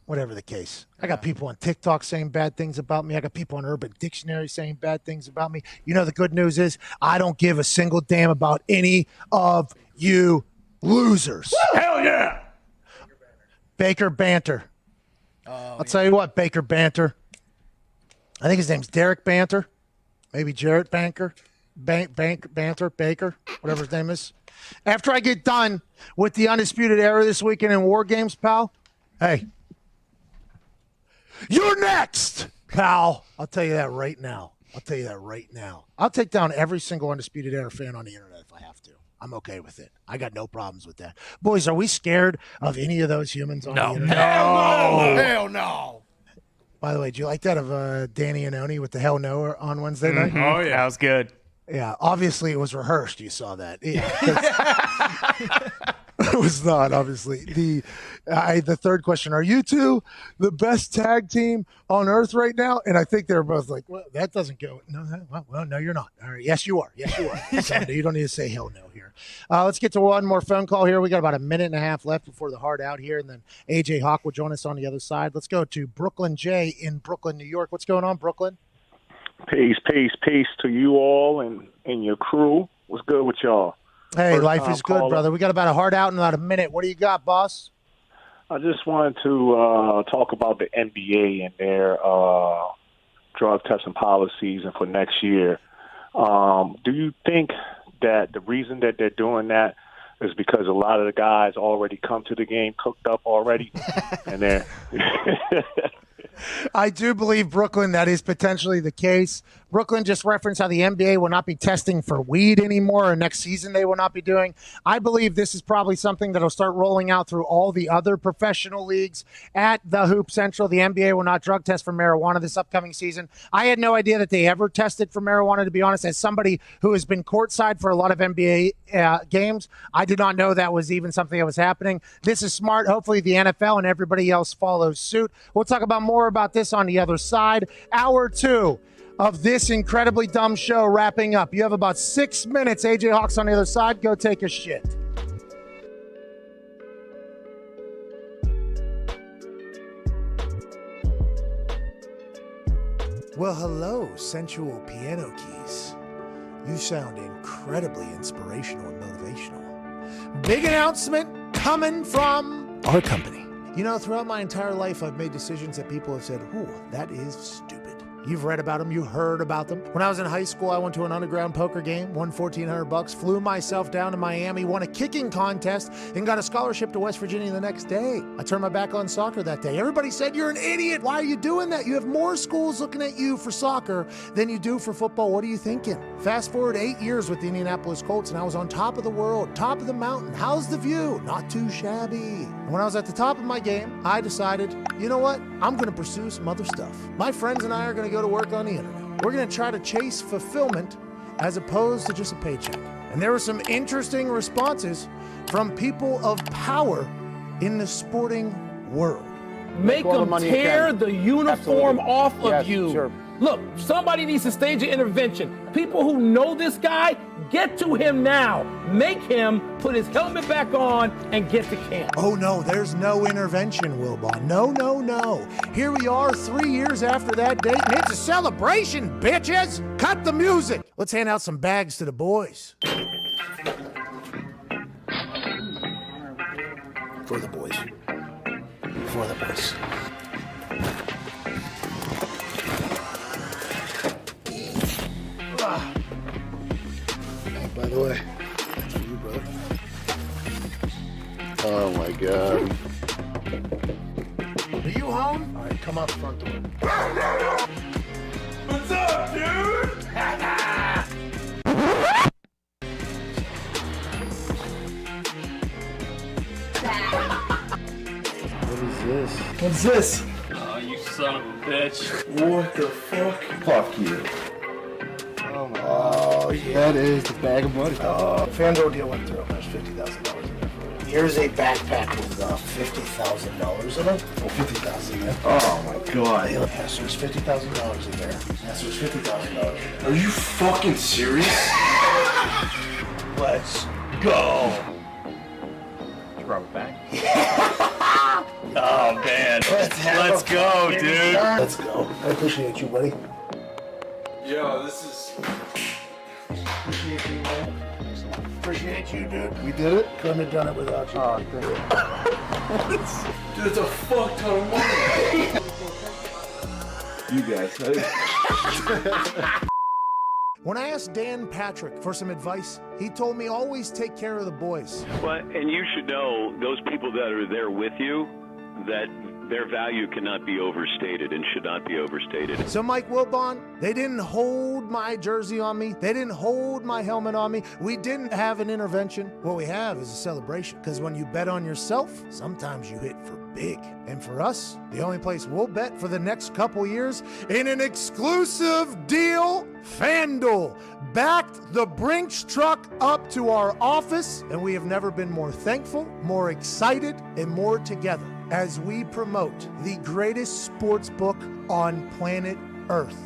Whatever the case. I got people on TikTok saying bad things about me. I got people on Urban Dictionary saying bad things about me. The good news is I don't give a single damn about any of you losers. Hell yeah. Baker Banter. I'll tell you what, Baker Banter. I think his name's Derek Banter. Maybe Jarrett Banker. Banter, Baker, whatever his name is. After I get done with the Undisputed Era this weekend in War Games, pal, hey, you're next, pal. I'll tell you that right now. I'll tell you that right now. I'll take down every single Undisputed Era fan on the internet if I have to. I'm okay with it. I got no problems with that. Boys, are we scared of any of those humans on the internet? Hell no. By the way, do you like that of Danny and Oni with the hell no on Wednesday night? Oh, yeah. That was good. Yeah, obviously it was rehearsed. You saw that. Yeah, it was not, obviously. The third question, are you two the best tag team on earth right now? And I think they're both like, well, that doesn't go. No, well, no, you're not. All right. Yes, you are. Yes, you are. So, you don't need to say hell no here. Let's get to one more phone call here. We got about a minute and a half left before the hard out here, and then AJ Hawk will join us on the other side. Let's go to Brooklyn J in Brooklyn, New York. What's going on, Brooklyn? Peace to you all and your crew. What's good with y'all? Hey, First life time is good, caller. brother. We got about a hard out in about a minute. What do you got, boss? I just wanted to talk about the NBA and their drug testing policies and for next year. Do you think that the reason that they're doing that is because a lot of the guys already come to the game cooked up already? And they're... I do believe, Brooklyn, that is potentially the case. Brooklyn just referenced how the NBA will not be testing for weed anymore, or next season they will not be doing. I believe this is probably something that will start rolling out through all the other professional leagues. At the Hoop Central, the NBA will not drug test for marijuana this upcoming season. I had no idea that they ever tested for marijuana, to be honest. As somebody who has been courtside for a lot of NBA games, I did not know that was even something that was happening. This is smart. Hopefully the NFL and everybody else follows suit. We'll talk about more about this on the other side. Hour 2 of this incredibly dumb show wrapping up. You have about 6 minutes. AJ Hawks on the other side. Go take a shit. Well, hello, sensual piano keys. You sound incredibly inspirational and motivational. Big announcement coming from our company. You know, throughout my entire life, I've made decisions that people have said, ooh, that is stupid. You've read about them. You heard about them. When I was in high school, I went to an underground poker game, won $1,400, flew myself down to Miami, won a kicking contest, and got a scholarship to West Virginia the next day. I turned my back on soccer that day. Everybody said, you're an idiot. Why are you doing that? You have more schools looking at you for soccer than you do for football. What are you thinking? Fast forward 8 years with the Indianapolis Colts, and I was on top of the world, top of the mountain. How's the view? Not too shabby. And when I was at the top of my game, I decided, you know what? I'm going to pursue some other stuff. My friends and I are going to go to work on the internet. We're going to try to chase fulfillment as opposed to just a paycheck. And there were some interesting responses from people of power in the sporting world. Make them tear the uniform off of you. Sure. Look, somebody needs to stage an intervention. People who know this guy, get to him now. Make him put his helmet back on and get to camp. Oh, no, there's no intervention, Wilbon. No. Here we are 3 years after that date, and it's a celebration, bitches. Cut the music. Let's hand out some bags to the boys. For the boys. For the boys. By the way, that's for you, brother. Oh, my God. Are you home? All right, come out the front door. What's up, dude? What is this? What's this? Oh, you son of a bitch. What the fuck? Fuck you. Oh, yeah. That is the bag of money. FanDuel deal went through. There's $50,000 in there for you. Here's a backpack with $50,000 in it. Oh, $50,000 in there. Oh, my God. Yes, there's $50,000 in there. Yes, there's $50,000. Are you fucking serious? Let's go. Did you rob a bank? Oh, man. Let's go, dude. Let's go. I appreciate you, buddy. Yo, this is... Appreciate you, man. Appreciate you, dude. We did it. Couldn't have done it without you. Oh, thank you. Dude, it's a fuck ton of money. You guys. When I asked Dan Patrick for some advice, he told me always take care of the boys. Well, and you should know those people that are there with you, that their value cannot be overstated and should not be overstated. So, Mike Wilbon, they didn't hold my jersey on me. They didn't hold my helmet on me. We didn't have an intervention. What we have is a celebration. Because when you bet on yourself, sometimes you hit for big. And for us, the only place we'll bet for the next couple years, in an exclusive deal, FanDuel backed the Brinks truck up to our office, and we have never been more thankful, more excited, and more together as we promote the greatest sports book on planet Earth.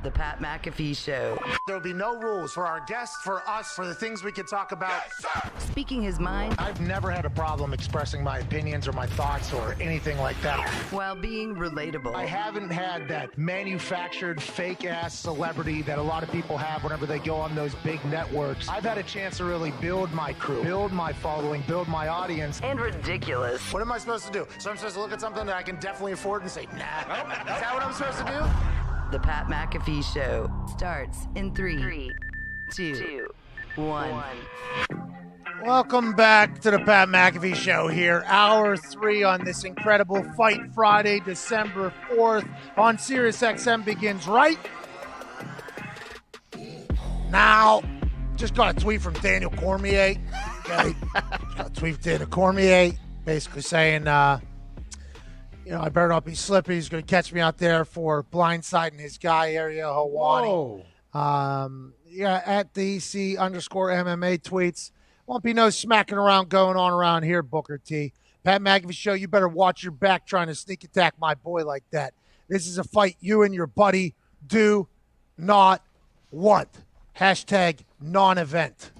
The Pat McAfee Show. There'll be no rules for our guests, for us, for the things we can talk about. Speaking his mind. I've never had a problem expressing my opinions or my thoughts or anything like that. While being relatable. I haven't had that manufactured fake-ass celebrity that a lot of people have whenever they go on those big networks. I've had a chance to really build my crew, build my following, build my audience. And ridiculous. What am I supposed to do? So I'm supposed to look at something that I can definitely afford and say, nah. Is that what I'm supposed to do? The Pat McAfee Show starts in 3, 2, 1. Welcome back to the Pat McAfee Show here. Hour 3 on this incredible Fight Friday, December 4th on SiriusXM begins right now. Just got a tweet from Daniel Cormier. Okay. Just got a tweet from Daniel Cormier basically saying, I better not be slippy. He's going to catch me out there for blindsiding his guy, Ariel Helwani. At the @DC_MMA tweets. Won't be no smacking around going on around here, Booker T. Pat McAfee Show, you better watch your back trying to sneak attack my boy like that. This is a fight you and your buddy do not want. #non-event.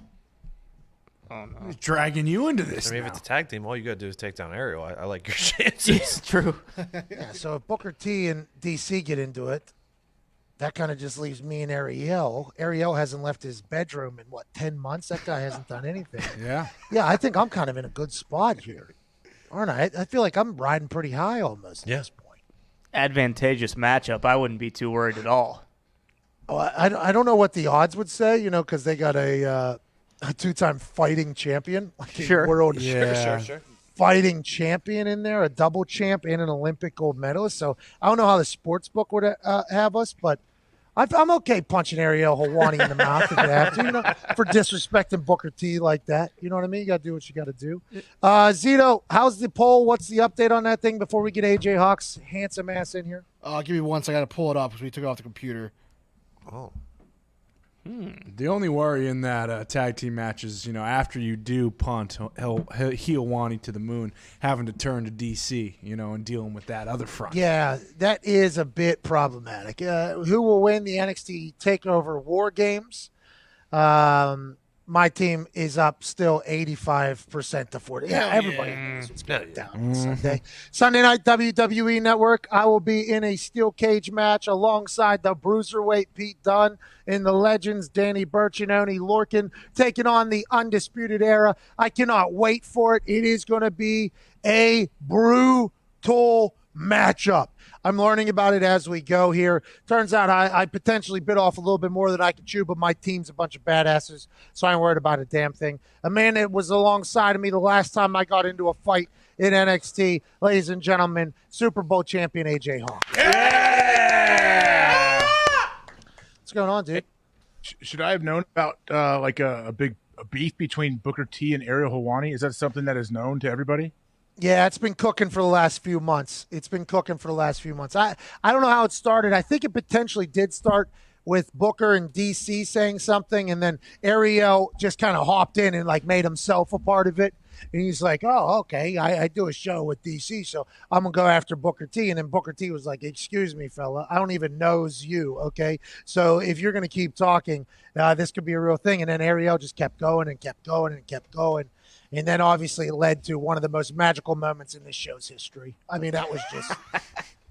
Oh, no. He's dragging you into this. I mean, now. if it's a tag team, all you got to do is take down Ariel. I like your chances. It's true. Yeah, so if Booker T and DC get into it, that kind of just leaves me and Ariel. Ariel hasn't left his bedroom in, 10 months? That guy hasn't done anything. Yeah. Yeah, I think I'm kind of in a good spot here. Aren't I? I feel like I'm riding pretty high almost at this point. Advantageous matchup. I wouldn't be too worried at all. Oh, I don't know what the odds would say, because they got a 2-time fighting champion, like a world fighting champion in there, a double champ and an Olympic gold medalist. So I don't know how the sports book would have us, but I'm okay punching Ariel Helwani in the mouth if you have to, for disrespecting Booker T like that. You know what I mean? You got to do what you got to do. Zito, how's the poll? What's the update on that thing before we get AJ Hawk's handsome ass in here? Give me one second. I got to pull it up because we took it off the computer. Oh. The only worry in that tag team match is, after you do punt Helwani to the moon, having to turn to DC, and dealing with that other front. Yeah, that is a bit problematic. Who will win the NXT TakeOver War Games? My team is up still 85% to 40. Yeah, everybody knows what's going down on Sunday. Sunday night, WWE Network. I will be in a steel cage match alongside the Bruiserweight Pete Dunne and the legends Danny Burch and Oney Lorcan taking on the Undisputed Era. I cannot wait for it. It is going to be a brutal matchup. I'm learning about it as we go here. Turns out I potentially bit off a little bit more than I could chew, but my team's a bunch of badasses, so I ain't worried about a damn thing. A man that was alongside of me the last time I got into a fight in NXT, ladies and gentlemen, Super Bowl champion AJ Hawk. Yeah! What's going on, dude? Should I have known about a beef between Booker T and Ariel Helwani? Is that something that is known to everybody? Yeah, it's been cooking for the last few months. I don't know how it started. I think it potentially did start with Booker and DC saying something, and then Ariel just kind of hopped in and made himself a part of it. And he's like, oh, okay, I do a show with DC, so I'm going to go after Booker T. And then Booker T was like, excuse me, fella, I don't even knows you, okay? So if you're going to keep talking, this could be a real thing. And then Ariel just kept going and kept going and kept going. And then obviously it led to one of the most magical moments in this show's history. I mean, that was just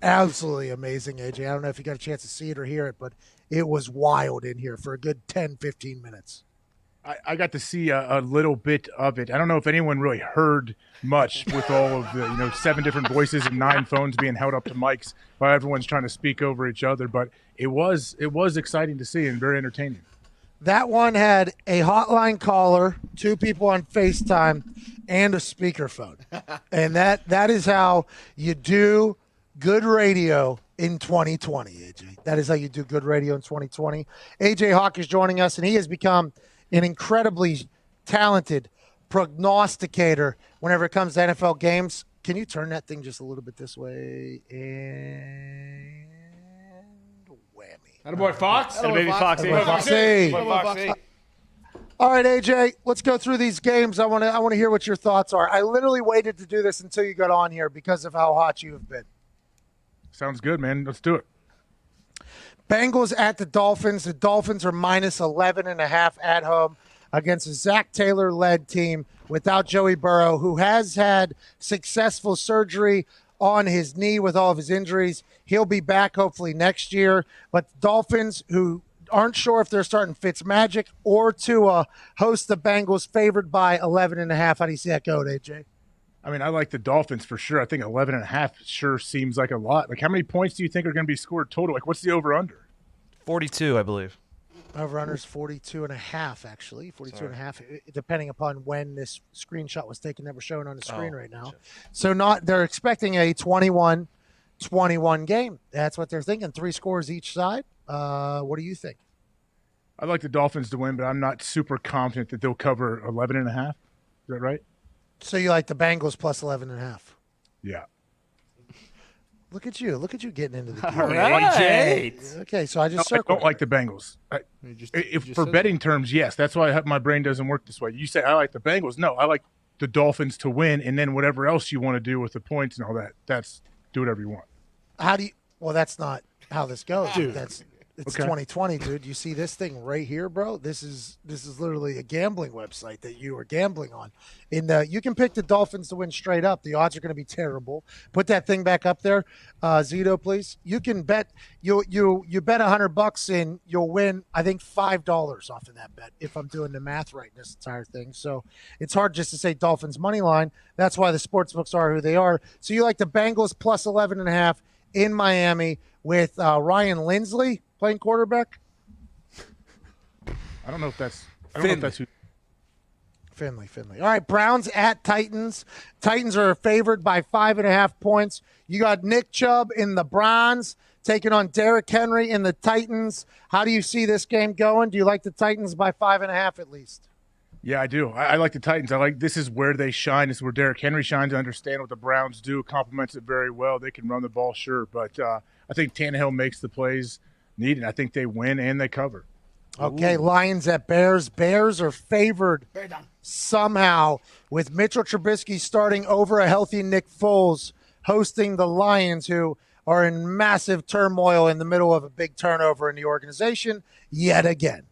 absolutely amazing, AJ. I don't know if you got a chance to see it or hear it, but it was wild in here for a good 10, 15 minutes. I got to see a little bit of it. I don't know if anyone really heard much with all of the 7 different voices and 9 phones being held up to mics while everyone's trying to speak over each other. But it was exciting to see and very entertaining. That one had a hotline caller, 2 people on FaceTime, and a speakerphone. And that is how you do good radio in 2020, AJ. That is how you do good radio in 2020. AJ Hawk is joining us, and he has become an incredibly talented prognosticator whenever it comes to NFL games. Can you turn that thing just a little bit this way? And Atta boy Fox. Atta baby Foxy. Foxy. All right, AJ, let's go through these games. I want to hear what your thoughts are. I literally waited to do this until you got on here because of how hot you have been. Sounds good, man. Let's do it. Bengals at the Dolphins. The Dolphins are minus 11.5 at home against a Zach Taylor-led team without Joey Burrow, who has had successful surgery on his knee with all of his injuries. He'll be back hopefully next year. But the Dolphins, who aren't sure if they're starting Fitzmagic or Tua, host the Bengals favored by 11.5. How do you see that going, AJ? I mean, I like the Dolphins for sure. I think 11.5 sure seems like a lot. How many points do you think are going to be scored total? What's the over-under? 42, I believe. Over-under's 42.5, actually. 42.5, depending upon when this screenshot was taken that we're showing on the screen right now. Shit. So they're expecting a 21-21 game. That's what they're thinking. 3 scores each side. What do you think? I like the Dolphins to win, but I'm not super confident that they'll cover 11.5. Is that right? So you like the Bengals plus 11.5? Yeah. Look at you getting into the game. All right. Okay, so I just circled. I don't like the Bengals. For betting terms, yes. That's why my brain doesn't work this way. You say I like the Bengals. No, I like the Dolphins to win, and then whatever else you want to do with the points and all that, do whatever you want. How do you – well, that's not how this goes. Dude. It's 2020, dude. You see this thing right here, bro? This is literally a gambling website that you are gambling on. You can pick the Dolphins to win straight up. The odds are going to be terrible. Put that thing back up there, Zito, please. You can bet you bet $100 and you'll win, I think, $5 off of that bet if I'm doing the math right in this entire thing. So it's hard just to say Dolphins money line. That's why the sports books are who they are. So you like the Bengals plus 11.5 in Miami with Ryan Lindsley playing quarterback? I don't know if that's who. Finley. All right, Browns at Titans. Titans are favored by 5.5 points. You got Nick Chubb in the Browns taking on Derrick Henry in the Titans. How do you see this game going? Do you like the Titans by 5.5 at least? Yeah, I do. I like the Titans. This is where they shine. This is where Derrick Henry shines. I understand what the Browns do. Complements it very well. They can run the ball, sure. But I think Tannehill makes the plays needed. I think they win and they cover. Okay, Lions at Bears. Bears are favored somehow with Mitchell Trubisky starting over a healthy Nick Foles, hosting the Lions, who are in massive turmoil in the middle of a big turnover in the organization yet again.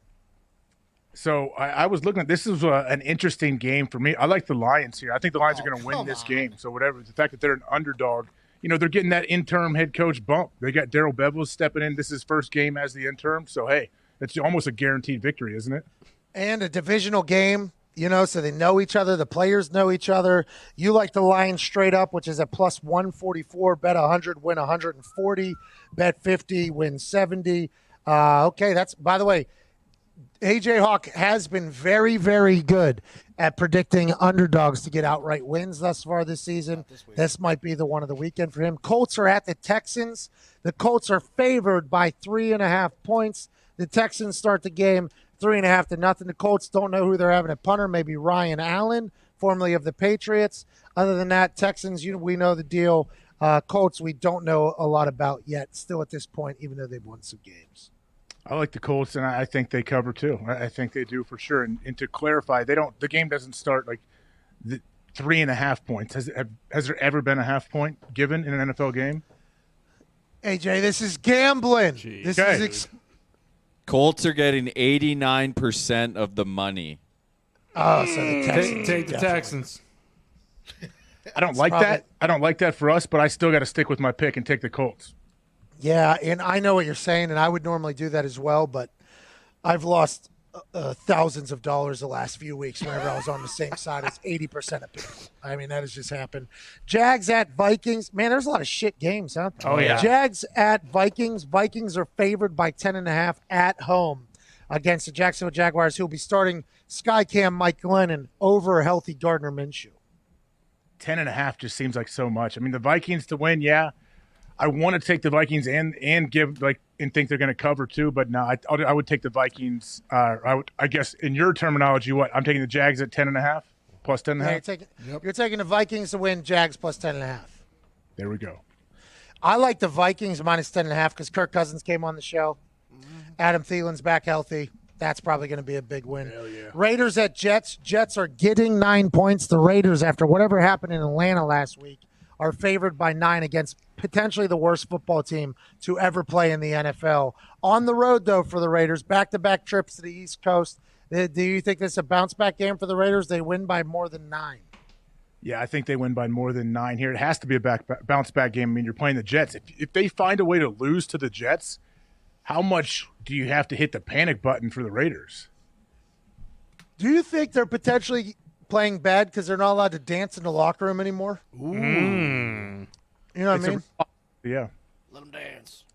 So I was looking at this is an interesting game for me. I like the Lions here. I think the Lions are going to win this game. So whatever, the fact that they're an underdog, they're getting that interim head coach bump. They got Darrell Bevels stepping in. This is his first game as the interim. So, hey, it's almost a guaranteed victory, isn't it? And a divisional game, so they know each other. The players know each other. You like the Lions straight up, which is at plus 144. Bet 100, win 140. Bet 50, win 70. Okay, that's, by the way, AJ Hawk has been very, very good at predicting underdogs to get outright wins thus far this season. This might be the one of the weekend for him. Colts are at the Texans. The Colts are favored by 3.5 points. The Texans start the game 3.5 to nothing. The Colts don't know who they're having at punter. Maybe Ryan Allen, formerly of the Patriots. Other than that, Texans, we know the deal. Colts, we don't know a lot about yet. Still at this point, even though they've won some games. I like the Colts, and I think they cover too. I think they do for sure. And to clarify, the game doesn't start like the 3.5 points. Has there ever been a half point given in an NFL game? AJ, this is gambling. Jeez. This Okay. is Colts are getting 89% of the money. Oh, so the Texans. Take the Texans. I don't like that. I don't like that for us, but I still got to stick with my pick and take the Colts. Yeah, and I know what you're saying, and I would normally do that as well, but I've lost thousands of dollars the last few weeks whenever I was on the same side as 80% of people. I mean, that has just happened. Jags at Vikings. Man, there's a lot of shit games, huh? Oh, yeah. Jags at Vikings. Vikings are favored by 10.5 at home against the Jacksonville Jaguars, who will be starting Skycam Mike Glennon over a healthy Gardner Minshew. 10.5 just seems like so much. I mean, the Vikings to win, yeah. I want to take the Vikings and give and think they're going to cover too, but no, I would take the Vikings. I guess in your terminology, I'm taking the Jags at 10.5 plus 10.5. Yeah, you're taking the Vikings to win, Jags plus 10.5. There we go. I like the Vikings minus 10.5 because Kirk Cousins came on the show. Adam Thielen's back healthy. That's probably going to be a big win. Hell yeah. Raiders at Jets. Jets are getting 9 points. The Raiders, after whatever happened in Atlanta last week, are favored by 9 against potentially the worst football team to ever play in the NFL. On the road, though, for the Raiders, back-to-back trips to the East Coast. Do you think this is a bounce-back game for the Raiders? They win by more than 9. Yeah, I think they win by more than 9 here. It has to be a bounce-back game. I mean, you're playing the Jets. If they find a way to lose to the Jets, how much do you have to hit the panic button for the Raiders? Do you think they're potentially playing bad because they're not allowed to dance in the locker room anymore? Ooh. You know what I mean? Yeah. Let them dance.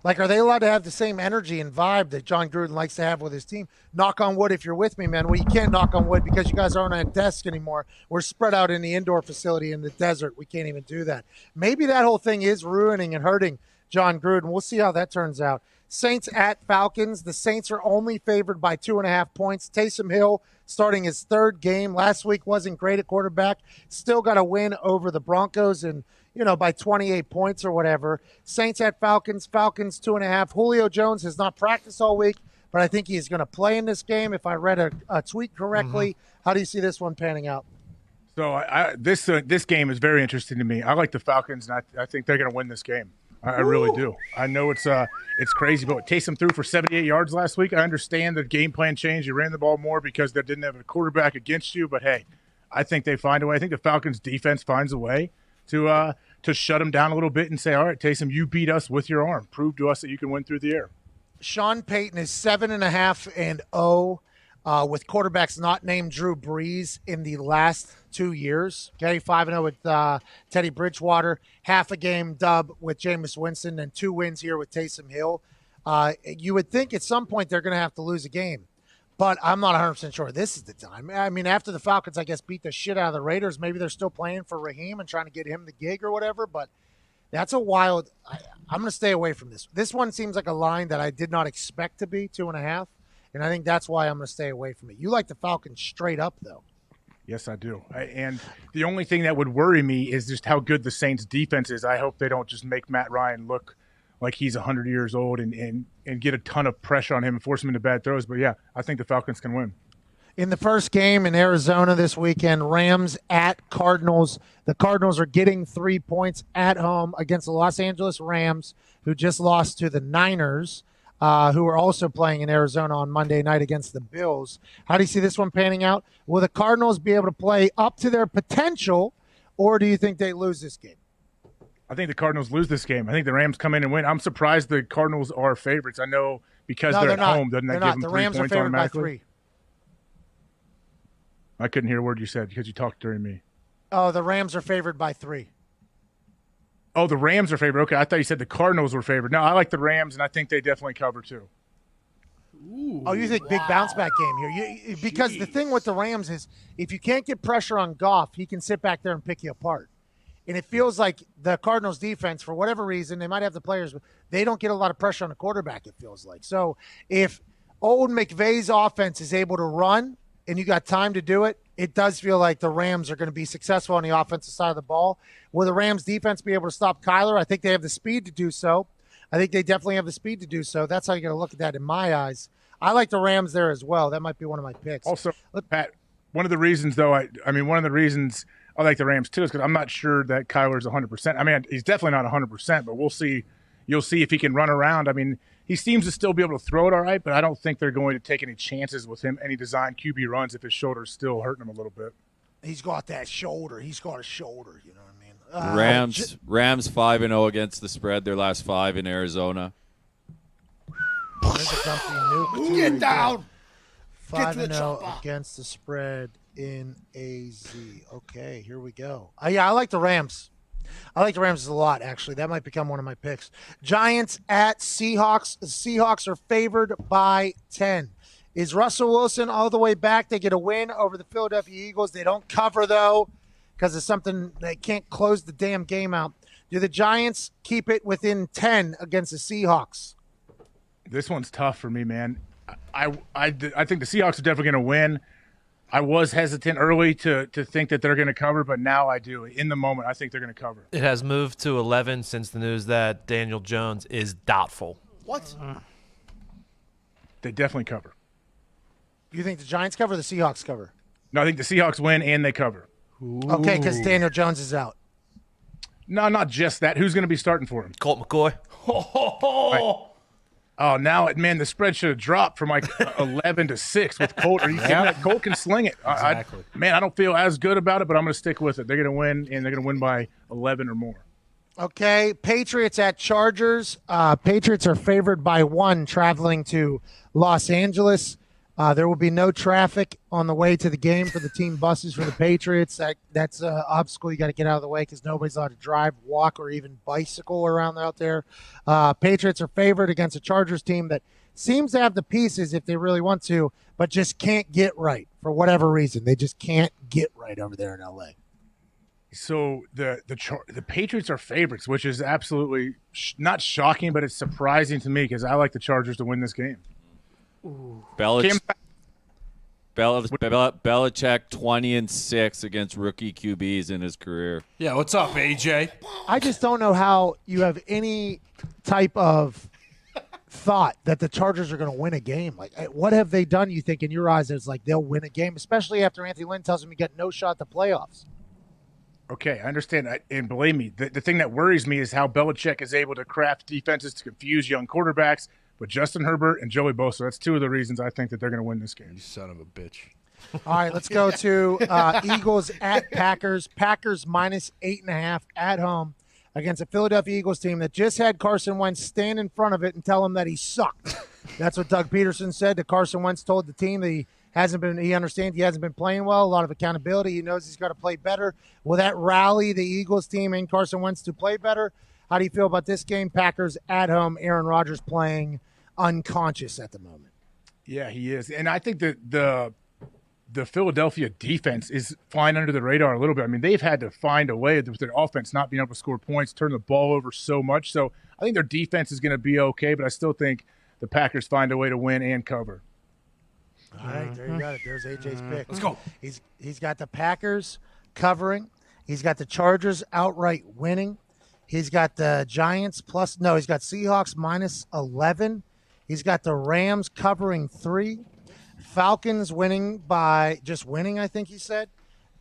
Like, are they allowed to have the same energy and vibe that John Gruden likes to have with his team? Knock on wood if you're with me, man. Well, you can't knock on wood because you guys aren't at desk anymore. We're spread out in the indoor facility in the desert. We can't even do that. Maybe that whole thing is ruining and hurting John Gruden. We'll see how that turns out. Saints at Falcons. The Saints are only favored by 2.5 points. Taysom Hill starting his third game. Last week wasn't great at quarterback. Still got a win over the Broncos and, by 28 points or whatever. Saints at Falcons. Falcons 2.5. Julio Jones has not practiced all week, but I think he's going to play in this game if I read a tweet correctly. How do you see this one panning out? So this game is very interesting to me. I like the Falcons, and I think they're going to win this game. I really do. I know it's crazy, but Taysom threw for 78 yards last week. I understand the game plan changed. You ran the ball more because they didn't have a quarterback against you. But, hey, I think they find a way. I think the Falcons' defense finds a way to shut them down a little bit and say, all right, Taysom, you beat us with your arm. Prove to us that you can win through the air. Sean Payton is 7.5-0 with quarterbacks not named Drew Brees in the last 2 years. Okay, 5-0 with Teddy Bridgewater, half a game dub with Jameis Winston, and 2 wins here with Taysom Hill. You would think at some point they're going to have to lose a game. But I'm not 100% sure this is the time. I mean, after the Falcons, I guess, beat the shit out of the Raiders, maybe they're still playing for Raheem and trying to get him the gig or whatever. But that's a wild – I'm going to stay away from this. This one seems like a line that I did not expect to be 2.5, and I think that's why I'm going to stay away from it. You like the Falcons straight up, though. Yes, I do. And the only thing that would worry me is just how good the Saints' defense is. I hope they don't just make Matt Ryan look like he's 100 years old and get a ton of pressure on him and force him into bad throws. But, yeah, I think the Falcons can win. In the first game in Arizona this weekend, Rams at Cardinals. The Cardinals are getting 3 points at home against the Los Angeles Rams, who just lost to the Niners, who are also playing in Arizona on Monday night against the Bills. How do you see this one panning out? Will the Cardinals be able to play up to their potential, or do you think they lose this game? I think the Cardinals lose this game. I think the Rams come in and win. I'm surprised the Cardinals are favorites. I know because they're at home, doesn't that give them 3 points automatically? The Rams are favored by 3. I couldn't hear a word you said because you talked during me. Oh, the Rams are favored by 3. Oh, the Rams are favored. Okay, I thought you said the Cardinals were favored. No, I like the Rams, and I think they definitely cover too. Ooh, you think big bounce back game here? Because the thing with the Rams is if you can't get pressure on Goff, he can sit back there and pick you apart. And it feels like the Cardinals defense, for whatever reason, they might have the players, but they don't get a lot of pressure on the quarterback, it feels like. So if old McVay's offense is able to run and you got time to do it, it does feel like the Rams are going to be successful on the offensive side of the ball. Will the Rams defense be able to stop Kyler? I think they have the speed to do so. I think they definitely have the speed to do so. That's how you got to look at that in my eyes. I like the Rams there as well. That might be one of my picks. Also, Pat, one of the reasons, though, one of the reasons I like the Rams, too, is because I'm not sure that Kyler's 100%. I mean, he's definitely not 100%, but we'll see. You'll see if he can run around. I mean, he seems to still be able to throw it all right, but I don't think they're going to take any chances with him, any design QB runs if his shoulder's still hurting him a little bit. He's got that shoulder. He's got a shoulder, you know what I mean? Rams 5-0 against the spread, their last 5 in Arizona. Get down. 5-0 against the spread in AZ. Okay, here we go. Yeah, I like the Rams. I like the Rams a lot, actually. That might become one of my picks. Giants at Seahawks. The Seahawks are favored by 10. Is Russell Wilson all the way back? They get a win over the Philadelphia Eagles. They don't cover, though, because it's something they can't close the damn game out. Do the Giants keep it within 10 against the Seahawks? This one's tough for me, man. I think the Seahawks are definitely going to win. I was hesitant early to think that they're going to cover, but now I do. In the moment, I think they're going to cover. It has moved to 11 since the news that Daniel Jones is doubtful. What? They definitely cover. You think the Giants cover or the Seahawks cover? No, I think the Seahawks win and they cover. Okay, because Daniel Jones is out. No, not just that. Who's going to be starting for him? Colt McCoy. Right. Oh, now, man, the spread should have dropped from like 11 to 6 with Colt. Are you kidding me? Colt can sling it. Exactly. I don't feel as good about it, but I'm going to stick with it. They're going to win, and they're going to win by 11 or more. Okay, Patriots at Chargers. Patriots are favored by 1 traveling to Los Angeles. There will be no traffic on the way to the game for the team buses for the Patriots. That's an obstacle you got to get out of the way because nobody's allowed to drive, walk, or even bicycle around out there. Patriots are favored against a Chargers team that seems to have the pieces if they really want to, but just can't get right for whatever reason. They just can't get right over there in L.A. So the Patriots are favorites, which is absolutely not shocking, but it's surprising to me because I like the Chargers to win this game. Belichick 20-6 against rookie QBs in his career. Yeah, what's up, AJ? I just don't know how you have any type of thought that the Chargers are going to win a game. Like, what have they done, you think, in your eyes, that's like they'll win a game, especially after Anthony Lynn tells them you got no shot at the playoffs? Okay, I understand. And believe me, the thing that worries me is how Belichick is able to craft defenses to confuse young quarterbacks with Justin Herbert and Joey Bosa. That's 2 of the reasons I think that they're going to win this game. You son of a bitch. All right, let's go to Eagles at Packers. Packers minus 8.5 at home against a Philadelphia Eagles team that just had Carson Wentz stand in front of it and tell him that he sucked. That's what Doug Peterson said. That Carson Wentz told the team that he understands he hasn't been playing well, a lot of accountability. He knows he's got to play better. Will that rally the Eagles team and Carson Wentz to play better? How do you feel about this game? Packers at home, Aaron Rodgers playing unconscious at the moment. Yeah, he is. And I think that the Philadelphia defense is flying under the radar a little bit. I mean, they've had to find a way with their offense not being able to score points, turn the ball over so much. So I think their defense is going to be okay, but I still think the Packers find a way to win and cover. All right, there you got it. There's AJ's pick. Let's go. He's got the Packers covering. He's got the Chargers outright winning. He's got the Giants he's got Seahawks minus 11. He's got the Rams covering 3. Falcons winning by just winning, I think he said.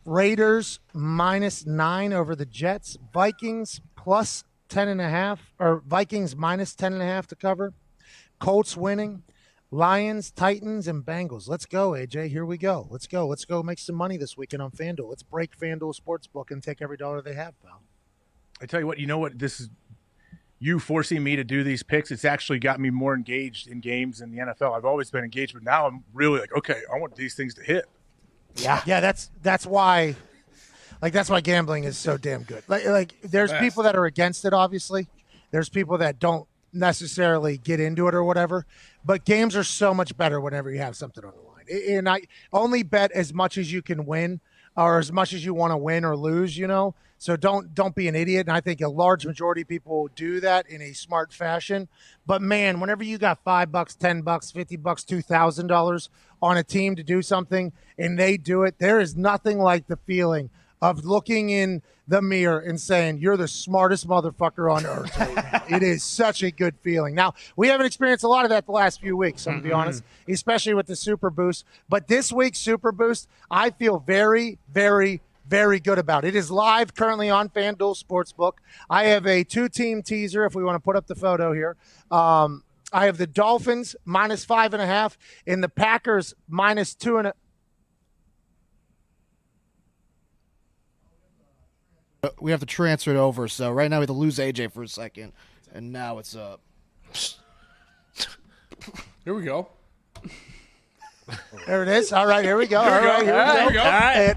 Raiders minus 9 over the Jets. Vikings plus 10.5, or Vikings minus 10.5 to cover. Colts winning. Lions, Titans, and Bengals. Let's go, AJ. Here we go. Let's go. Let's go make some money this weekend on FanDuel. Let's break FanDuel Sportsbook and take every dollar they have, pal. I tell you what, this is you forcing me to do these picks. It's actually got me more engaged in games in the NFL. I've always been engaged, but now I'm really like, okay, I want these things to hit. Yeah, that's why gambling is so damn good. Like there's people that are against it, obviously. There's people that don't necessarily get into it or whatever, but games are so much better whenever you have something on the line. And I only bet as much as you can win, or as much as you want to win or lose, so don't be an idiot. And I think a large majority of people do that in a smart fashion. But man, whenever you got $5, $10, $50, $2,000 on a team to do something and they do it, there is nothing like the feeling of looking in the mirror and saying, you're the smartest motherfucker on earth right now. It is such a good feeling. Now, we haven't experienced a lot of that the last few weeks, I'm going to be honest, especially with the Super Boost. But this week's Super Boost, I feel very, very, very good about. It is live currently on FanDuel Sportsbook. I have a 2-team teaser if we want to put up the photo here. I have the Dolphins minus 5.5 and the Packers minus 2.5. We have to transfer it over, so right now we have to lose AJ for a second, and now it's up. Here we go. There it is. All right, here we go. All right, here we go. All right.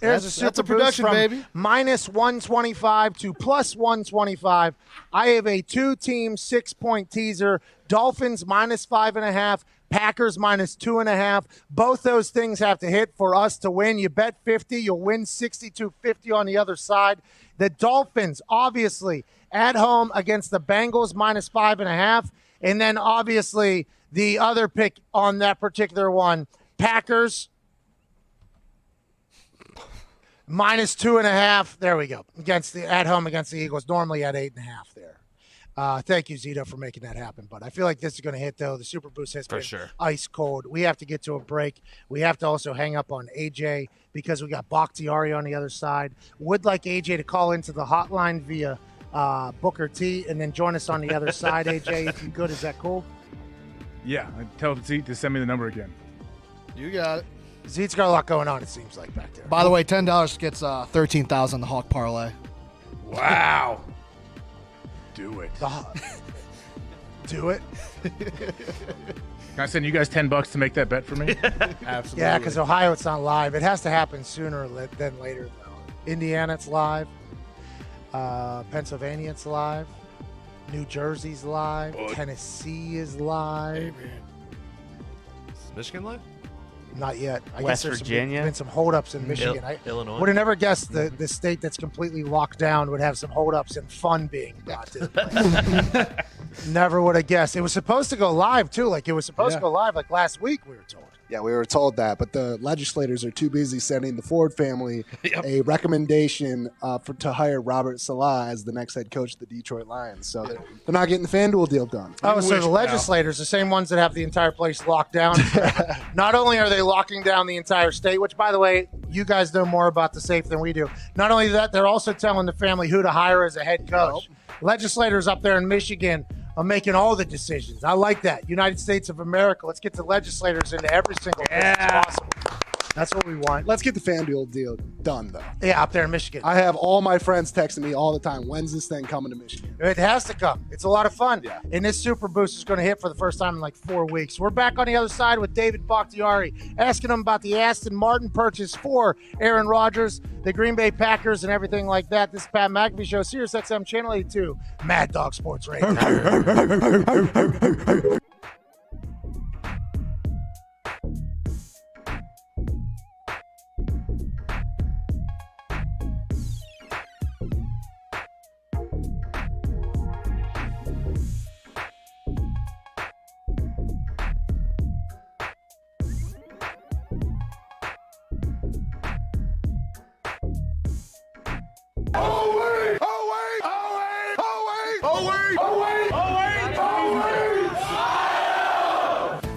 Here's a Super that's a production, Boost from baby. minus 125 to plus 125. I have a 2-team 6-point teaser. Dolphins minus 5.5. Packers minus 2.5. Both those things have to hit for us to win. You bet 50, you'll win 62.50 on the other side. The Dolphins, obviously, at home against the Bengals minus 5.5. And then, obviously, the other pick on that particular one, Packers minus 2.5. There we go. At home against the Eagles, normally at 8.5 there. Thank you, Zito, for making that happen. But I feel like this is going to hit, though. The Super Boost has been ice cold. We have to get to a break. We have to also hang up on AJ because we got Bakhtiari on the other side. Would like AJ to call into the hotline via Booker T and then join us on the other side, AJ, if you could. Is that cool? Yeah, tell Zeke to send me the number again. You got it. Zeke's got a lot going on, it seems like, back there. By the way, $10 gets 13,000 on the Hawk parlay. Wow. Do it. Do it. Can I send you guys $10 to make that bet for me? Absolutely. Yeah, because Ohio, it's not live. It has to happen sooner than later, though. Indiana, it's live. Pennsylvania, it's live. New Jersey's live. Tennessee is live. Is Michigan live? Not yet. I West guess Virginia? Been some holdups in Michigan. Illinois. Would have never guessed the state that's completely locked down would have some holdups and fun being brought to the place. Never would have guessed. It was supposed to go live too. Like it was supposed to go live like last week. We were told. Yeah, we were told that, but the legislators are too busy sending the Ford family a recommendation to hire Robert Saleh as the next head coach of the Detroit Lions. So they're not getting the FanDuel deal done. Oh, so the legislators, the same ones that have the entire place locked down. Not only are they locking down the entire state, which, by the way, you guys know more about the safe than we do. Not only that, they're also telling the family who to hire as a head coach. Legislators up there in Michigan are making all the decisions. I like that. United States of America. Let's get the legislators into every single thing that's possible. That's what we want. Let's get the FanDuel deal done, though. Yeah, up there in Michigan. I have all my friends texting me all the time. When's this thing coming to Michigan? It has to come. It's a lot of fun. Yeah. And this Super Boost is going to hit for the first time in like 4 weeks. We're back on the other side with David Bakhtiari, asking him about the Aston Martin purchase for Aaron Rodgers, the Green Bay Packers, and everything like that. This is Pat McAfee Show, Sirius XM Channel 82, Mad Dog Sports Radio.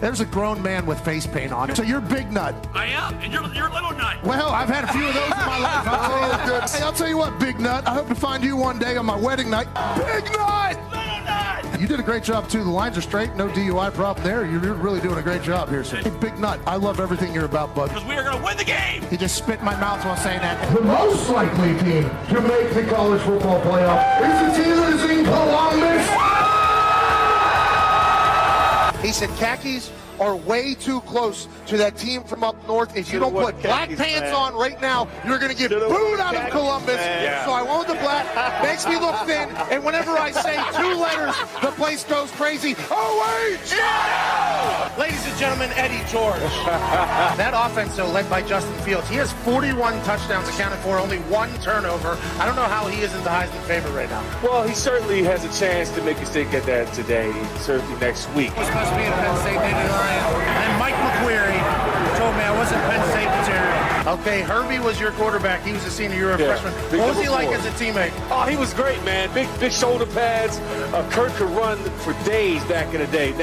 There's a grown man with face paint on. So you're Big Nut. I am, and you're Little Nut. Well, I've had a few of those in my life. Hey, I'll tell you what, Big Nut. I hope to find you one day on my wedding night. Big Nut! Little Nut! You did a great job, too. The lines are straight. No DUI problem there. You're really doing a great job here, sir. Hey, Big Nut, I love everything you're about, bud. Because we are going to win the game. He just spit in my mouth while saying that. The most likely team to make the college football playoff is the team that is in Columbus. He said khakis are way too close to that team from up north. If you don't put black pants on right now, you're going to get booed out of Columbus. So I went with the black. Makes me look thin. And whenever I say 2 letters, the place goes crazy. OH! Yeah! Ladies and gentlemen, Eddie George. That offense, though, led by Justin Fields. He has 41 touchdowns accounted for, only 1 turnover. I don't know how he isn't the Heisman favorite right now. Well, he certainly has a chance to make a stick at that today, certainly next week. He was supposed to be in Penn State native Lion. And Mike McQuarrie told me I wasn't Penn State material. Okay, Herbie was your quarterback. He was a senior. You were a freshman. What was he like as a teammate? Oh, he was great, man. Big shoulder pads. Kurt could run for days back in the day. We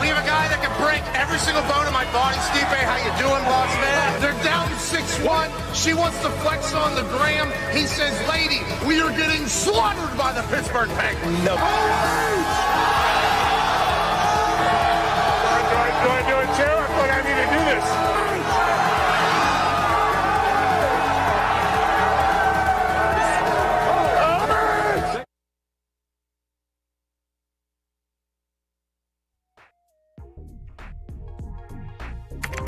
have a guy that can break every single bone in my body. Stipe, how you doing, boss man? They're down 6-1. She wants to flex on the gram. He says, lady, we are getting slaughtered by the Pittsburgh Penguins. No. Do I do it too? I feel like I need to do this.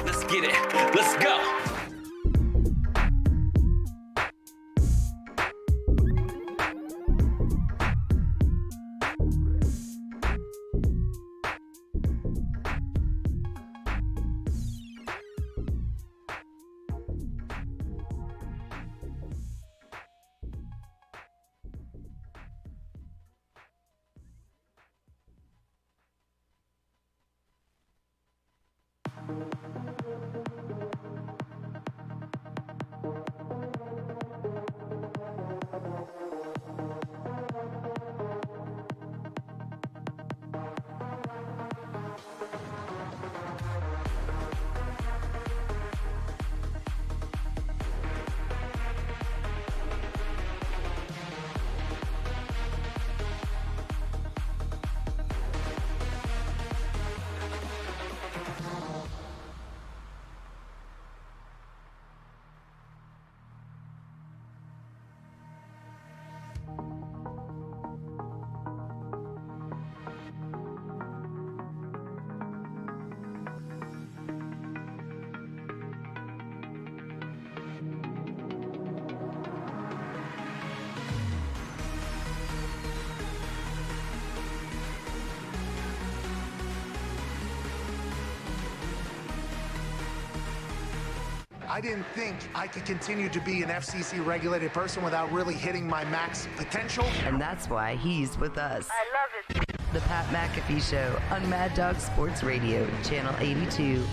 Let's get it. Let's go. I didn't think I could continue to be an FCC regulated person without really hitting my max potential. And that's why he's with us. I love it. The Pat McAfee Show on Mad Dog Sports Radio, Channel 82.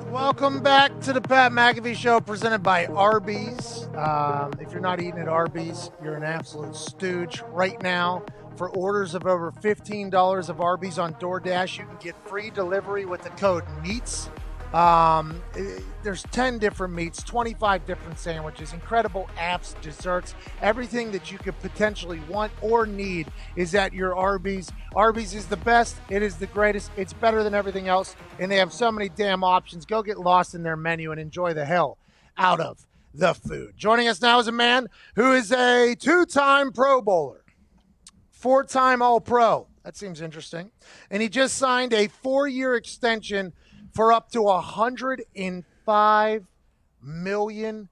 Welcome back to the Pat McAfee Show, presented by Arby's. If you're not eating at Arby's, you're an absolute stooge. Right now, for orders of over $15 of Arby's on DoorDash, you can get free delivery with the code MEATS. There's 10 different meats, 25 different sandwiches, incredible apps, desserts, everything that you could potentially want or need is at your Arby's. Arby's is the best. It is the greatest. It's better than everything else, and they have so many damn options. Go get lost in their menu and enjoy the hell out of the food. Joining us now is a man who is a 2-time Pro Bowler, 4-time All-Pro. That seems interesting. And he just signed a 4-year extension for up to $105 million.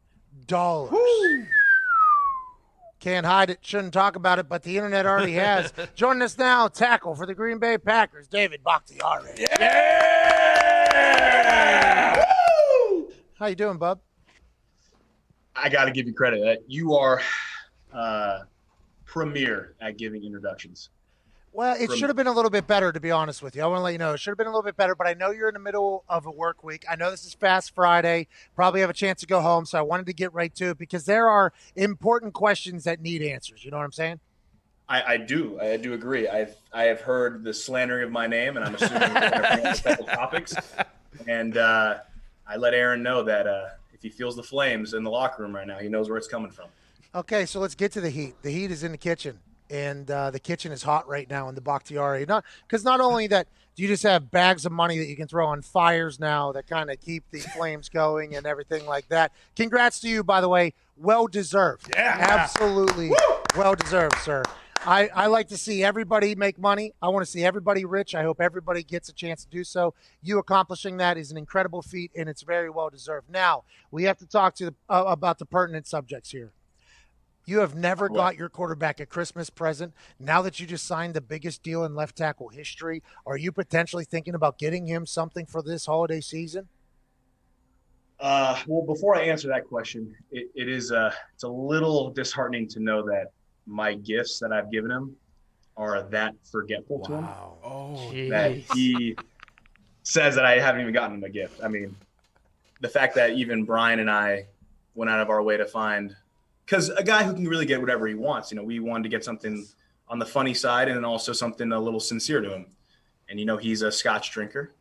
Can't hide it, shouldn't talk about it, but the internet already has. Joining us now, tackle for the Green Bay Packers, David Bakhtiari. Yeah! Woo! How you doing, bub? I got to give you credit. You are premier at giving introductions. Well, it should have been a little bit better, to be honest with you. I want to let you know it should have been a little bit better, but I know you're in the middle of a work week. I know this is Fast Friday. Probably have a chance to go home, so I wanted to get right to it because there are important questions that need answers. You know what I'm saying? I do agree. I have heard the slandering of my name, and I'm assuming we're going to bring up a couple topics. And I let Aaron know that if he feels the flames in the locker room right now, he knows where it's coming from. Okay, so let's get to the heat. The heat is in the kitchen, and the kitchen is hot right now in the Bakhtiari. Because not only that, do you just have bags of money that you can throw on fires now that kind of keep the flames going and everything like that. Congrats to you, by the way. Well-deserved. Yeah. Absolutely well-deserved, sir. I like to see everybody make money. I want to see everybody rich. I hope everybody gets a chance to do so. You accomplishing that is an incredible feat, and it's very well-deserved. Now, we have to talk to about the pertinent subjects here. You have never got your quarterback a Christmas present. Now that you just signed the biggest deal in left tackle history, are you potentially thinking about getting him something for this holiday season? Well, before I answer that question, it's a little disheartening to know that my gifts that I've given him are that forgetful to him. That he says that I haven't even gotten him a gift. I mean, the fact that even Brian and I went out of our way to find, because a guy who can really get whatever he wants, we wanted to get something on the funny side and then also something a little sincere to him. And, he's a Scotch drinker.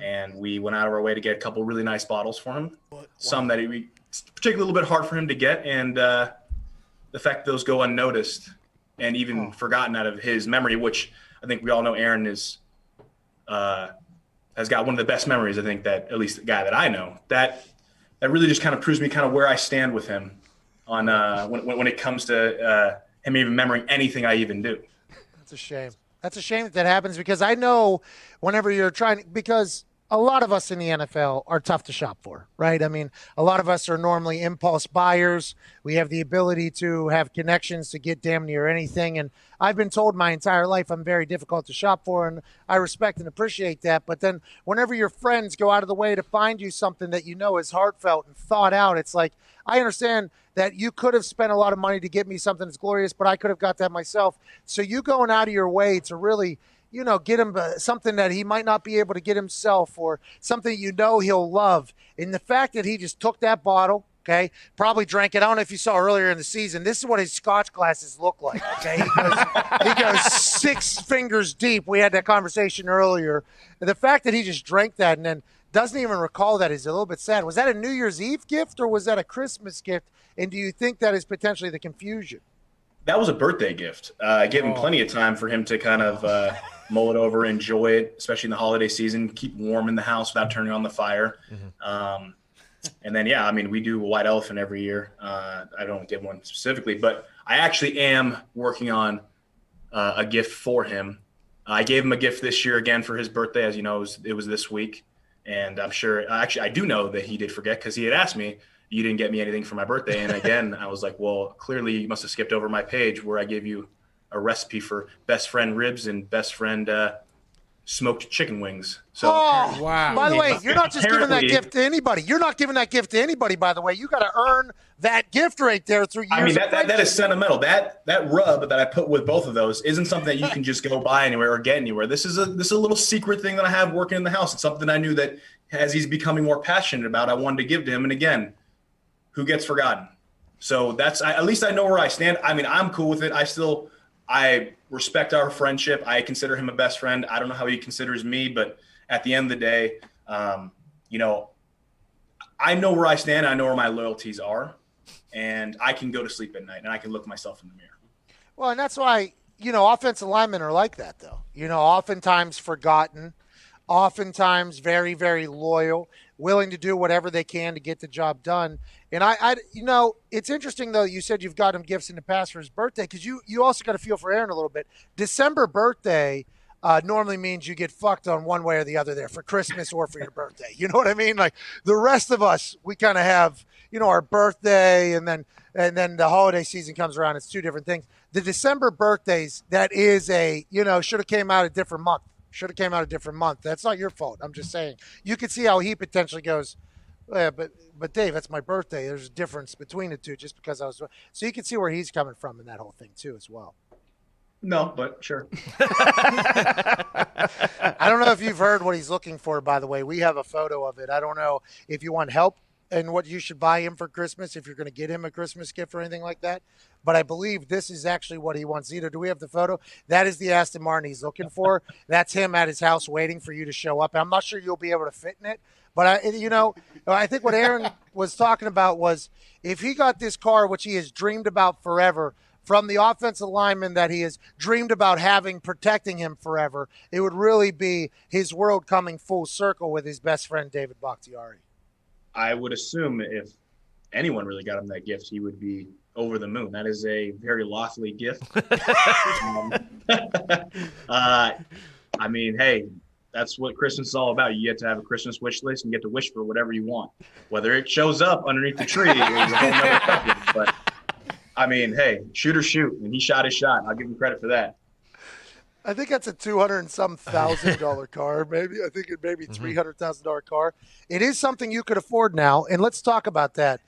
And we went out of our way to get a couple really nice bottles for him. Some that it's particularly a little bit hard for him to get. And, the fact those go unnoticed and even forgotten out of his memory, which I think we all know Aaron has got one of the best memories, I think, that at least the guy that I know, that really just kind of proves me kind of where I stand with him on when it comes to him even remembering anything I even do. That's a shame. That's a shame that happens because I know whenever you're trying – because – a lot of us in the NFL are tough to shop for, right? I mean, a lot of us are normally impulse buyers. We have the ability to have connections to get damn near anything. And I've been told my entire life I'm very difficult to shop for, and I respect and appreciate that. But then whenever your friends go out of the way to find you something that you know is heartfelt and thought out, it's like, I understand that you could have spent a lot of money to get me something that's glorious, but I could have got that myself. So you going out of your way to really – get him something that he might not be able to get himself or something he'll love. And the fact that he just took that bottle, okay, probably drank it. I don't know if you saw earlier in the season. This is what his Scotch glasses look like, okay? He goes 6 fingers deep. We had that conversation earlier. And the fact that he just drank that and then doesn't even recall that is a little bit sad. Was that a New Year's Eve gift or was that a Christmas gift? And do you think that is potentially the confusion? That was a birthday gift. I gave him plenty of time for him to kind of mull it over, enjoy it, especially in the holiday season, keep warm in the house without turning on the fire. And then, we do a white elephant every year. I don't give one specifically, but I actually am working on a gift for him. I gave him a gift this year again for his birthday. As you know, it was this week. And I'm sure – actually, I do know that he did forget because he had asked me, you didn't get me anything for my birthday. And again, I was like, well, clearly you must have skipped over my page where I gave you a recipe for best friend ribs and best friend smoked chicken wings. So, wow. By the way, you're not just giving that gift to anybody. You're not giving that gift to anybody, by the way. You got to earn that gift right there through years. That is sentimental. That rub that I put with both of those isn't something that you can just go buy anywhere or get anywhere. This is a little secret thing that I have working in the house. It's something I knew that as he's becoming more passionate about, I wanted to give to him. And again, who gets forgotten? So at least I know where I stand. I mean, I'm cool with it. I respect our friendship. I consider him a best friend. I don't know how he considers me, but at the end of the day, I know where I stand. I know where my loyalties are, and I can go to sleep at night and I can look myself in the mirror. Well, and that's why, offensive linemen are like that, though. Oftentimes forgotten, oftentimes very, very loyal, willing to do whatever they can to get the job done. And it's interesting, though, you said you've got him gifts in the past for his birthday because you also got to feel for Aaron a little bit. December birthday normally means you get fucked on one way or the other there for Christmas or for your birthday. You know what I mean? Like the rest of us, we kind of have, our birthday and then the holiday season comes around. It's two different things. The December birthdays, that is should have came out a different month. That's not your fault. I'm just saying. You could see how he potentially goes, yeah, but Dave, that's my birthday. There's a difference between the two just because I was – so you can see where he's coming from in that whole thing too as well. No, but sure. I don't know if you've heard what he's looking for, by the way. We have a photo of it. I don't know if you want help and what you should buy him for Christmas, if you're going to get him a Christmas gift or anything like that. But I believe this is actually what he wants. Zito, do we have the photo? That is the Aston Martin he's looking for. That's him at his house waiting for you to show up. I'm not sure you'll be able to fit in it. But, I think what Aaron was talking about was if he got this car, which he has dreamed about forever, from the offensive lineman that he has dreamed about having protecting him forever, it would really be his world coming full circle with his best friend, David Bakhtiari. I would assume if anyone really got him that gift, he would be over the moon. That is a very lofty gift. I mean, hey, that's what Christmas is all about. You get to have a Christmas wish list and you get to wish for whatever you want. Whether it shows up underneath the tree is a whole nother subject. But, I mean, hey, shoot or shoot. And he shot his shot. I'll give him credit for that. I think that's a $200,000 car. Maybe I think it may be $300,000 car. It is something you could afford now, and let's talk about that.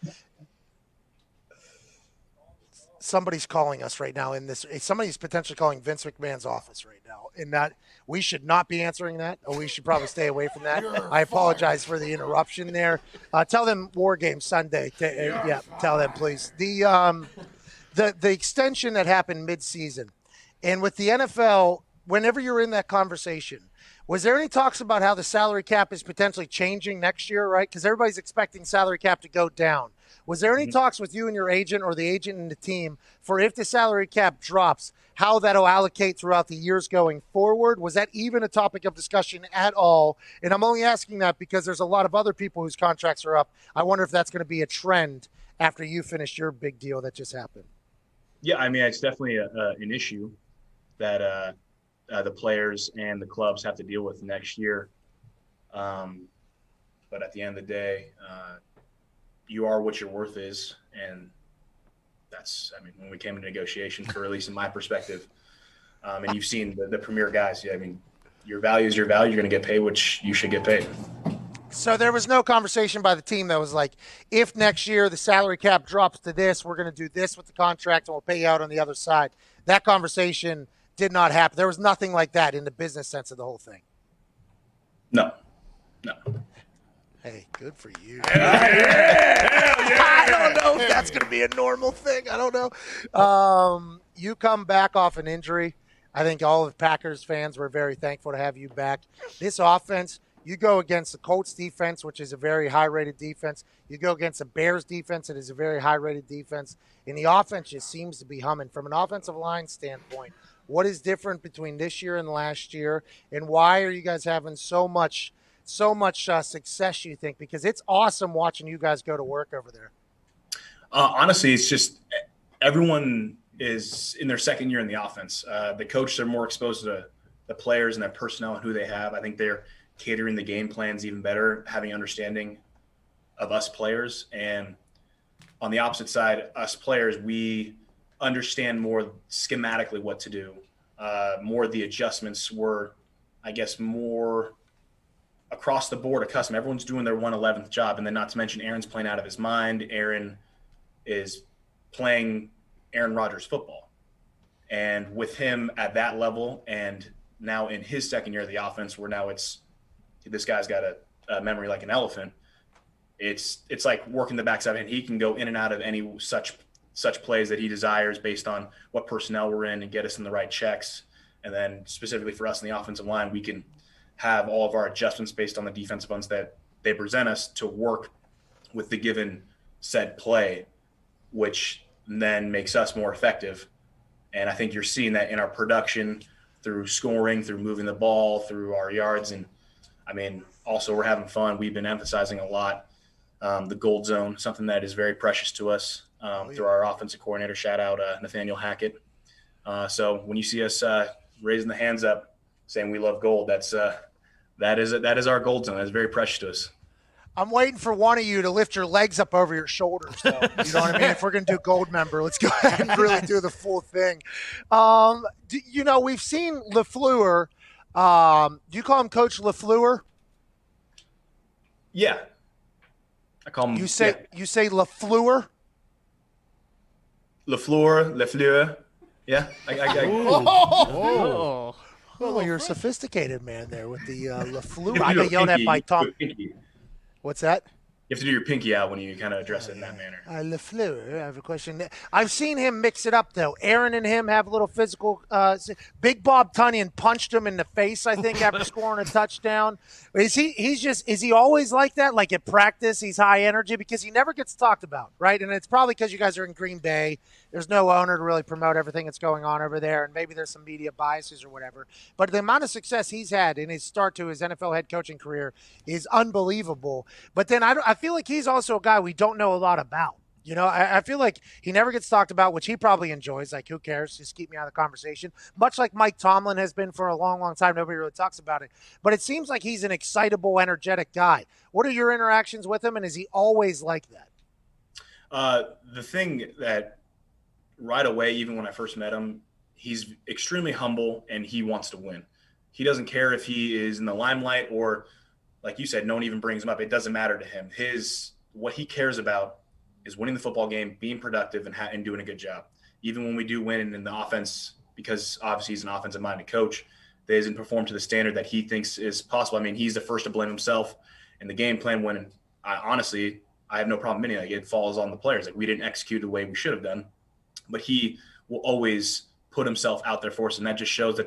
Somebody's calling us right now in this. Somebody's potentially calling Vince McMahon's office right now, and that we should not be answering that, or we should probably stay away from that. I apologize for the interruption there. Tell them War Game Sunday. Yeah, tell them please. The extension that happened mid-season. And with the NFL, whenever you're in that conversation, was there any talks about how the salary cap is potentially changing next year, right? Because everybody's expecting salary cap to go down. Was there any talks with you and your agent or the agent and the team for if the salary cap drops, how that'll allocate throughout the years going forward? Was that even a topic of discussion at all? And I'm only asking that because there's a lot of other people whose contracts are up. I wonder if that's going to be a trend after you finish your big deal that just happened. Yeah, I mean, it's definitely an issue that the players and the clubs have to deal with next year. But at the end of the day, you are what your worth is. And that's, I mean, when we came into negotiations, for at least in my perspective, and you've seen the premier guys, I mean, your value is your value. You're going to get paid, which you should get paid. So there was no conversation by the team that was like, if next year the salary cap drops to this, we're going to do this with the contract and we'll pay you out on the other side. That conversation did not happen. There was nothing like that in the business sense of the whole thing. No. Hey, good for you. I don't know if that's going to be a normal thing. I don't know. You come back off an injury. I think all of Packers fans were very thankful to have you back. This offense, you go against the Colts defense, which is a very high-rated defense. You go against the Bears defense, it is a very high-rated defense. And the offense just seems to be humming. From an offensive line standpoint, what is different between this year and last year, and why are you guys having so much success, you think? Because it's awesome watching you guys go to work over there. Honestly, it's just everyone is in their second year in the offense. The coaches are more exposed to the players and their personnel and who they have. I think they're catering the game plans even better, having understanding of us players. And on the opposite side, us players, we understand more schematically what to do. More of the adjustments were, I guess, more across the board accustomed. Everyone's doing their 1/11th job. And then not to mention Aaron's playing out of his mind. Aaron is playing Aaron Rodgers football. And with him at that level and now in his second year of the offense where now it's this guy's got a memory like an elephant, it's like working the backside and he can go in and out of any such plays that he desires based on what personnel we're in and get us in the right checks. And then specifically for us in the offensive line, we can have all of our adjustments based on the defensive ones that they present us to work with the given said play, which then makes us more effective. And I think you're seeing that in our production through scoring, through moving the ball, through our yards. And I mean, also we're having fun. We've been emphasizing a lot the gold zone, something that is very precious to us through our offensive coordinator. Shout out Nathaniel Hackett. So when you see us raising the hands up, saying we love gold, that is our gold zone. That's very precious to us. I'm waiting for one of you to lift your legs up over your shoulders, though. You know what I mean? If we're going to do gold member, let's go ahead and really do the full thing. We've seen LaFleur. Do you call him Coach LaFleur? Yeah. I call him. You say LaFleur? LaFleur. Yeah. Oh, you're a sophisticated man there with the LaFleur. You I have to got do a yelled at pinky- by you Tom. do a pinky. What's that? You have to do your pinky out when you kind of address it in that manner. LaFleur, I have a question. I've seen him mix it up, though. Aaron and him have a little physical. Big Bob Tunyon punched him in the face, I think, after scoring a touchdown. Is he always like that? Like at practice, he's high energy? Because he never gets talked about, right? And it's probably because you guys are in Green Bay. There's no owner to really promote everything that's going on over there, and maybe there's some media biases or whatever. But the amount of success he's had in his start to his NFL head coaching career is unbelievable. But then I feel like he's also a guy we don't know a lot about. You know, I feel like he never gets talked about, which he probably enjoys. Like, who cares? Just keep me out of the conversation. Much like Mike Tomlin has been for a long, long time. Nobody really talks about it. But it seems like he's an excitable, energetic guy. What are your interactions with him, and is he always like that? The thing that right away, even when I first met him, he's extremely humble and he wants to win. He doesn't care if he is in the limelight or, like you said, no one even brings him up. It doesn't matter to him. What he cares about is winning the football game, being productive, and doing a good job. Even when we do win in the offense, because obviously he's an offensive-minded coach, that doesn't perform to the standard that he thinks is possible. I mean, he's the first to blame himself in the game plan when, honestly, I have no problem admitting that it falls on the players. Like, we didn't execute the way we should have done. But he will always put himself out there for us, and that just shows the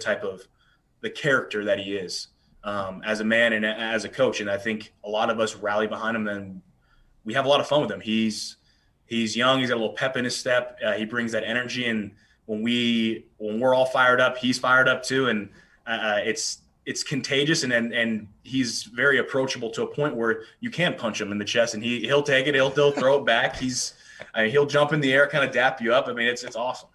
character that he is as a man and as a coach. And I think a lot of us rally behind him, and we have a lot of fun with him. He's young. He's got a little pep in his step. He brings that energy, and when we're all fired up, he's fired up too. And it's contagious, and he's very approachable to a point where you can't punch him in the chest, and he'll take it. He'll throw it back. He'll jump in the air, kind of dap you up. I mean, it's awesome.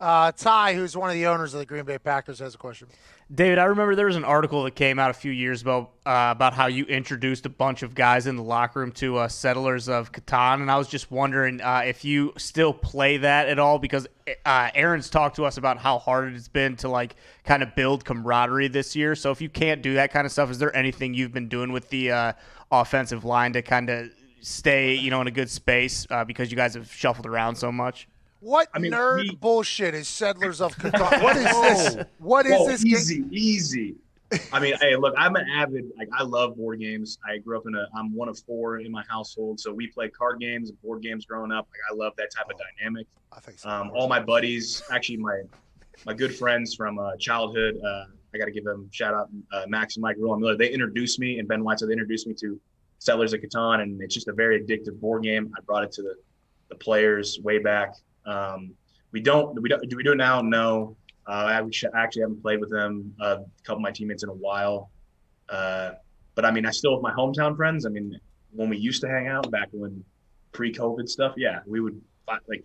Ty, who's one of the owners of the Green Bay Packers, has a question. David, I remember there was an article that came out a few years ago about how you introduced a bunch of guys in the locker room to Settlers of Catan, and I was just wondering if you still play that at all, because Aaron's talked to us about how hard it's been to kind of build camaraderie this year. So if you can't do that kind of stuff, is there anything you've been doing with the offensive line to kind of stay, in a good space because you guys have shuffled around so much? What nerd bullshit is Settlers of Catan? What is this? What is this? Easy. I mean, hey, look, I'm an avid. I love board games. I grew up I'm one of four in my household, so we played card games and board games growing up. I love that type of dynamic. I think so. All my buddies, actually my good friends from childhood. I got to give them a shout out. Max and Mike Miller. They introduced me, and Ben White. So they introduced me to Settlers of Catan, and it's just a very addictive board game. I brought it to the players way back. Do we do it now? No. I actually haven't played with them, a couple of my teammates in a while. But I mean, I still with my hometown friends. I mean, when we used to hang out back when pre-COVID stuff, yeah, we would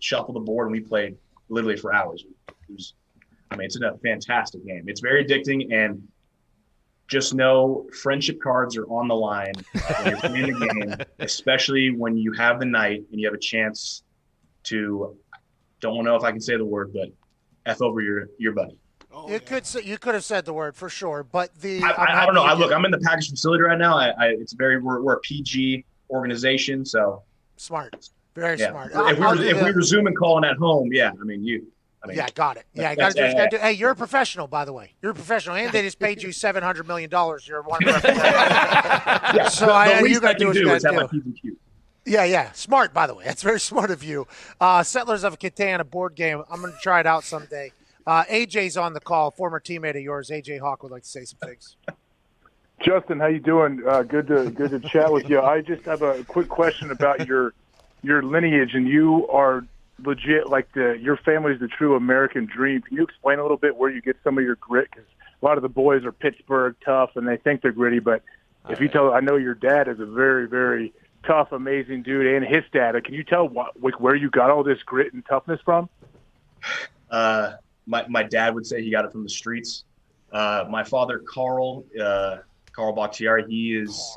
shuffle the board and we played literally for hours. It's a fantastic game. It's very addicting, and just know friendship cards are on the line when you're playing the game, especially when you have the night and you have a chance to. Don't know if I can say the word, but F over your buddy. You could have said the word for sure, but I don't know. I'm in the package facility right now. We're a PG organization, so smart, very smart. If we resume and calling at home, yeah. Got it. Yeah, hey, you're a professional, by the way. You're a professional, and they just paid you $700 million. You're one of yeah. So the least I can do is have my P's and Q's. Yeah. Smart, by the way. That's very smart of you. Settlers of Catan, a board game. I'm going to try it out someday. AJ's on the call, former teammate of yours. AJ Hawk would like to say some things. Justin, how you doing? Good to chat with you. I just have a quick question about your lineage, and you are legit your family's the true American dream. Can you explain a little bit where you get some of your grit? Because a lot of the boys are Pittsburgh tough, and they think they're gritty. But I know your dad is a very, very tough, amazing dude, and his dad. Can you tell where you got all this grit and toughness from? My dad would say he got it from the streets. My father, Carl Bakhtiari, he is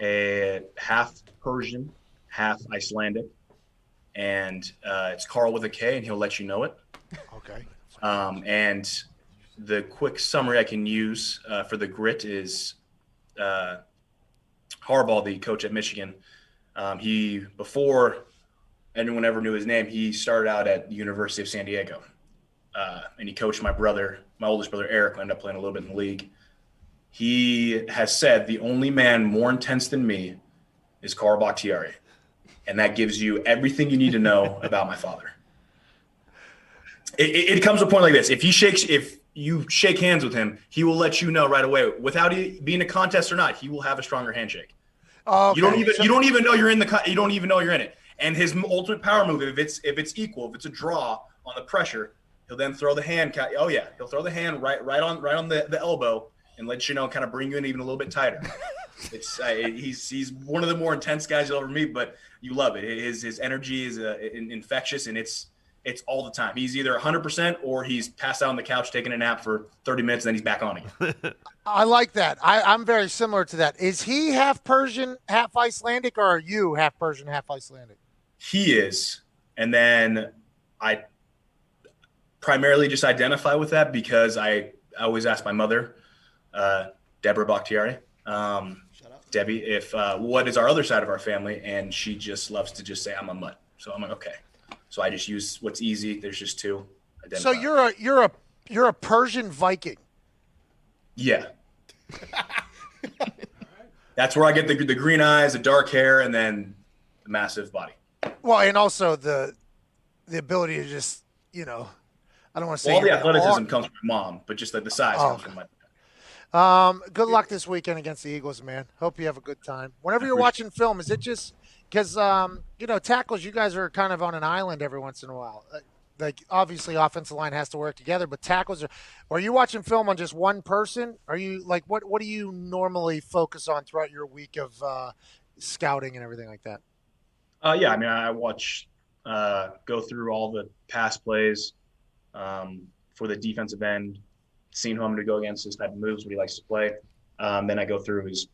a half Persian, half Icelandic, and it's Carl with a K, and he'll let you know it. Okay. And the quick summary I can use for the grit is Harbaugh, the coach at Michigan. Before anyone ever knew his name, he started out at the University of San Diego. and he coached my oldest brother, Eric, who ended up playing a little bit in the league. He has said the only man more intense than me is Carl Bakhtiari. And that gives you everything you need to know about my father. It comes to a point like this. If you shake hands with him, he will let you know right away, without it being a contest or not, he will have a stronger handshake. Oh, okay. You don't even know you're in you don't even know you're in it. And his ultimate power move, if it's equal, if it's a draw on the pressure, he'll then throw the hand. Oh yeah, he'll throw the hand right on the elbow and let you know, kind of bring you in even a little bit tighter. He's one of the more intense guys you'll ever meet, but you love it. His energy is infectious, and it's all the time. He's either 100% or he's passed out on the couch taking a nap for 30 minutes, and then he's back on again. I like that. I'm very similar to that. Is he half Persian, half Icelandic, or are you half Persian, half Icelandic? He is. And then I primarily just identify with that because I always ask my mother, Deborah Bakhtiari, Debbie, if what is our other side of our family, and she just loves to just say I'm a mutt. So I'm like, okay. So I just use what's easy. There's just two. So you're a Persian Viking. Yeah. That's where I get the green eyes, the dark hair, and then the massive body. Well, and also the ability to just, I don't want to say all the athleticism comes from my mom, but just like the size comes from my good luck this weekend against the Eagles, man. Hope you have a good time. Whenever you're watching film, is it just because, tackles, you guys are kind of on an island every once in a while. Like, obviously, offensive line has to work together, but tackles are you watching film on just one person? Are you, like, what do you normally focus on throughout your week of scouting and everything like that? Yeah, I mean, I watch, go through all the pass plays for the defensive end, seeing who I'm going to go against, his type of moves, what he likes to play. Then I go through his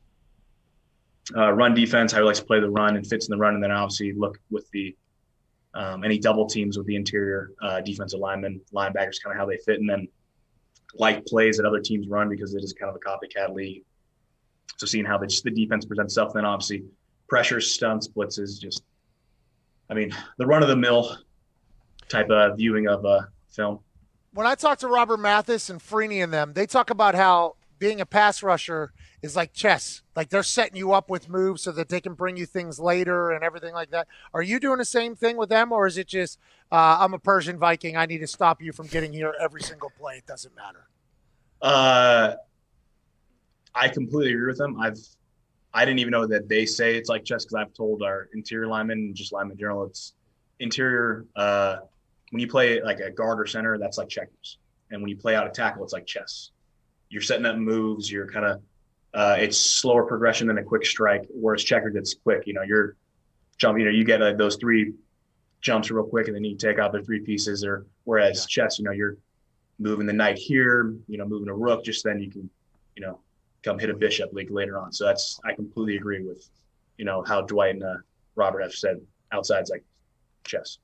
run defense, how he likes to play the run and fits in the run. And then I obviously look with the any double teams with the interior defensive linemen, linebackers, kind of how they fit. And then like plays that other teams run because it is kind of a copycat league. So seeing how the defense presents itself, then obviously pressure, stunts, blitzes, just, I mean, the run-of-the-mill type of viewing of film. When I talk to Robert Mathis and Freeney and them, they talk about how being a pass rusher is like chess. Like they're setting you up with moves so that they can bring you things later and everything like that. Are you doing the same thing with them, or is it just I'm a Persian Viking, I need to stop you from getting here every single play? It doesn't matter. I completely agree with them. I didn't even know that they say it's like chess because I've told our interior linemen and just linemen in general, it's interior. When you play like a guard or center, that's like checkers. And when you play out a tackle, it's like chess. You're setting up moves. You're kind of it's slower progression than a quick strike, whereas checkers, it's quick. You're jumping. You get those three jumps real quick, and then you take out their three pieces. Or whereas chess, you're moving the knight here, moving a rook, just then you can, come hit a bishop like later on. So I completely agree with, how Dwight and Robert have said outside's like chess.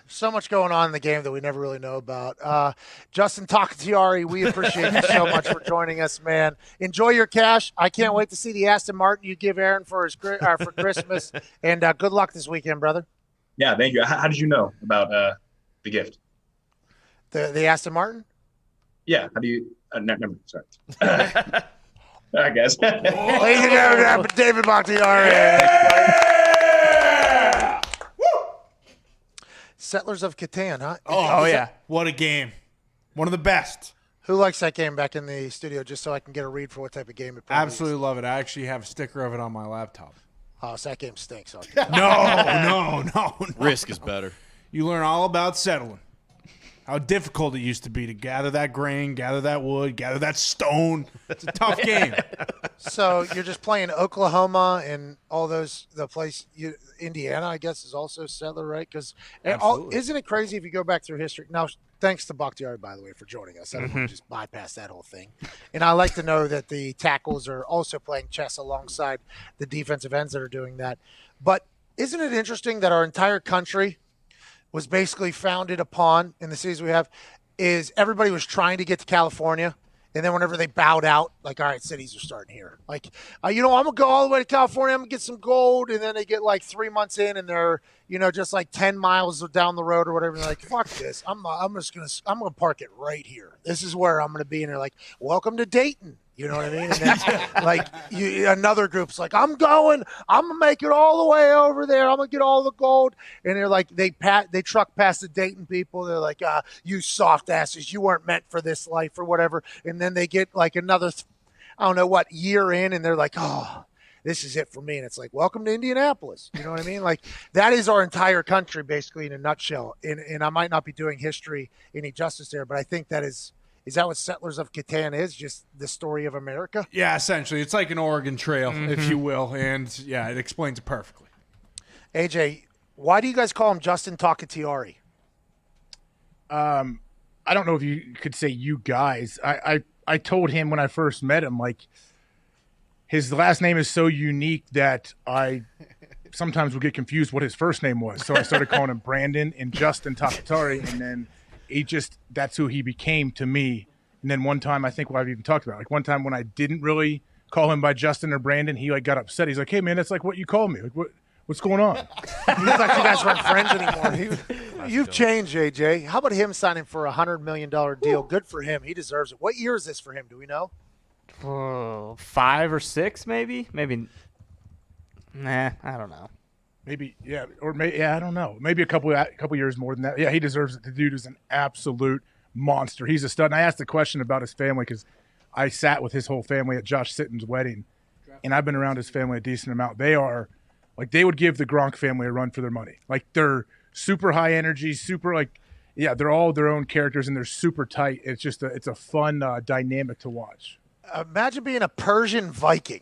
So much going on in the game that we never really know about. Justin Takatiari, we appreciate you so much for joining us, man. Enjoy your cash. I can't wait to see the Aston Martin you give Aaron for for Christmas. And good luck this weekend, brother. Yeah, thank you. How did you know about the gift? The Aston Martin? Yeah. How do you? Never. Sorry. I guess. Ladies and gentlemen, David Bakhtiari. Settlers of Catan, huh? Oh yeah. What a game. One of the best. Who likes that game back in the studio just so I can get a read for what type of game it probably Absolutely love it. I actually have a sticker of it on my laptop. Oh, so that game stinks. No. Risk is better. You learn all about settling. How difficult it used to be to gather that grain, gather that wood, gather that stone. It's a tough game. So you're just playing Oklahoma and all those, Indiana, I guess, is also settler, right? Because isn't it crazy if you go back through history? Now, thanks to Bakhtiari, by the way, for joining us. I don't want to just bypass that whole thing. And I like to know that the tackles are also playing chess alongside the defensive ends that are doing that. But isn't it interesting that our entire country was basically founded upon, in the cities we have, is everybody was trying to get to California And then whenever they bowed out, like, all right, cities are starting here. Like, I'm going to go all the way to California. I'm going to get some gold. And then they get like 3 months in and they're, just like 10 miles down the road or whatever. And they're like, fuck this. I'm going to park it right here. This is where I'm going to be. And they're like, welcome to Dayton. You know what I mean? And then, another group's like, I'm going to make it all the way over there. I'm going to get all the gold. And they're like, they truck past the Dayton people. They're like, you soft asses, you weren't meant for this life or whatever. And then they get like another, year in, and they're like, oh, this is it for me. And it's like, welcome to Indianapolis. You know what I mean? Like, that is our entire country, basically, in a nutshell. And I might not be doing history any justice there, but I think that is that what Settlers of Catan is? Just the story of America? Yeah, essentially. It's like an Oregon Trail, if you will. And, yeah, it explains it perfectly. AJ, why do you guys call him Justin Takatiari? I don't know if you could say you guys. I told him when I first met him, like, his last name is so unique that I sometimes would get confused what his first name was. So I started calling him Brandon and Justin Takatari, and then that's who he became to me. And then one time, I think I've even talked about, like, one time when I didn't really call him by Justin or Brandon, he like got upset. He's like, hey man, that's like what you call me. Like, what's going on? He thought you guys weren't friends anymore. You've changed, AJ. How about him signing for a $100 million deal? Good for him. He deserves it. What year is this for him? Do we know? 5 or 6, maybe. Nah, I don't know. Maybe, yeah, or I don't know. Maybe a couple years more than that. Yeah, he deserves it. The dude is an absolute monster. He's a stud. And I asked a question about his family because I sat with his whole family at Josh Sitton's wedding, and I've been around his family a decent amount. They are, like, they would give the Gronk family a run for their money. Like, they're super high energy, super, like, yeah, they're all their own characters, and they're super tight. It's just it's a fun dynamic to watch. Imagine being a Persian Viking.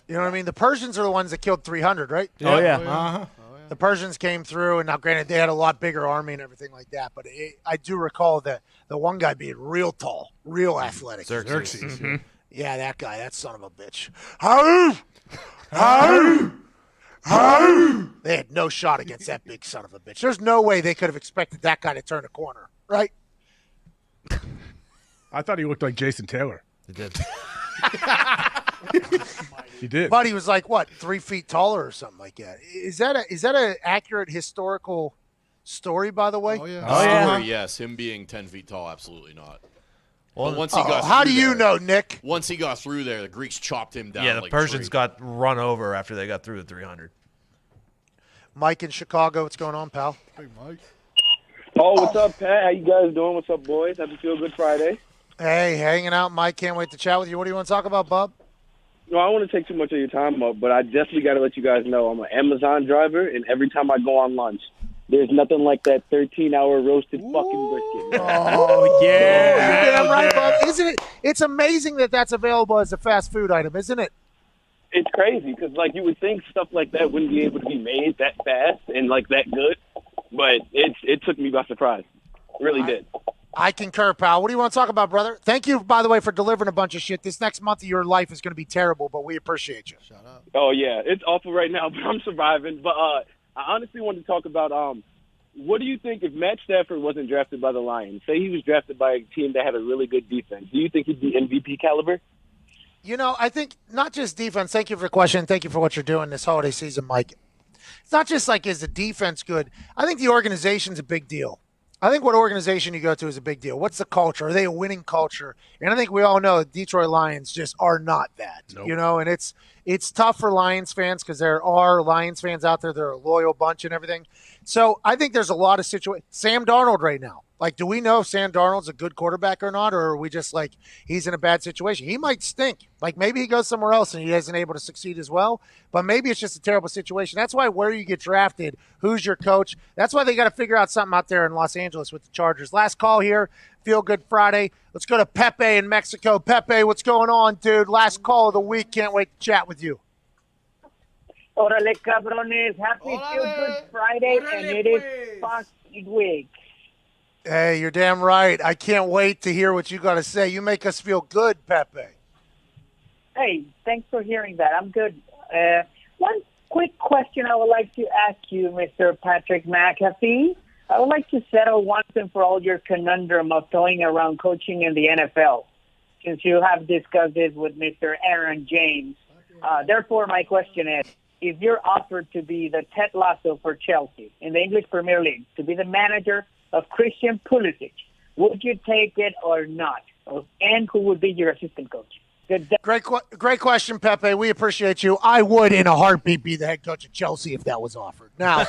You know what I mean? The Persians are the ones that killed 300, right? Oh, yeah. Uh-huh. The Persians came through, and now, granted, they had a lot bigger army and everything like that, but I do recall that the one guy being real tall, real athletic. Xerxes. Mm-hmm. Yeah, that guy, that son of a bitch. They had no shot against that big son of a bitch. There's no way they could have expected that guy to turn a corner, right? I thought he looked like Jason Taylor. He did. He did. But he was like, what, 3 feet taller or something like that. Is that an accurate historical story, by the way? Oh, yeah. Story, yes. Him being 10 feet tall, absolutely not. Well, but once he got how do you there, know, Nick? Once he got through there, the Greeks chopped him down. Yeah, the like Persians tree. got run over after they got through the 300. Mike in Chicago, what's going on, pal? Hey, Mike. Oh, what's up, Pat? How you guys doing? What's up, boys? Happy Feel Good Friday. Hey, hanging out, Mike. Can't wait to chat with you. What do you want to talk about, bub? No, I don't want to take too much of your time up, but I definitely got to let you guys know I'm an Amazon driver, and every time I go on lunch, there's nothing like that 13-hour roasted fucking brisket. Oh, yeah. You're damn right, bub. Isn't it? It's amazing that that's available as a fast food item, isn't it? It's crazy because, like, you would think stuff like that wouldn't be able to be made that fast and, like, that good, but it took me by surprise. It really did. I concur, pal. What do you want to talk about, brother? Thank you, by the way, for delivering a bunch of shit. This next month of your life is going to be terrible, but we appreciate you. Shut up. Oh, yeah. It's awful right now, but I'm surviving. But I honestly wanted to talk about what do you think if Matt Stafford wasn't drafted by the Lions? Say he was drafted by a team that had a really good defense. Do you think he'd be MVP caliber? You know, I think not just defense. Thank you for the question. Thank you for what you're doing this holiday season, Mike. It's not just like, is the defense good? I think the organization's a big deal. I think what organization you go to is a big deal. What's the culture? Are they a winning culture? And I think we all know the Detroit Lions just are not that, you know, and it's tough for Lions fans because there are Lions fans out there. They're a loyal bunch and everything. So I think there's a lot of situations. Sam Darnold right now. Like, do we know if Sam Darnold's a good quarterback or not, or are we just like he's in a bad situation? He might stink. Like, maybe he goes somewhere else and he isn't able to succeed as well, but maybe it's just a terrible situation. That's why where you get drafted, who's your coach, that's why they got to figure out something out there in Los Angeles with the Chargers. Last call here, Feel Good Friday. Let's go to Pepe in Mexico. Pepe, what's going on, dude? Last call of the week. Can't wait to chat with you. Órale, cabrones. Happy Feel Good Friday, and it is fucking week. Hey, you're damn right. I can't wait to hear what you got to say. You make us feel good, Pepe. Hey, thanks for hearing that. I'm good. One quick question I would like to ask you, Mr. Patrick McAfee. I would like to settle once and for all your conundrum of throwing around coaching in the NFL. since you have discussed this with Mr. Aaron James. Therefore, my question is, if you're offered to be the Ted Lasso for Chelsea in the English Premier League, to be the manager of Christian Pulisic, would you take it or not? And who would be your assistant coach? Great question, Pepe. We appreciate you. I would, in a heartbeat, be the head coach of Chelsea if that was offered. Now,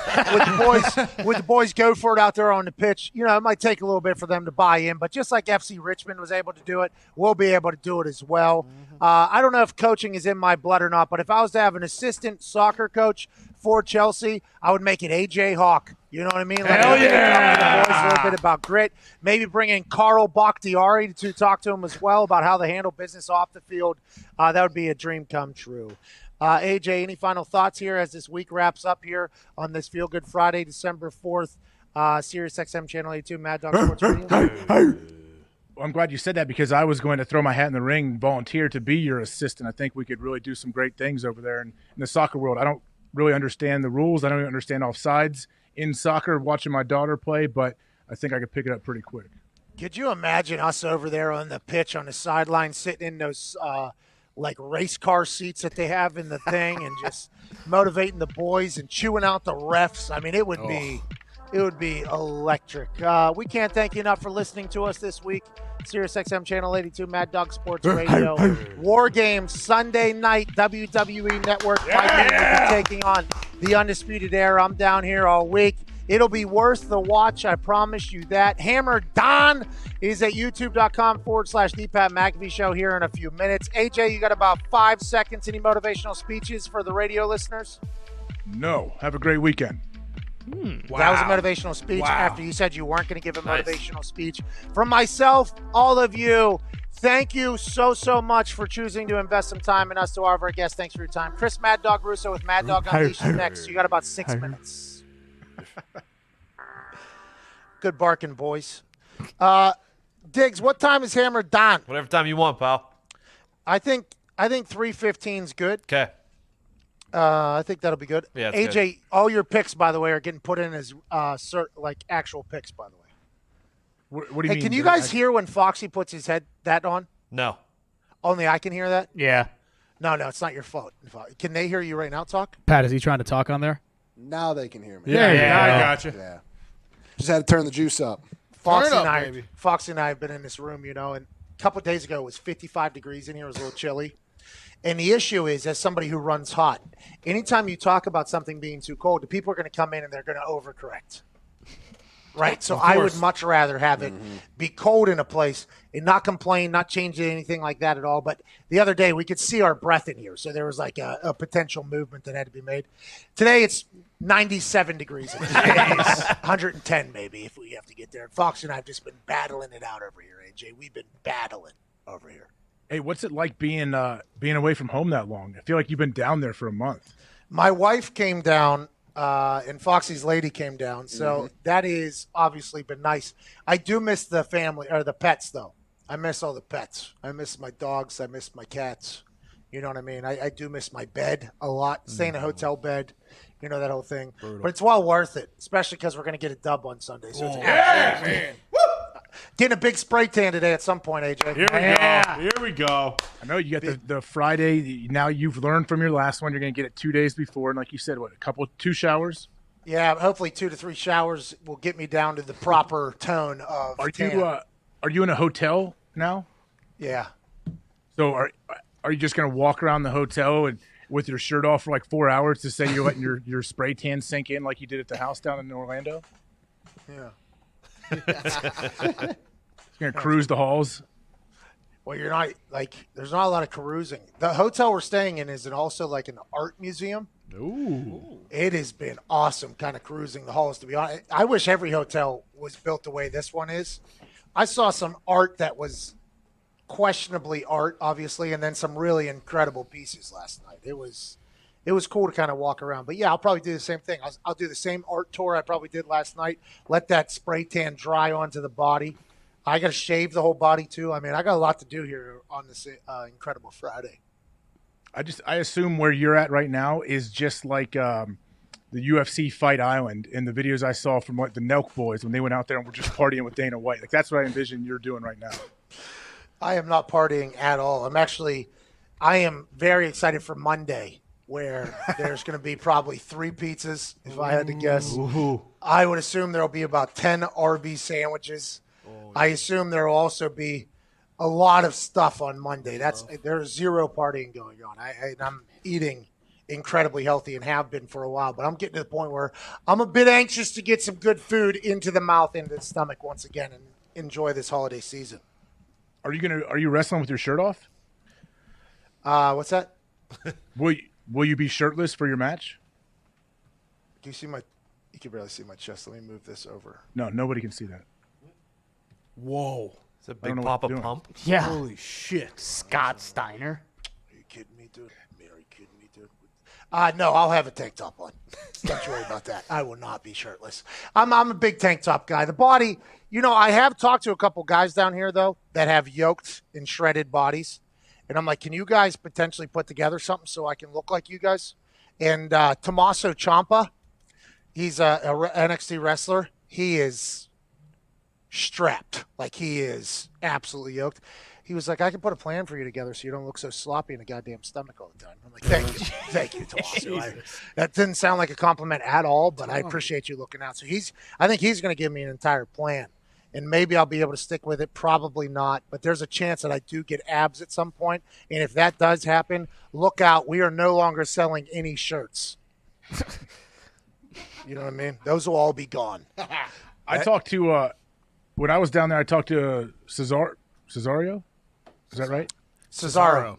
with the boys go for it out there on the pitch, it might take a little bit for them to buy in, but just like FC Richmond was able to do it, we'll be able to do it as well. I don't know if coaching is in my blood or not, but if I was to have an assistant soccer coach for Chelsea, I would make it AJ Hawk. You know what I mean? Hell yeah! The boys a little bit about grit. Maybe bring in Carl Bakhtiari to talk to him as well about how they handle business off the field. That would be a dream come true. AJ, any final thoughts here as this week wraps up here on this Feel Good Friday, December 4th, Sirius XM Channel 82, Mad Dog Sports Radio? Well, I'm glad you said that because I was going to throw my hat in the ring and volunteer to be your assistant. I think we could really do some great things over there in the soccer world. I don't really understand the rules. I don't even understand offsides in soccer, watching my daughter play, but I think I could pick it up pretty quick. Could you imagine us over there on the pitch on the sideline sitting in those like race car seats that they have in the thing and just motivating the boys and chewing out the refs? I mean, it would be electric. We can't thank you enough for listening to us this week. Sirius XM Channel 82, Mad Dog Sports Radio. War Games Sunday night, WWE Network. Vikings will be taking on the Undisputed Era. I'm down here all week. It'll be worth the watch, I promise you that. Hammer Don is at youtube.com/The Pat McAfee Show here in a few minutes. AJ, you got about 5 seconds. Any motivational speeches for the radio listeners? No. Have a great weekend. Wow. That was a motivational speech after you said you weren't going to give a motivational speech. From myself, all of you, thank you so much for choosing to invest some time in us. To all of our guests, thanks for your time. Chris Mad Dog Russo with Mad Dog Unleashed next. You got about 6 minutes. Good barking, boys. Diggs, what time is Hammer Don? Whatever time you want, pal. I think 3:15 is good. Okay. I think that'll be good. Yeah, AJ, good. all your picks, by the way, are getting put in as actual picks, by the way. What do you mean? Can you guys hear when Foxy puts his that on? No. Only I can hear that? Yeah. No, it's not your fault. Can they hear you right now talk? Pat, is he trying to talk on there? Now they can hear me. Yeah, I gotcha. Yeah. Just had to turn the juice up. Foxy and I have been in this room, and a couple of days ago it was 55 degrees in here. It was a little chilly. And the issue is, as somebody who runs hot, anytime you talk about something being too cold, the people are going to come in and they're going to overcorrect. Right? So I would much rather have it be cold in a place and not complain, not change anything like that at all. But the other day we could see our breath in here. So there was like a potential movement that had to be made. Today it's 97 degrees. It's 110 maybe if we have to get there. And Fox and I have just been battling it out over here, AJ. We've been battling over here. Hey, what's it like being away from home that long? I feel like you've been down there for a month. My wife came down, and Foxy's lady came down, so that has obviously been nice. I do miss the family or the pets, though. I miss all the pets. I miss my dogs. I miss my cats. You know what I mean? I do miss my bed a lot. Stay in a hotel bed. You know, that whole thing. Brutal. But it's well worth it, especially because we're going to get a dub on Sunday. So it's man. Getting a big spray tan today at some point, AJ. Here we go. I know you got the Friday. Now you've learned from your last one. You're going to get it 2 days before. And like you said, 2 showers? Yeah, hopefully 2 to 3 showers will get me down to the proper tone of tan. Are you in a hotel now? Yeah. So are you just going to walk around the hotel and with your shirt off for like 4 hours to say you're letting your spray tan sink in like you did at the house down in Orlando? Yeah. You're going to cruise the halls? Well, you're not, there's not a lot of carousing. The hotel we're staying in is also like an art museum. Ooh. It has been awesome kind of cruising the halls, to be honest. I wish every hotel was built the way this one is. I saw some art that was questionably art, obviously, and then some really incredible pieces last night. It was cool to kind of walk around. But, yeah, I'll probably do the same thing. I'll do the same art tour I probably did last night, let that spray tan dry onto the body. I got to shave the whole body, too. I mean, I got a lot to do here on this incredible Friday. I assume where you're at right now is just like the UFC Fight Island in the videos I saw from the Nelk boys when they went out there and were just partying with Dana White. Like, that's what I envision you're doing right now. I am not partying at all. I am very excited for Monday, where there's going to be probably 3 pizzas, if I had to guess. Ooh. I would assume there will be about 10 Arby's sandwiches. I assume there will also be a lot of stuff on Monday. There's zero partying going on. I'm eating incredibly healthy and have been for a while, but I'm getting to the point where I'm a bit anxious to get some good food into the mouth, into the stomach once again, and enjoy this holiday season. Are you wrestling with your shirt off? What's that? Will you be shirtless for your match? Do you see my? You can barely see my chest. Let me move this over. No, nobody can see that. Whoa. It's a big pop-up pump. Yeah. Holy shit. Scott Steiner. Are you kidding me, dude? Are you kidding me, dude? No, I'll have a tank top on. Don't you worry about that. I will not be shirtless. I'm a big tank top guy. The body, I have talked to a couple guys down here, though, that have yoked and shredded bodies. And I'm like, can you guys potentially put together something so I can look like you guys? And Tommaso Ciampa, he's a NXT wrestler. He is strapped. Like, he is absolutely yoked. He was like, I can put a plan for you together so you don't look so sloppy in a goddamn stomach all the time. I'm like, thank you, Tommaso. That didn't sound like a compliment at all, but I appreciate you looking out. So I think he's going to give me an entire plan. And maybe I'll be able to stick with it. Probably not. But there's a chance that I do get abs at some point. And if that does happen, look out. We are no longer selling any shirts. You know what I mean? Those will all be gone. I talked to, when I was down there, I talked to Cesario. Is that right? Cesaro,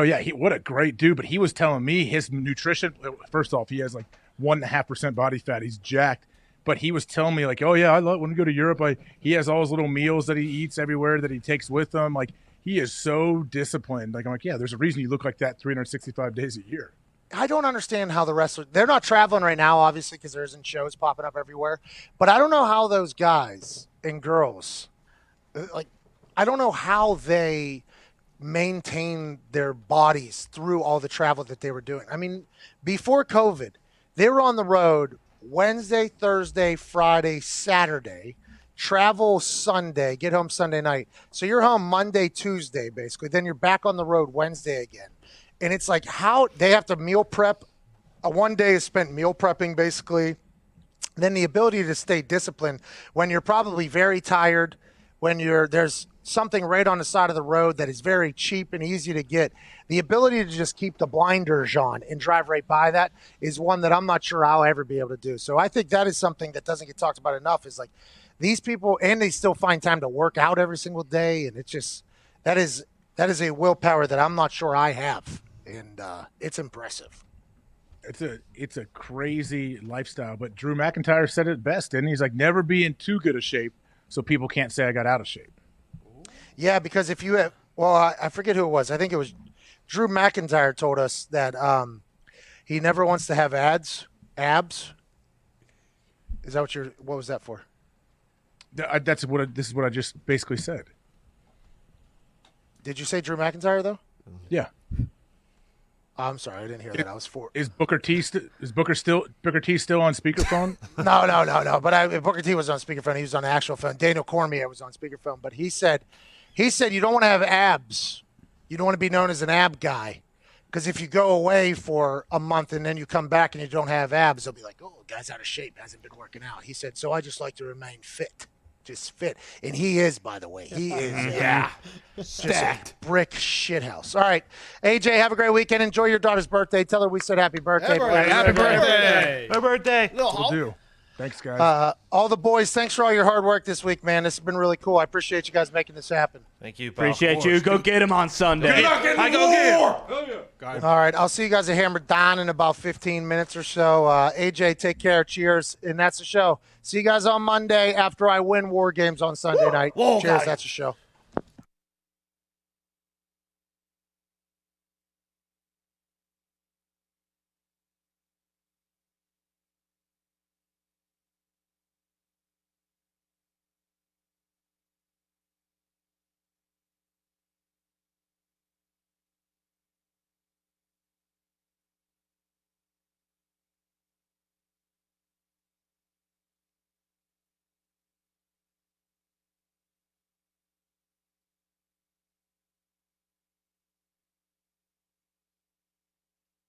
yeah. What a great dude. But he was telling me his nutrition, first off, he has like 1.5% body fat. He's jacked. But he was telling me, like, oh, yeah, when we go to Europe, he has all his little meals that he eats everywhere that he takes with him. Like, he is so disciplined. Like, I'm like, yeah, there's a reason you look like that 365 days a year. I don't understand how the wrestlers – they're not traveling right now, obviously, because there isn't shows popping up everywhere. But I don't know how those guys and girls I don't know how they maintain their bodies through all the travel that they were doing. I mean, before COVID, they were on the road Wednesday, Thursday, Friday, Saturday, travel Sunday, get home Sunday night. So you're home Monday, Tuesday, basically. Then you're back on the road Wednesday again. And it's like how they have to meal prep. One day is spent meal prepping, basically. Then the ability to stay disciplined when you're probably very tired, when there's something right on the side of the road that is very cheap and easy to get. The ability to just keep the blinders on and drive right by that is one that I'm not sure I'll ever be able to do. So I think that is something that doesn't get talked about enough, is like these people, and they still find time to work out every single day. And it's just, that is a willpower that I'm not sure I have. And it's impressive. It's a crazy lifestyle. But Drew McIntyre said it best, didn't he? He's like, never be in too good a shape so people can't say I got out of shape. Yeah, because if you have, I forget who it was. I think it was Drew McIntyre told us that he never wants to have abs. Is that what was that for? This is what I just basically said. Did you say Drew McIntyre though? Yeah. I'm sorry, I didn't hear that. I was for. Is Booker T still on speakerphone? No. But Booker T was on speakerphone. He was on the actual phone. Daniel Cormier was on speakerphone. But he said you don't want to have abs. You don't want to be known as an ab guy, because if you go away for a month and then you come back and you don't have abs, they'll be like, "Oh, the guy's out of shape, hasn't been working out." He said, "So I just like to remain fit." Just fit. And he is, by the way. He is. Just a brick shithouse. All right. AJ, have a great weekend. Enjoy your daughter's birthday. Tell her we said happy birthday. Happy birthday. Happy birthday. Will do. Thanks, guys. All the boys, thanks for all your hard work this week, man. This has been really cool. I appreciate you guys making this happen. Thank you, pal. Appreciate you. Go get him on Sunday. I go get him. All right. I'll see you guys at Hammer Don in about 15 minutes or so. AJ, take care. Cheers. And that's the show. See you guys on Monday after I win War Games on Sunday night. Cheers. That's the show.